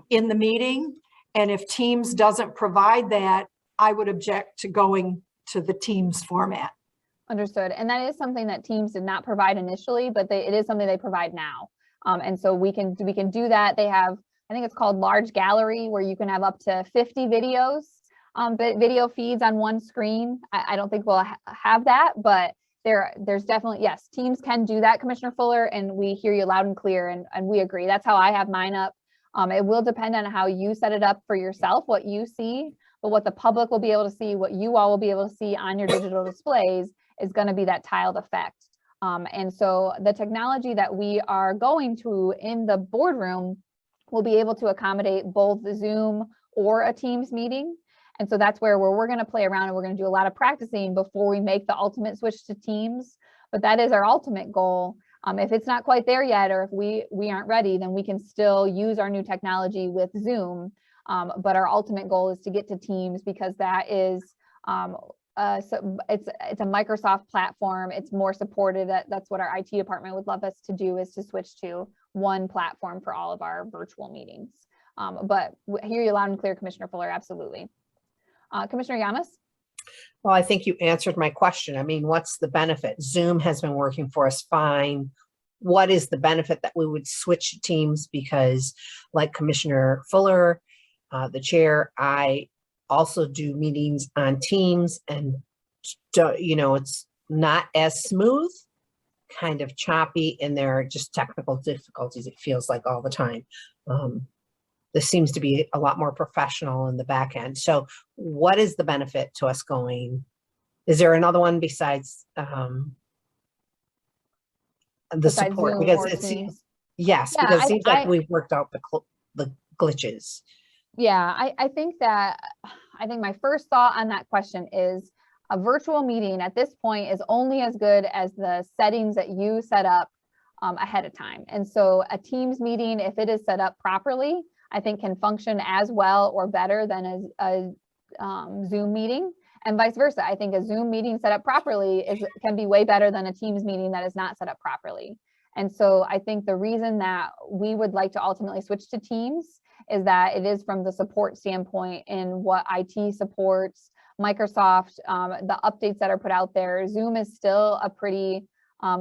in the meeting. And if Teams doesn't provide that, I would object to going to the Teams format. Understood. And that is something that Teams did not provide initially, but it is something they provide now. And so we can do that. They have, I think it's called large gallery, where you can have up to 50 videos, video feeds on one screen. I don't think we'll have that, but there's definitely, yes, Teams can do that, Commissioner Fuller, and we hear you loud and clear, and we agree. That's how I have mine up. It will depend on how you set it up for yourself, what you see, but what the public will be able to see, what you all will be able to see on your digital displays is going to be that tiled effect. And so the technology that we are going to in the boardroom will be able to accommodate both the Zoom or a Teams meeting. And so that's where we're going to play around, and we're going to do a lot of practicing before we make the ultimate switch to Teams. But that is our ultimate goal. If it's not quite there yet, or if we aren't ready, then we can still use our new technology with Zoom. But our ultimate goal is to get to Teams, because that is so it's a Microsoft platform. It's more supported. That's what our IT department would love us to do, is to switch to one platform for all of our virtual meetings. But I hear you loud and clear, Commissioner Fuller, absolutely. Commissioner Yamas? Well, I think you answered my question. I mean, what's the benefit? Zoom has been working for us fine. What is the benefit that we would switch to Teams? Because like Commissioner Fuller, the chair, I also do meetings on Teams, and it's not as smooth, kind of choppy, and there are just technical difficulties, it feels like, all the time. This seems to be a lot more professional in the back end. So what is the benefit to us going? Is there another one besides the support? Zoom Because or it Teams? seems, yes, Yeah, because it seems like we've worked out the glitches. Yeah, I think my first thought on that question is a virtual meeting at this point is only as good as the settings that you set up ahead of time. And so a Teams meeting, if it is set up properly, I think can function as well or better than a Zoom meeting, and vice versa. I think a Zoom meeting set up properly can be way better than a Teams meeting that is not set up properly. And so I think the reason that we would like to ultimately switch to Teams is that it is from the support standpoint in what IT supports, Microsoft, the updates that are put out there. Zoom is still a pretty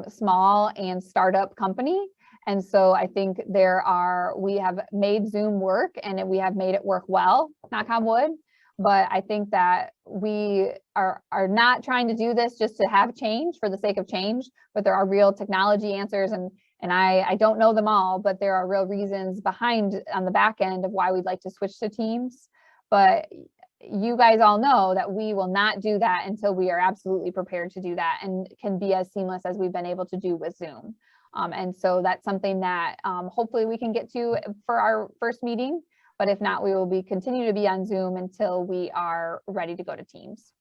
small and startup company. And so I think we have made Zoom work, and we have made it work well, knock on wood. But I think that we are not trying to do this just to have change for the sake of change, but there are real technology answers, and I don't know them all, but there are real reasons behind on the back end of why we'd like to switch to Teams. But you guys all know that we will not do that until we are absolutely prepared to do that and can be as seamless as we've been able to do with Zoom. And so that's something that hopefully we can get to for our first meeting. But if not, we will continue to be on Zoom until we are ready to go to Teams.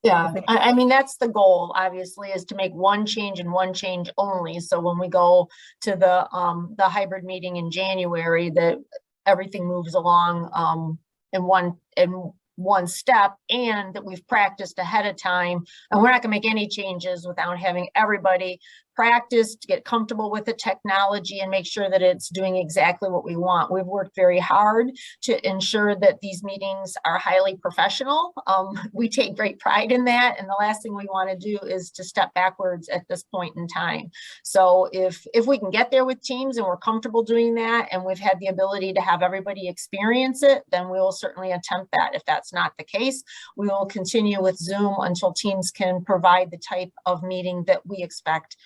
Yeah, I mean, that's the goal, obviously, is to make one change and one change only. So when we go to the hybrid meeting in January, that everything moves along in one step, and that we've practiced ahead of time. And we're not going to make any changes without having everybody practice to get comfortable with the technology and make sure that it's doing exactly what we want. We've worked very hard to ensure that these meetings are highly professional. We take great pride in that. And the last thing we want to do is to step backwards at this point in time. So if we can get there with teams and we're comfortable doing that, and we've had the ability to have everybody experience it, then we will certainly attempt that. If that's not the case, we will continue with Zoom until teams can provide the type of meeting that we expect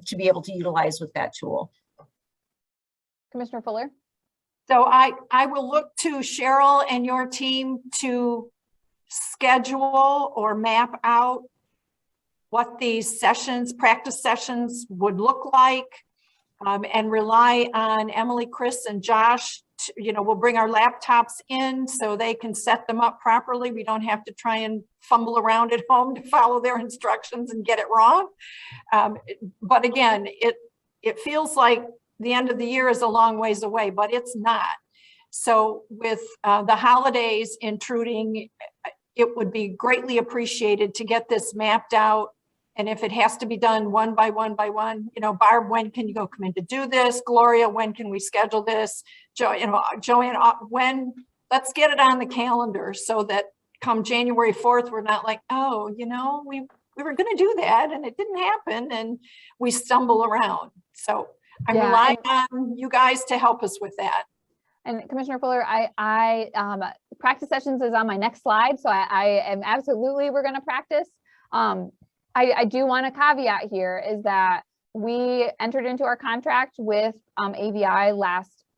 to be able to utilize with that tool. Commissioner Fuller? So I will look to Cheryl and your team to schedule or map out what these sessions, practice sessions would look like, and rely on Emily, Chris, and Josh. We'll bring our laptops in so they can set them up properly. We don't have to try and fumble around at home to follow their instructions and get it wrong. But again, it feels like the end of the year is a long ways away, but it's not. So with the holidays intruding, it would be greatly appreciated to get this mapped out. And if it has to be done one by one by one, Barb, when can you come in to do this? Gloria, when can we schedule this? Joanne, when? Let's get it on the calendar so that come January 4th, we're not like, oh, we were going to do that and it didn't happen, and we stumble around. So I'm relying on you guys to help us with that. And Commissioner Fuller, I practice sessions is on my next slide, so I am absolutely, we're going to practice. I do want to caveat here is that we entered into our contract with AVI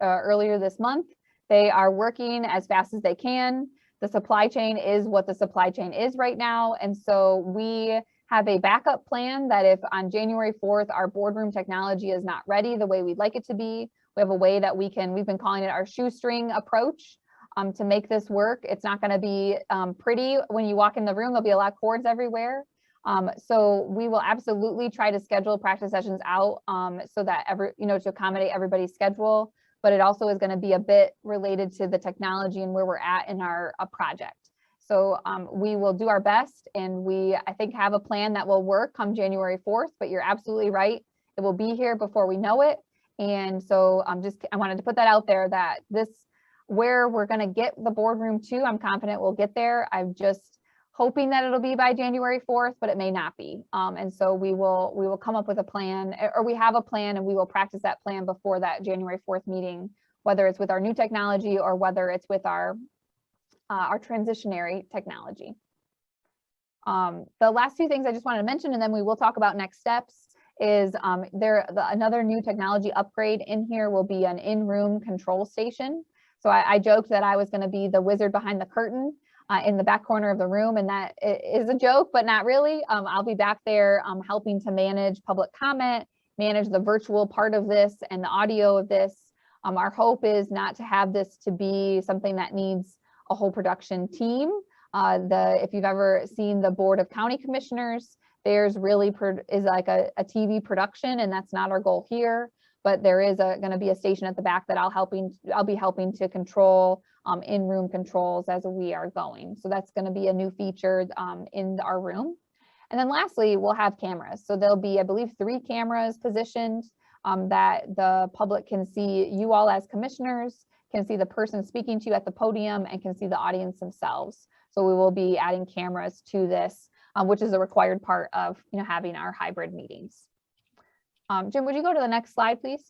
earlier this month. They are working as fast as they can. The supply chain is what the supply chain is right now. And so we have a backup plan that if on January 4th, our boardroom technology is not ready the way we'd like it to be, we have a way that we've been calling it our shoestring approach to make this work. It's not going to be pretty. When you walk in the room, there'll be a lot of cords everywhere. So we will absolutely try to schedule practice sessions out so that to accommodate everybody's schedule, but it also is going to be a bit related to the technology and where we're at in our project. So we will do our best, and I think have a plan that will work come January 4th, but you're absolutely right. It will be here before we know it. And so I wanted to put that out there that where we're going to get the boardroom to, I'm confident we'll get there. I'm just hoping that it'll be by January 4th, but it may not be. And so we will come up with a plan, or we have a plan, and we will practice that plan before that January 4th meeting, whether it's with our new technology or whether it's with our transitionary technology. The last two things I just wanted to mention, and then we will talk about next steps, is another new technology upgrade in here will be an in-room control station. So I joked that I was going to be the wizard behind the curtain in the back corner of the room, and that is a joke, but not really. I'll be back there helping to manage public comment, manage the virtual part of this and the audio of this. Our hope is not to have this to be something that needs a whole production team. If you've ever seen the Board of County Commissioners, there's really is like a TV production, and that's not our goal here. But there is going to be a station at the back that I'll be helping to control in-room controls as we are going. So that's going to be a new feature in our room. And then lastly, we'll have cameras. So there'll be, I believe, 3 cameras positioned that the public can see. You all as commissioners can see the person speaking to you at the podium and can see the audience themselves. So we will be adding cameras to this, which is a required part of having our hybrid meetings. Jim, would you go to the next slide, please?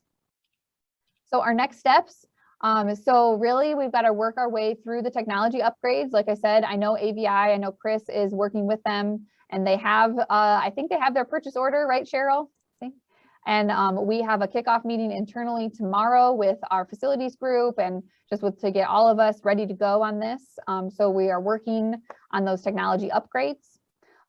So our next steps. So really, we've got to work our way through the technology upgrades. Like I said, I know AVI, I know Chris is working with them, and they have, I think they have their purchase order, right, Cheryl? And we have a kickoff meeting internally tomorrow with our facilities group, and just to get all of us ready to go on this. So we are working on those technology upgrades.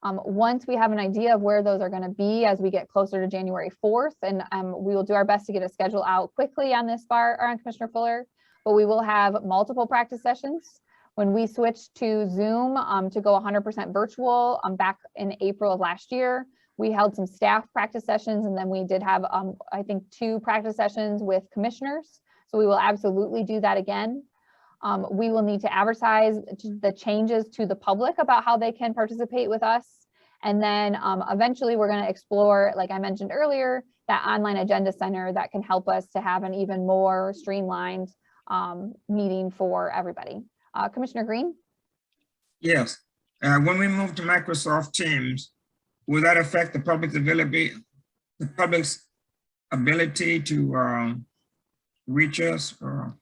Once we have an idea of where those are going to be as we get closer to January 4th, and we will do our best to get a schedule out quickly on this or on Commissioner Fuller, but we will have multiple practice sessions. When we switched to Zoom to go 100% virtual back in April of last year, we held some staff practice sessions, and then we did have, I think, 2 practice sessions with commissioners. So we will absolutely do that again. We will need to advertise the changes to the public about how they can participate with us. And then eventually we're going to explore, like I mentioned earlier, that online agenda center that can help us to have an even more streamlined meeting for everybody. Commissioner Green? Yes. When we move to Microsoft Teams, will that affect the public's ability to reach us or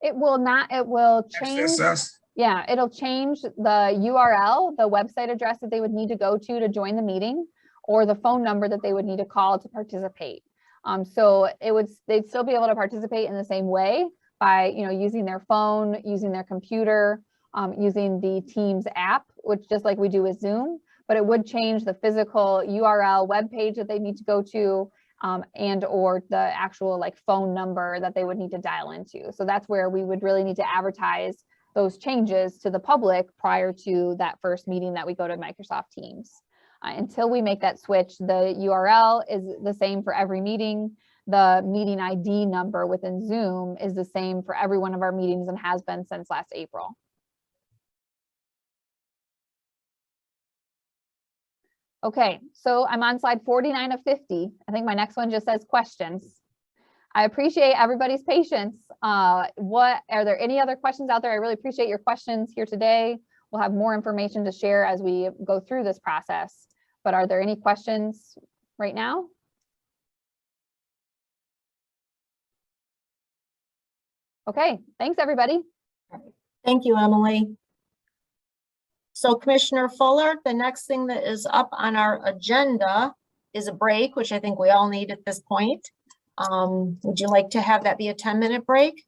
It will not, it will change. access us? Yeah, it'll change the URL, the website address that they would need to go to join the meeting, or the phone number that they would need to call to participate. So they'd still be able to participate in the same way by, using their phone, using their computer, using the Teams app, which just like we do with Zoom, but it would change the physical URL web page that they need to go to, and or the actual phone number that they would need to dial into. So that's where we would really need to advertise those changes to the public prior to that first meeting that we go to Microsoft Teams. Until we make that switch, the URL is the same for every meeting. The meeting ID number within Zoom is the same for every one of our meetings and has been since last April. Okay, so I'm on slide 49 of 50. I think my next one just says questions. I appreciate everybody's patience. Are there any other questions out there? I really appreciate your questions here today. We'll have more information to share as we go through this process, but are there any questions right now? Okay, thanks everybody. Thank you, Emily. So Commissioner Fuller, the next thing that is up on our agenda is a break, which I think we all need at this point. Would you like to have that be a 10-minute break?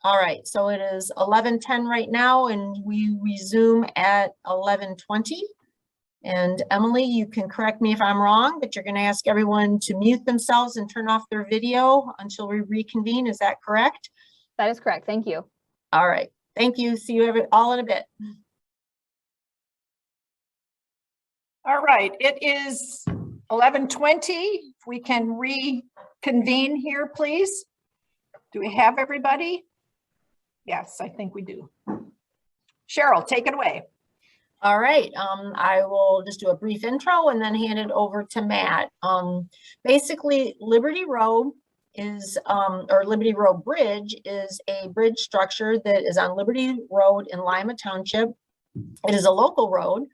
All right, so it is 11:10 right now, and we resume at 11:20. And Emily, you can correct me if I'm wrong, but you're going to ask everyone to mute themselves and turn off their video until we reconvene. Is that correct? That is correct. Thank you. All right. Thank you. See you all in a bit. All right, it is 11:20. If we can reconvene here, please. Do we have everybody? Yes, I think we do. Cheryl, take it away. All right, I will just do a brief intro and then hand it over to Matt. Basically, Liberty Road is, or Liberty Road Bridge is a bridge structure that is on Liberty Road in Lima Township. It is a local road.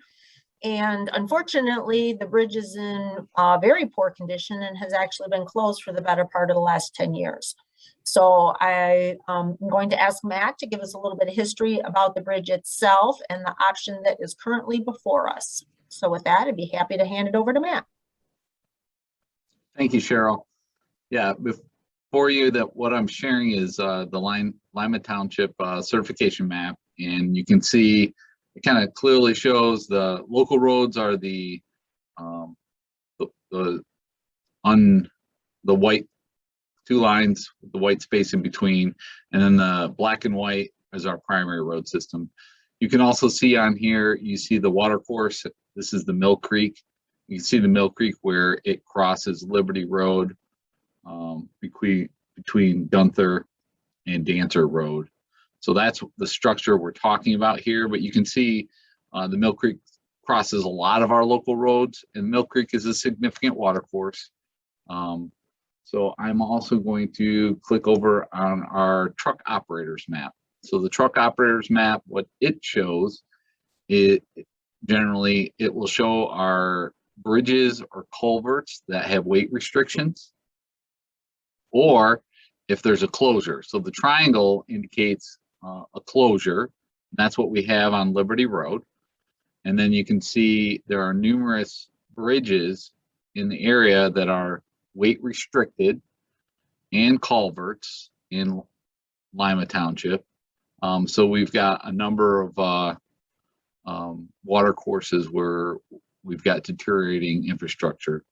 And unfortunately, the bridge is in very poor condition and has actually been closed for the better part of the last 10 years. So I am going to ask Matt to give us a little bit of history about the bridge itself and the option that is currently before us. So with that, I'd be happy to hand it over to Matt. Thank you, Cheryl. Yeah, before you, what I'm sharing is the Lima Township certification map, and you can see it kind of clearly shows the local roads are the white two lines with the white space in between, and then the black and white is our primary road system. You can also see on here, you see the water course. This is the Mill Creek. You can see the Mill Creek where it crosses Liberty Road between Gunther and Dancer Road. So that's the structure we're talking about here, but you can see the Mill Creek crosses a lot of our local roads, and Mill Creek is a significant water course. So I'm also going to click over on our truck operators map. So the truck operators map, what it shows, generally it will show our bridges or culverts that have weight restrictions, or if there's a closure. So the triangle indicates a closure. That's what we have on Liberty Road. And then you can see there are numerous bridges in the area that are weight restricted and culverts in Lima Township. So we've got a number of water courses where we've got deteriorating infrastructure.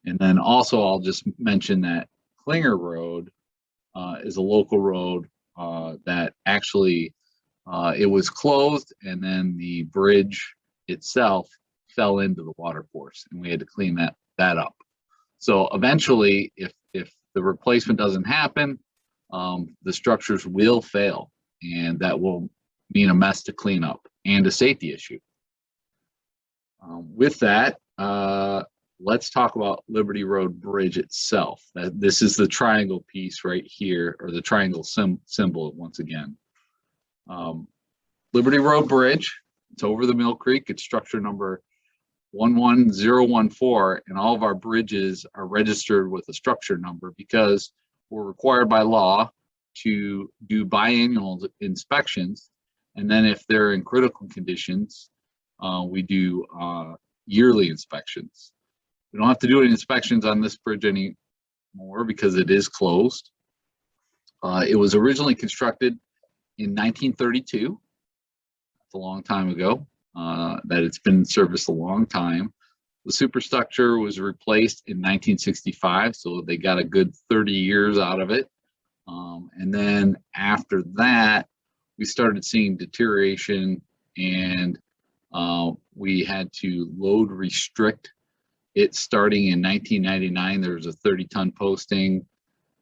And then also I'll just mention that Klinger Road is a local road that actually it was closed, and then the bridge itself fell into the water course, and we had to clean that up. So eventually, if the replacement doesn't happen, the structures will fail. and that will mean a mess to clean up and a safety issue. With that, let's talk about Liberty Road Bridge itself. This is the triangle piece right here, or the triangle symbol once again. Liberty Road Bridge, it's over the Mill Creek. It's structure number 11014, and all of our bridges are registered with a structure number because we're required by law to do biannual inspections. And then if they're in critical conditions, we do yearly inspections. We don't have to do any inspections on this bridge anymore because it is closed. It was originally constructed in 1932. That's a long time ago, that it's been in service a long time. The superstructure was replaced in 1965, so they got a good 30 years out of it. And then after that, we started seeing deterioration, and we had to load restrict it starting in 1999. There was a 30-ton posting,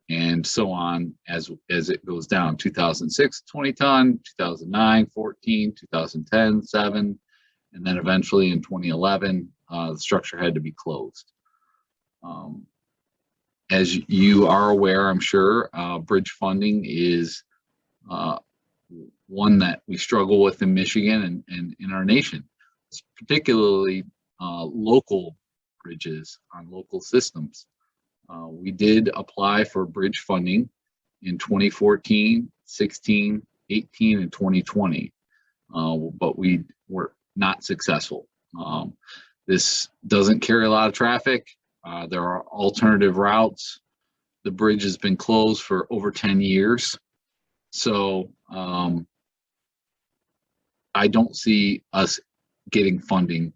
and so on as it goes down. 2006, 20-ton, 2009, 14, 2010, 7, and then eventually in 2011, the structure had to be closed. As you are aware, I'm sure, bridge funding is one that we struggle with in Michigan and in our nation, particularly local bridges on local systems. We did apply for bridge funding in 2014, 16, 18, and 2020, but we were not successful. This doesn't carry a lot of traffic. There are alternative routes. The bridge has been closed for over 10 years. So I don't see us getting funding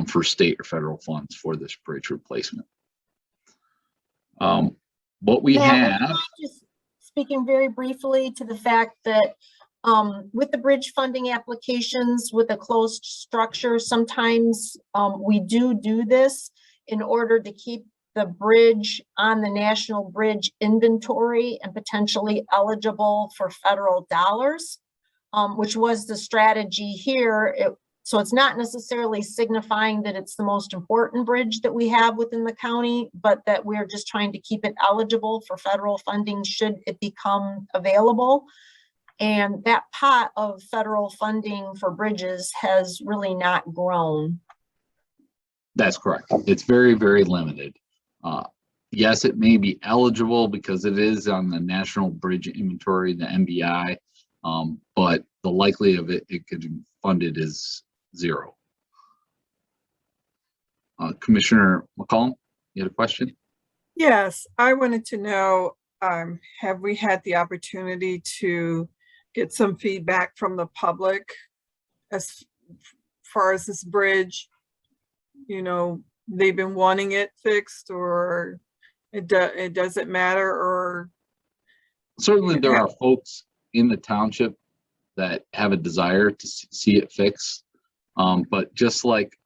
for state or federal funds for this bridge replacement. What we Matt, have, just speaking very briefly to the fact that with the bridge funding applications with a closed structure, sometimes we do this in order to keep the bridge on the national bridge inventory and potentially eligible for federal dollars, which was the strategy here. So it's not necessarily signifying that it's the most important bridge that we have within the county, but that we're just trying to keep it eligible for federal funding should it become available. And that pot of federal funding for bridges has really not grown. that's correct. It's very, very limited. Yes, it may be eligible because it is on the National Bridge Inventory, the NBI, but the likelihood of it getting funded is 0. Commissioner McCollum, you had a question? Yes, I wanted to know, have we had the opportunity to get some feedback from the public as far as this bridge? You know, they've been wanting it fixed, or it doesn't matter, or? Certainly there are folks in the township that have a desire to see it fixed. But just like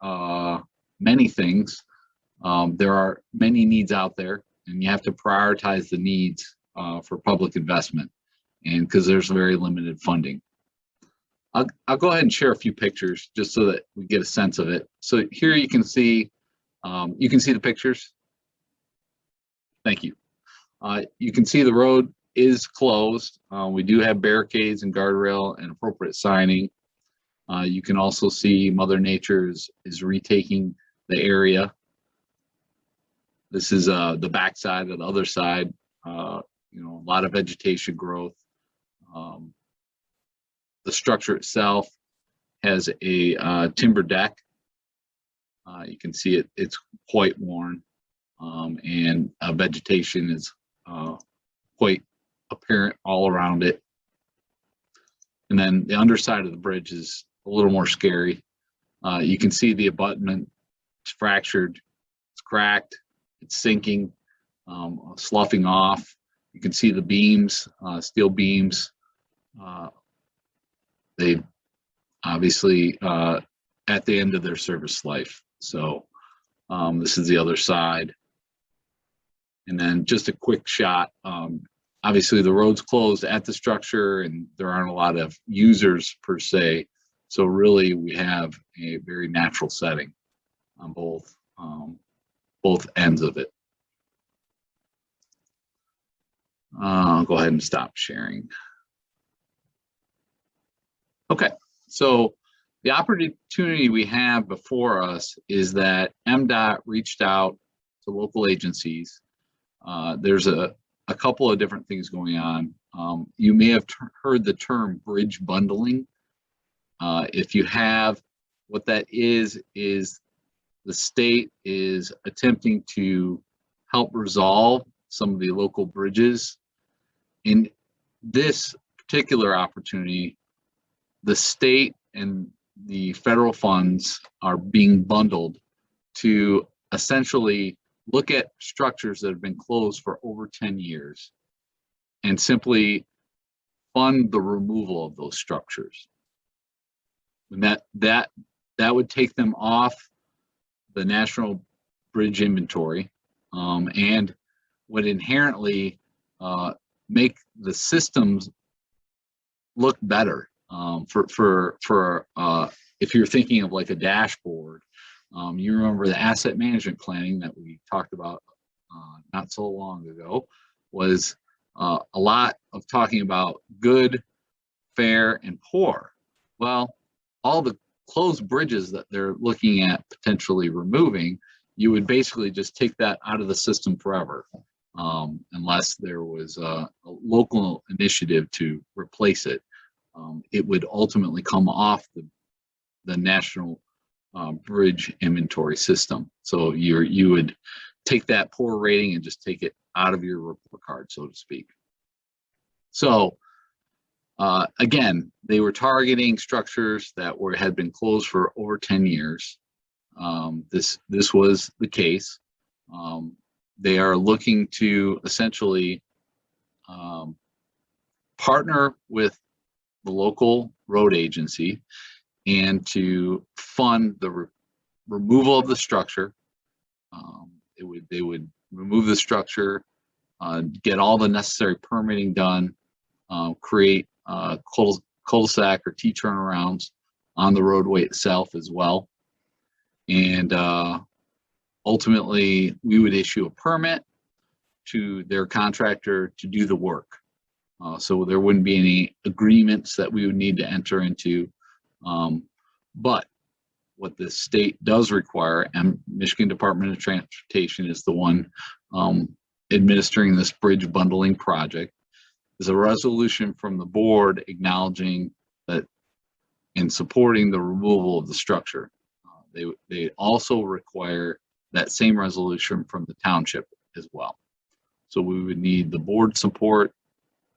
many things, there are many needs out there, and you have to prioritize the needs for public investment, and because there's very limited funding. I'll go ahead and share a few pictures just so that we get a sense of it. So here you can see the pictures. Thank you. You can see the road is closed. We do have barricades and guardrail and appropriate signing. You can also see Mother Nature is retaking the area. This is the back side of the other side. You know, a lot of vegetation growth. The structure itself has a timber deck. You can see it's quite worn, and vegetation is quite apparent all around it. And then the underside of the bridge is a little more scary. You can see the abutment, it's fractured, it's cracked, it's sinking, sloughing off. You can see the beams, steel beams. They obviously at the end of their service life. So this is the other side. And then just a quick shot. Obviously, the road's closed at the structure and there aren't a lot of users per se. So really, we have a very natural setting on both ends of it. I'll go ahead and stop sharing. Okay, so the opportunity we have before us is that MDOT reached out to local agencies. There's a couple of different things going on. You may have heard the term bridge bundling. If you have, what that is the state is attempting to help resolve some of the local bridges. In this particular opportunity, the state and the federal funds are being bundled to essentially look at structures that have been closed for over 10 years and simply fund the removal of those structures. And that would take them off the National Bridge Inventory and would inherently make the systems look better. If you're thinking of like a dashboard, you remember the asset management planning that we talked about not so long ago was a lot of talking about good, fair, and poor. Well, all the closed bridges that they're looking at potentially removing, you would basically just take that out of the system forever, unless there was a local initiative to replace it. It would ultimately come off the National Bridge Inventory system. So you would take that poor rating and just take it out of your report card, so to speak. So again, they were targeting structures that had been closed for over 10 years. This was the case. They are looking to essentially partner with the local road agency and to fund the removal of the structure. They would remove the structure, get all the necessary permitting done, create cul-de-sac or T-turnarounds on the roadway itself as well. And ultimately, we would issue a permit to their contractor to do the work. So there wouldn't be any agreements that we would need to enter into. But what the state does require, and Michigan Department of Transportation is the one administering this bridge bundling project, is a resolution from the board acknowledging that and supporting the removal of the structure. They also require that same resolution from the township as well. So we would need the board support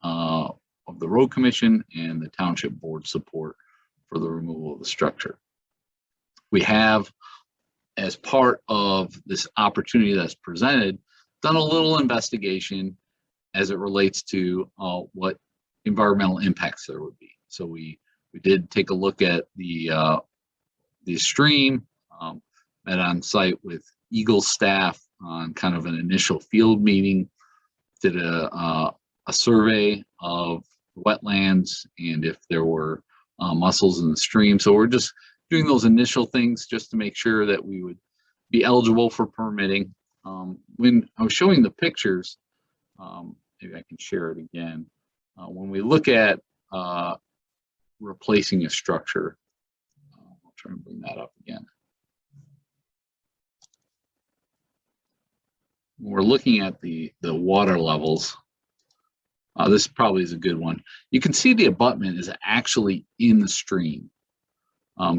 of the road commission and the township board support for the removal of the structure. We have, as part of this opportunity that's presented, done a little investigation as it relates to what environmental impacts there would be. So we did take a look at the stream, met on site with Eagle staff on kind of an initial field meeting, did a survey of wetlands and if there were mussels in the stream. So we're just doing those initial things just to make sure that we would be eligible for permitting. When I was showing the pictures, maybe I can share it again. When we look at replacing a structure, I'll try and bring that up again. When we're looking at the water levels, this probably is a good one. You can see the abutment is actually in the stream.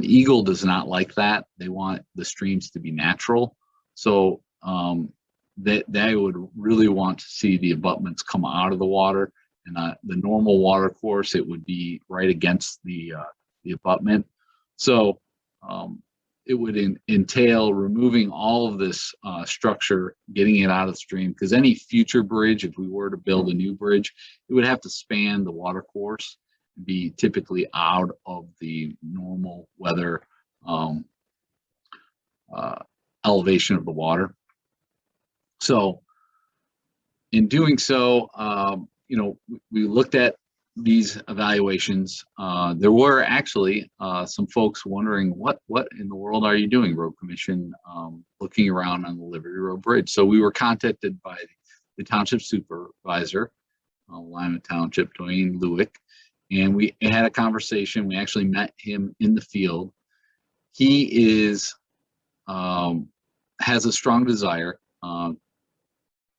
Eagle does not like that. They want the streams to be natural. So they would really want to see the abutments come out of the water, and the normal water course, it would be right against the abutment. So it would entail removing all of this structure, getting it out of the stream, because any future bridge, if we were to build a new bridge, it would have to span the water course, be typically out of the normal weather elevation of the water. So in doing so, we looked at these evaluations. There were actually some folks wondering, what in the world are you doing, Road Commission, looking around on the Liberty Road Bridge? So we were contacted by the township supervisor, Lima Township, Dwayne Lewick, and we had a conversation. We actually met him in the field. He has a strong desire to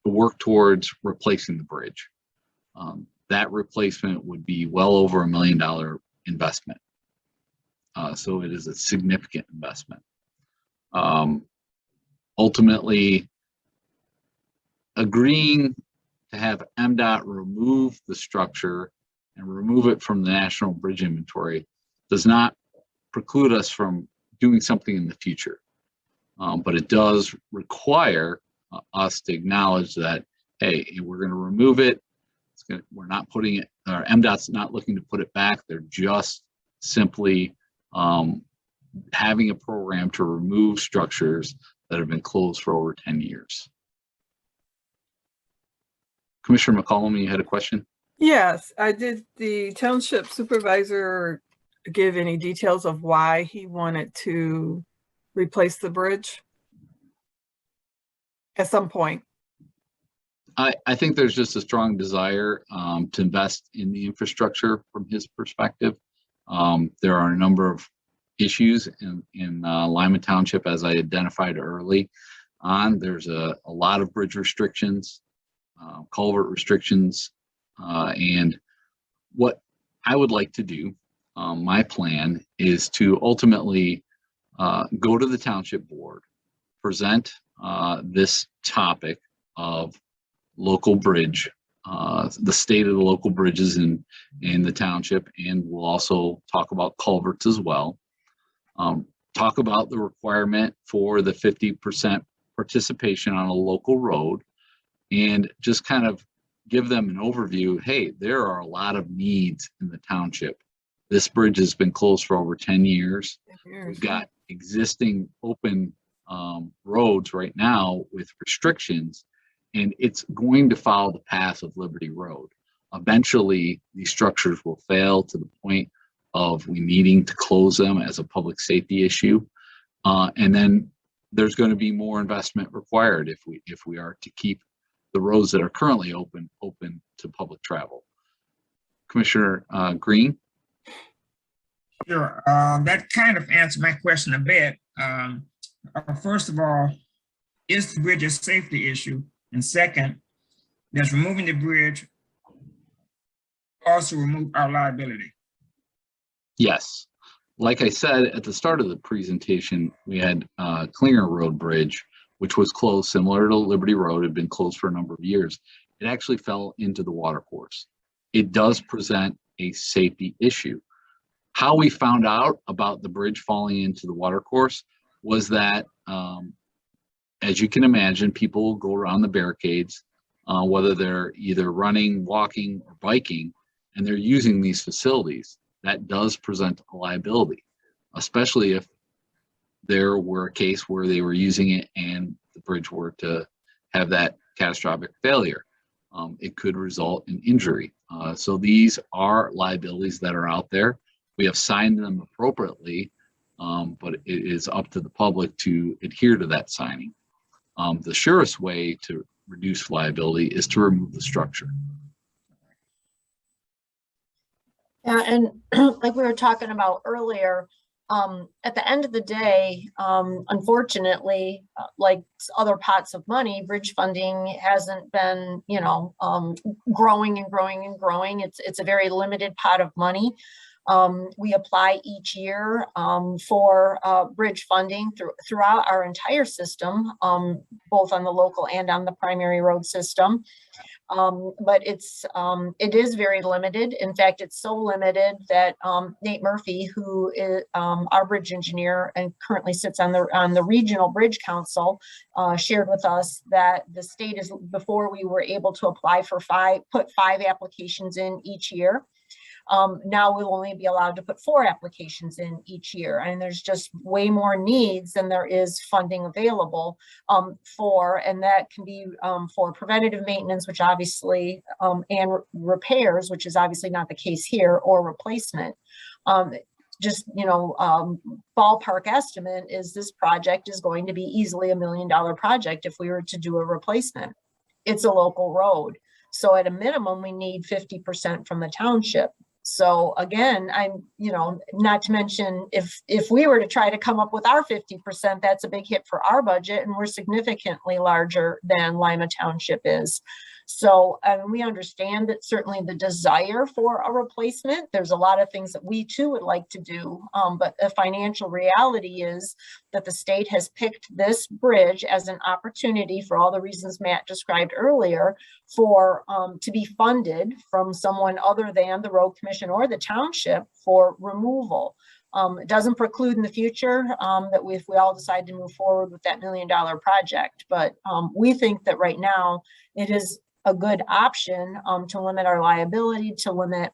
work towards replacing the bridge. That replacement would be well over $1 million investment. So it is a significant investment. Ultimately, agreeing to have MDOT remove the structure and remove it from the National Bridge Inventory does not preclude us from doing something in the future. But it does require us to acknowledge that, hey, we're going to remove it. We're not putting it, or MDOT's not looking to put it back. They're just simply having a program to remove structures that have been closed for over 10 years. Commissioner McCollum, you had a question? Yes, did the township supervisor give any details of why he wanted to replace the bridge at some point? I think there's just a strong desire to invest in the infrastructure from his perspective. There are a number of issues in Lima Township, as I identified early on. There's a lot of bridge restrictions, culvert restrictions, and what I would like to do, my plan is to ultimately go to the township board, present this topic of local bridge, the state of the local bridges in the township, and we'll also talk about culverts as well. Talk about the requirement for the 50% participation on a local road, and just kind of give them an overview. Hey, there are a lot of needs in the township. This bridge has been closed for over 10 years. We've got existing open roads right now with restrictions, and it's going to follow the path of Liberty Road. Eventually, these structures will fail to the point of we needing to close them as a public safety issue. And then there's going to be more investment required if we are to keep the roads that are currently open to public travel. Commissioner Green? Sure. That kind of answered my question a bit. First of all, is the bridge a safety issue? And second, does removing the bridge also remove our liability? Yes. Like I said at the start of the presentation, we had Klinger Road Bridge, which was closed, similar to Liberty Road, had been closed for a number of years. It actually fell into the watercourse. It does present a safety issue. How we found out about the bridge falling into the watercourse was that, as you can imagine, people will go around the barricades, whether they're either running, walking, or biking, and they're using these facilities. That does present a liability, especially if there were a case where they were using it and the bridge were to have that catastrophic failure. It could result in injury. So these are liabilities that are out there. We have signed them appropriately, but it is up to the public to adhere to that signing. The surest way to reduce liability is to remove the structure. Yeah, and like we were talking about earlier, at the end of the day, unfortunately, like other pots of money, bridge funding hasn't been, growing and growing and growing. It's a very limited pot of money. We apply each year for bridge funding throughout our entire system, both on the local and on the primary road system. But it is very limited. In fact, it's so limited that Nate Murphy, who is our bridge engineer and currently sits on the regional bridge council, shared with us that the state is, before we were able to apply for put five applications in each year. Now we'll only be allowed to put 4 applications in each year. And there's just way more needs than there is funding available and that can be for preventative maintenance, which obviously, and repairs, which is obviously not the case here, or replacement. Just, ballpark estimate is this project is going to be easily $1 million project if we were to do a replacement. It's a local road. So at a minimum, we need 50% from the township. So again, not to mention if we were to try to come up with our 50%, that's a big hit for our budget, and we're significantly larger than Lima Township is. So we understand that certainly the desire for a replacement, there's a lot of things that we too would like to do. But the financial reality is that the state has picked this bridge as an opportunity for all the reasons Matt described earlier for to be funded from someone other than the road commission or the township for removal. It doesn't preclude in the future that if we all decide to move forward with that $1 million project, but we think that right now it is a good option to limit our liability, to limit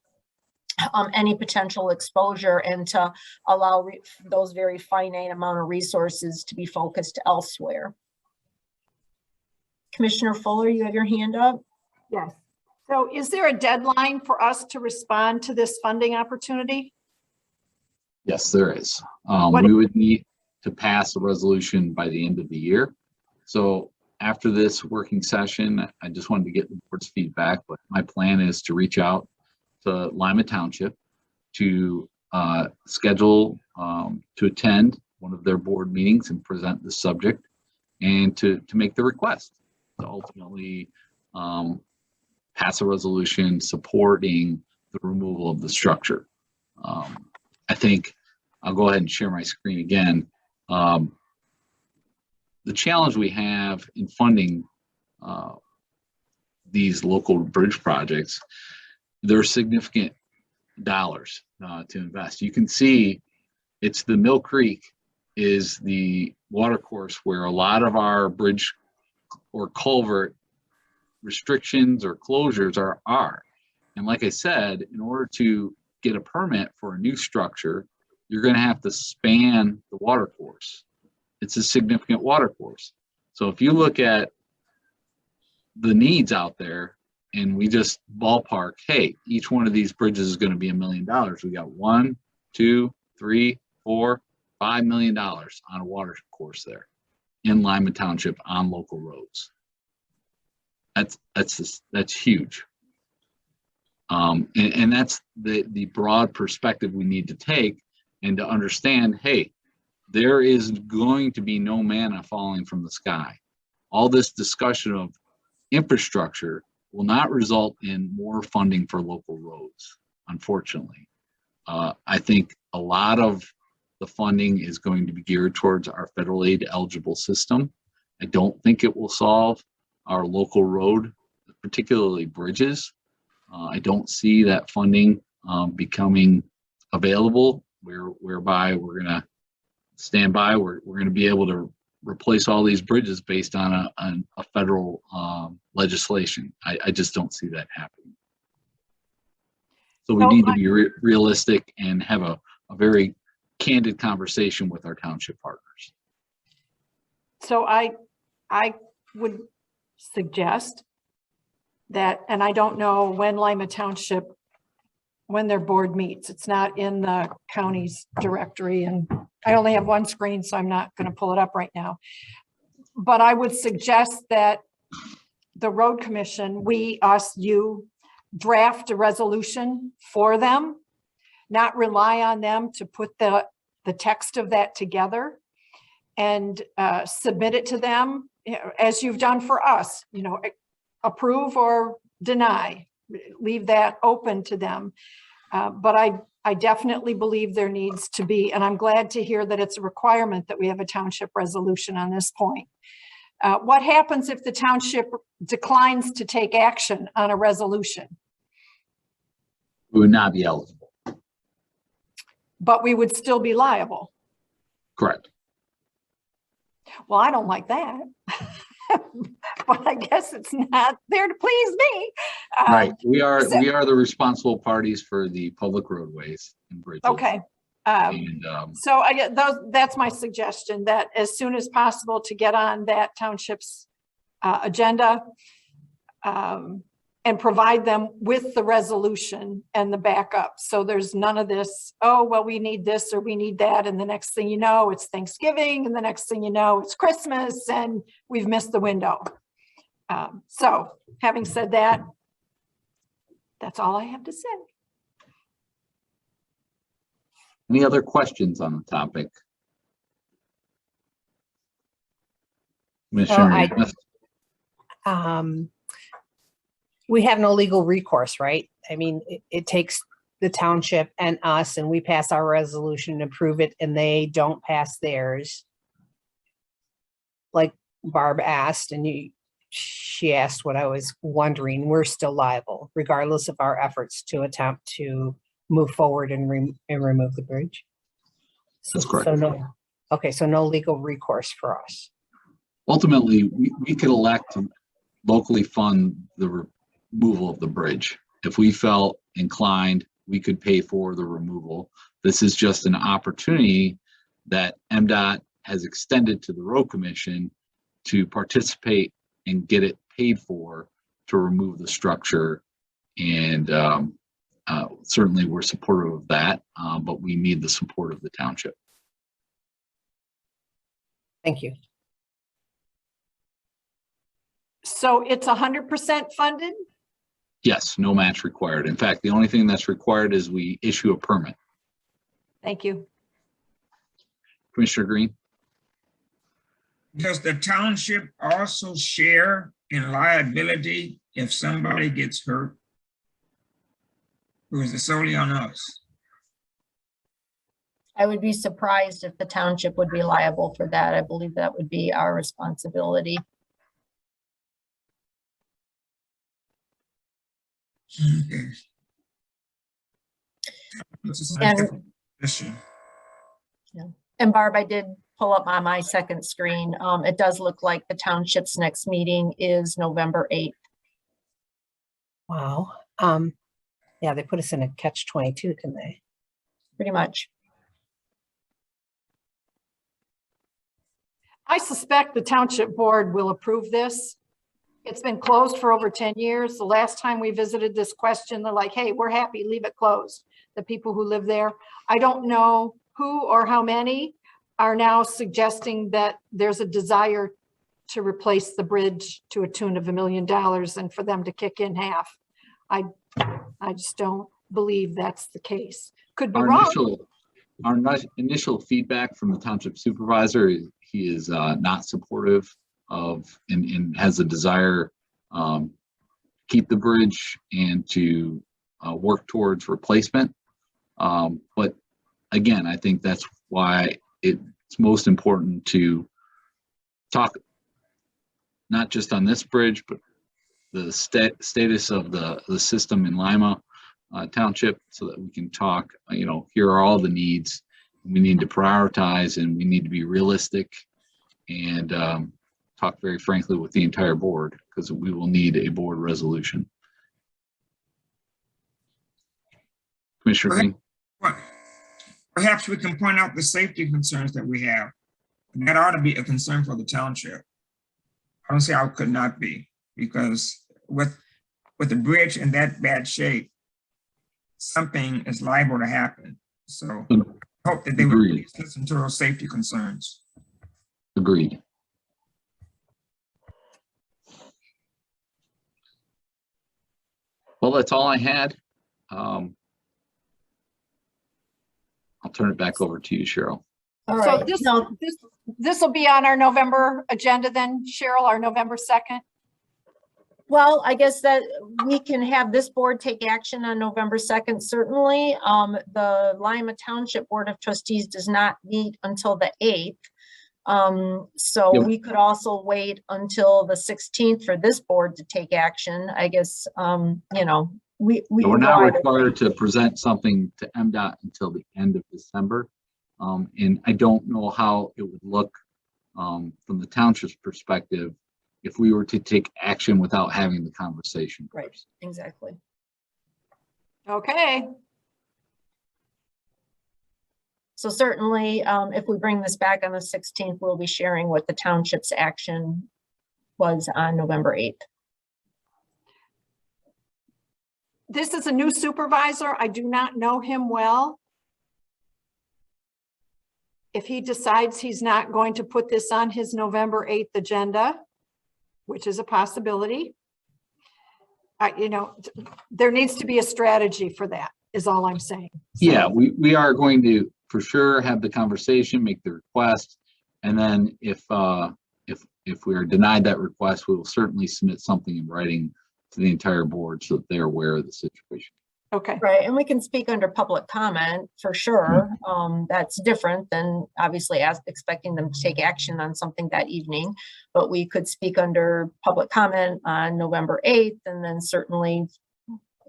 any potential exposure, and to allow those very finite amount of resources to be focused elsewhere. Commissioner Fuller, you have your hand up? Yes. So is there a deadline for us to respond to this funding opportunity? Yes, there is. What- We would need to pass a resolution by the end of the year. So after this working session, I just wanted to get the board's feedback, but my plan is to reach out to Lima Township to schedule to attend one of their board meetings and present the subject, and to make the request to ultimately pass a resolution supporting the removal of the structure. I think I'll go ahead and share my screen again. The challenge we have in funding these local bridge projects, there are significant dollars to invest. You can see it's the Mill Creek is the watercourse where a lot of our bridge or culvert restrictions or closures are. And like I said, in order to get a permit for a new structure, you're going to have to span the watercourse. It's a significant watercourse. So if you look at the needs out there and we just ballpark, hey, each one of these bridges is going to be $1 million. We got $1, 2, 3, 4, $5 million on a watercourse there in Lima Township on local roads. That's huge. And that's the broad perspective we need to take, and to understand, hey, there is going to be no manna falling from the sky. All this discussion of infrastructure will not result in more funding for local roads, unfortunately. I think a lot of the funding is going to be geared towards our federal aid eligible system. I don't think it will solve our local road, particularly bridges. I don't see that funding becoming available whereby we're going to stand by. We're going to be able to replace all these bridges based on a federal legislation. I just don't see that happening. So we need to be realistic and have a very candid conversation with our township partners. So I would suggest that, and I don't know when Lima Township, when their board meets, it's not in the county's directory, and I only have one screen, so I'm not going to pull it up right now. But I would suggest that the road commission, you draft a resolution for them, not rely on them to put the text of that together, and submit it to them as you've done for us, approve or deny, leave that open to them. But I definitely believe there needs to be, and I'm glad to hear that it's a requirement that we have a township resolution on this point. What happens if the township declines to take action on a resolution? We would not be eligible. But we would still be liable. Correct. Well, I don't like that. but I guess it's not there to please me. Right, we are so- the responsible parties for the public roadways and bridges. Okay. And, So I get that's my suggestion, that as soon as possible to get on that township's agenda and provide them with the resolution and the backup. So there's none of this, oh, well, we need this or we need that. And the next thing you know, it's Thanksgiving. And the next thing you know, it's Christmas and we've missed the window. So having said that, that's all I have to say. any other questions on the topic? Commissioner Smith? We have no legal recourse, right? I mean, it takes the township and us, and we pass our resolution to approve it, and they don't pass theirs. Like Barb asked, and she asked what I was wondering, we're still liable, regardless of our efforts to attempt to move forward and remove the bridge. That's correct. So no, okay, so no legal recourse for us. Ultimately, we could elect to locally fund the removal of the bridge. If we felt inclined, we could pay for the removal. This is just an opportunity that MDOT has extended to the road commission to participate and get it paid for to remove the structure. And certainly we're supportive of that, but we need the support of the township. Thank you. So it's 100% funded? Yes, no match required. In fact, the only thing that's required is we issue a permit. Thank you. Commissioner Green? Does the township also share in liability if somebody gets hurt? Or is it solely on us? I would be surprised if the township would be liable for that. I believe that would be our responsibility. Okay. And Barb, I did pull up on my second screen. It does look like the township's next meeting is November 8th. Wow. Yeah, they put us in a catch-22, didn't they? Pretty much. I suspect the township board will approve this. It's been closed for over 10 years. The last time we visited this question, they're like, hey, we're happy, leave it closed. The people who live there. I don't know who or how many are now suggesting that there's a desire to replace the bridge to a tune of $1 million and for them to kick in half. I just don't believe that's the case. Could be wrong. Our initial feedback from the township supervisor is he is not supportive of and has a desire keep the bridge and to work towards replacement. But again, I think that's why it's most important to talk not just on this bridge, but the status of the system in Lima Township, so that we can talk, here are all the needs. We need to prioritize and we need to be realistic and talk very frankly with the entire board, because we will need a board resolution. Commissioner Green? Perhaps we can point out the safety concerns that we have. And that ought to be a concern for the township. I don't see how it could not be, because with the bridge in that bad shape, something is liable to happen. So I hope that they would Agreed. listen to those safety concerns. Agreed. Well, that's all I had. I'll turn it back over to you, Cheryl. All So right. this will be on our November agenda then, Cheryl, our November 2nd? Well, I guess that we can have this board take action on November 2nd, certainly. The Lima Township Board of Trustees does not meet until the 8th. So Yep. we could also wait until the 16th for this board to take action. I guess, we're We're not required to present something to MDOT until the end of December. And I don't know how it would look from the township's perspective if we were to take action without having the conversation. Right, first. exactly. Okay, So certainly, if we bring this back on the 16th, we'll be sharing what the township's action was on November 8th. this is a new supervisor. I do not know him well. If he decides he's not going to put this on his November 8th agenda, which is a possibility, there needs to be a strategy for that, is all I'm saying. So- Yeah, we are going to for sure have the conversation, make the request, and then if we are denied that request, we will certainly submit something in writing to the entire board so that they're aware of the situation. Okay, Right, and we can speak under public comment for sure. That's different than obviously expecting them to take action on something that evening. But we could speak under public comment on November 8th and then certainly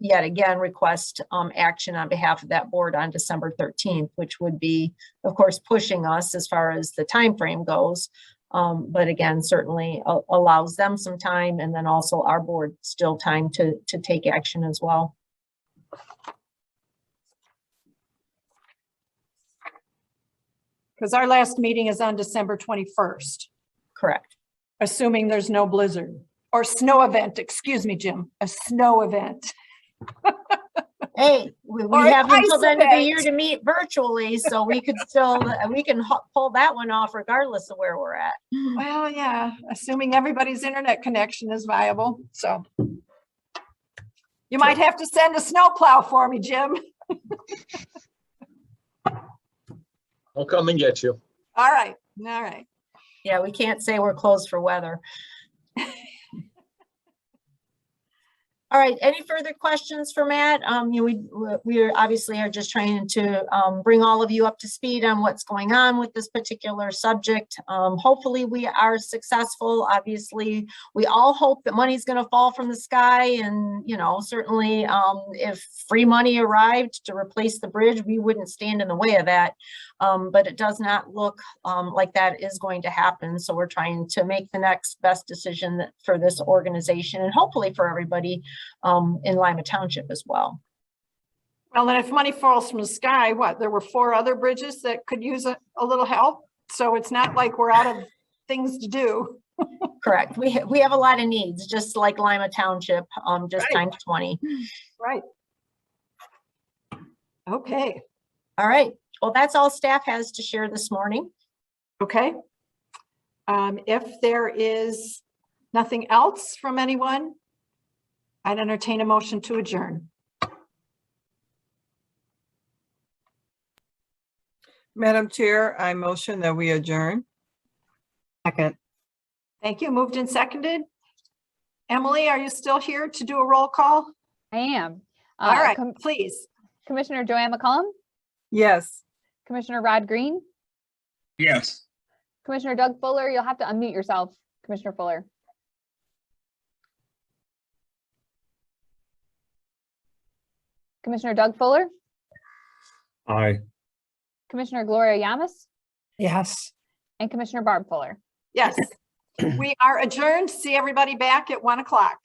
yet again request action on behalf of that board on December 13th, which would be, of course, pushing us as far as the time frame goes. But again, certainly allows them some time and then also our board still time to take action as well. because our last meeting is on December 21st, Correct. assuming there's no blizzard or snow event, excuse me, Jim, a snow event. Hey, we Or have an until ice the end of the year event. to meet virtually, so we could still, we can pull that one off regardless of where we're at. Well, yeah, assuming everybody's internet connection is viable, so. You might have to send a snowplow for me, Jim. I'll come and get you. All right, all right. Yeah, we can't say we're closed for weather. All right, any further questions for Matt? We obviously are just trying to bring all of you up to speed on what's going on with this particular subject. Hopefully we are successful. Obviously, we all hope that money's gonna fall from the sky and, certainly if free money arrived to replace the bridge, we wouldn't stand in the way of that. But it does not look like that is going to happen. So we're trying to make the next best decision for this organization and hopefully for everybody in Lima Township as well. Well, and if money falls from the sky, there were 4 other bridges that could use a little help. So it's not like we're out of things to do. Correct. We have a lot of needs, just like Lima Township, just Right. times 20. Right. Okay, All right. Well, that's all staff has to share this morning. okay. If there is nothing else from anyone, I'd entertain a motion to adjourn. Madam Chair, I motion that we adjourn. Second. Thank you. Moved and seconded. Emily, are you still here to do a roll call? I am. All right, Com- please. Commissioner Joanne McCollum, Yes. Commissioner Rod Green, Yes. Commissioner Doug Fuller, you'll have to unmute yourself, Commissioner Fuller. Commissioner Doug Fuller, Aye. Commissioner Gloria Yamas, Yes. and Commissioner Barb Fuller. Yes, we are adjourned. See everybody back at 1 o'clock.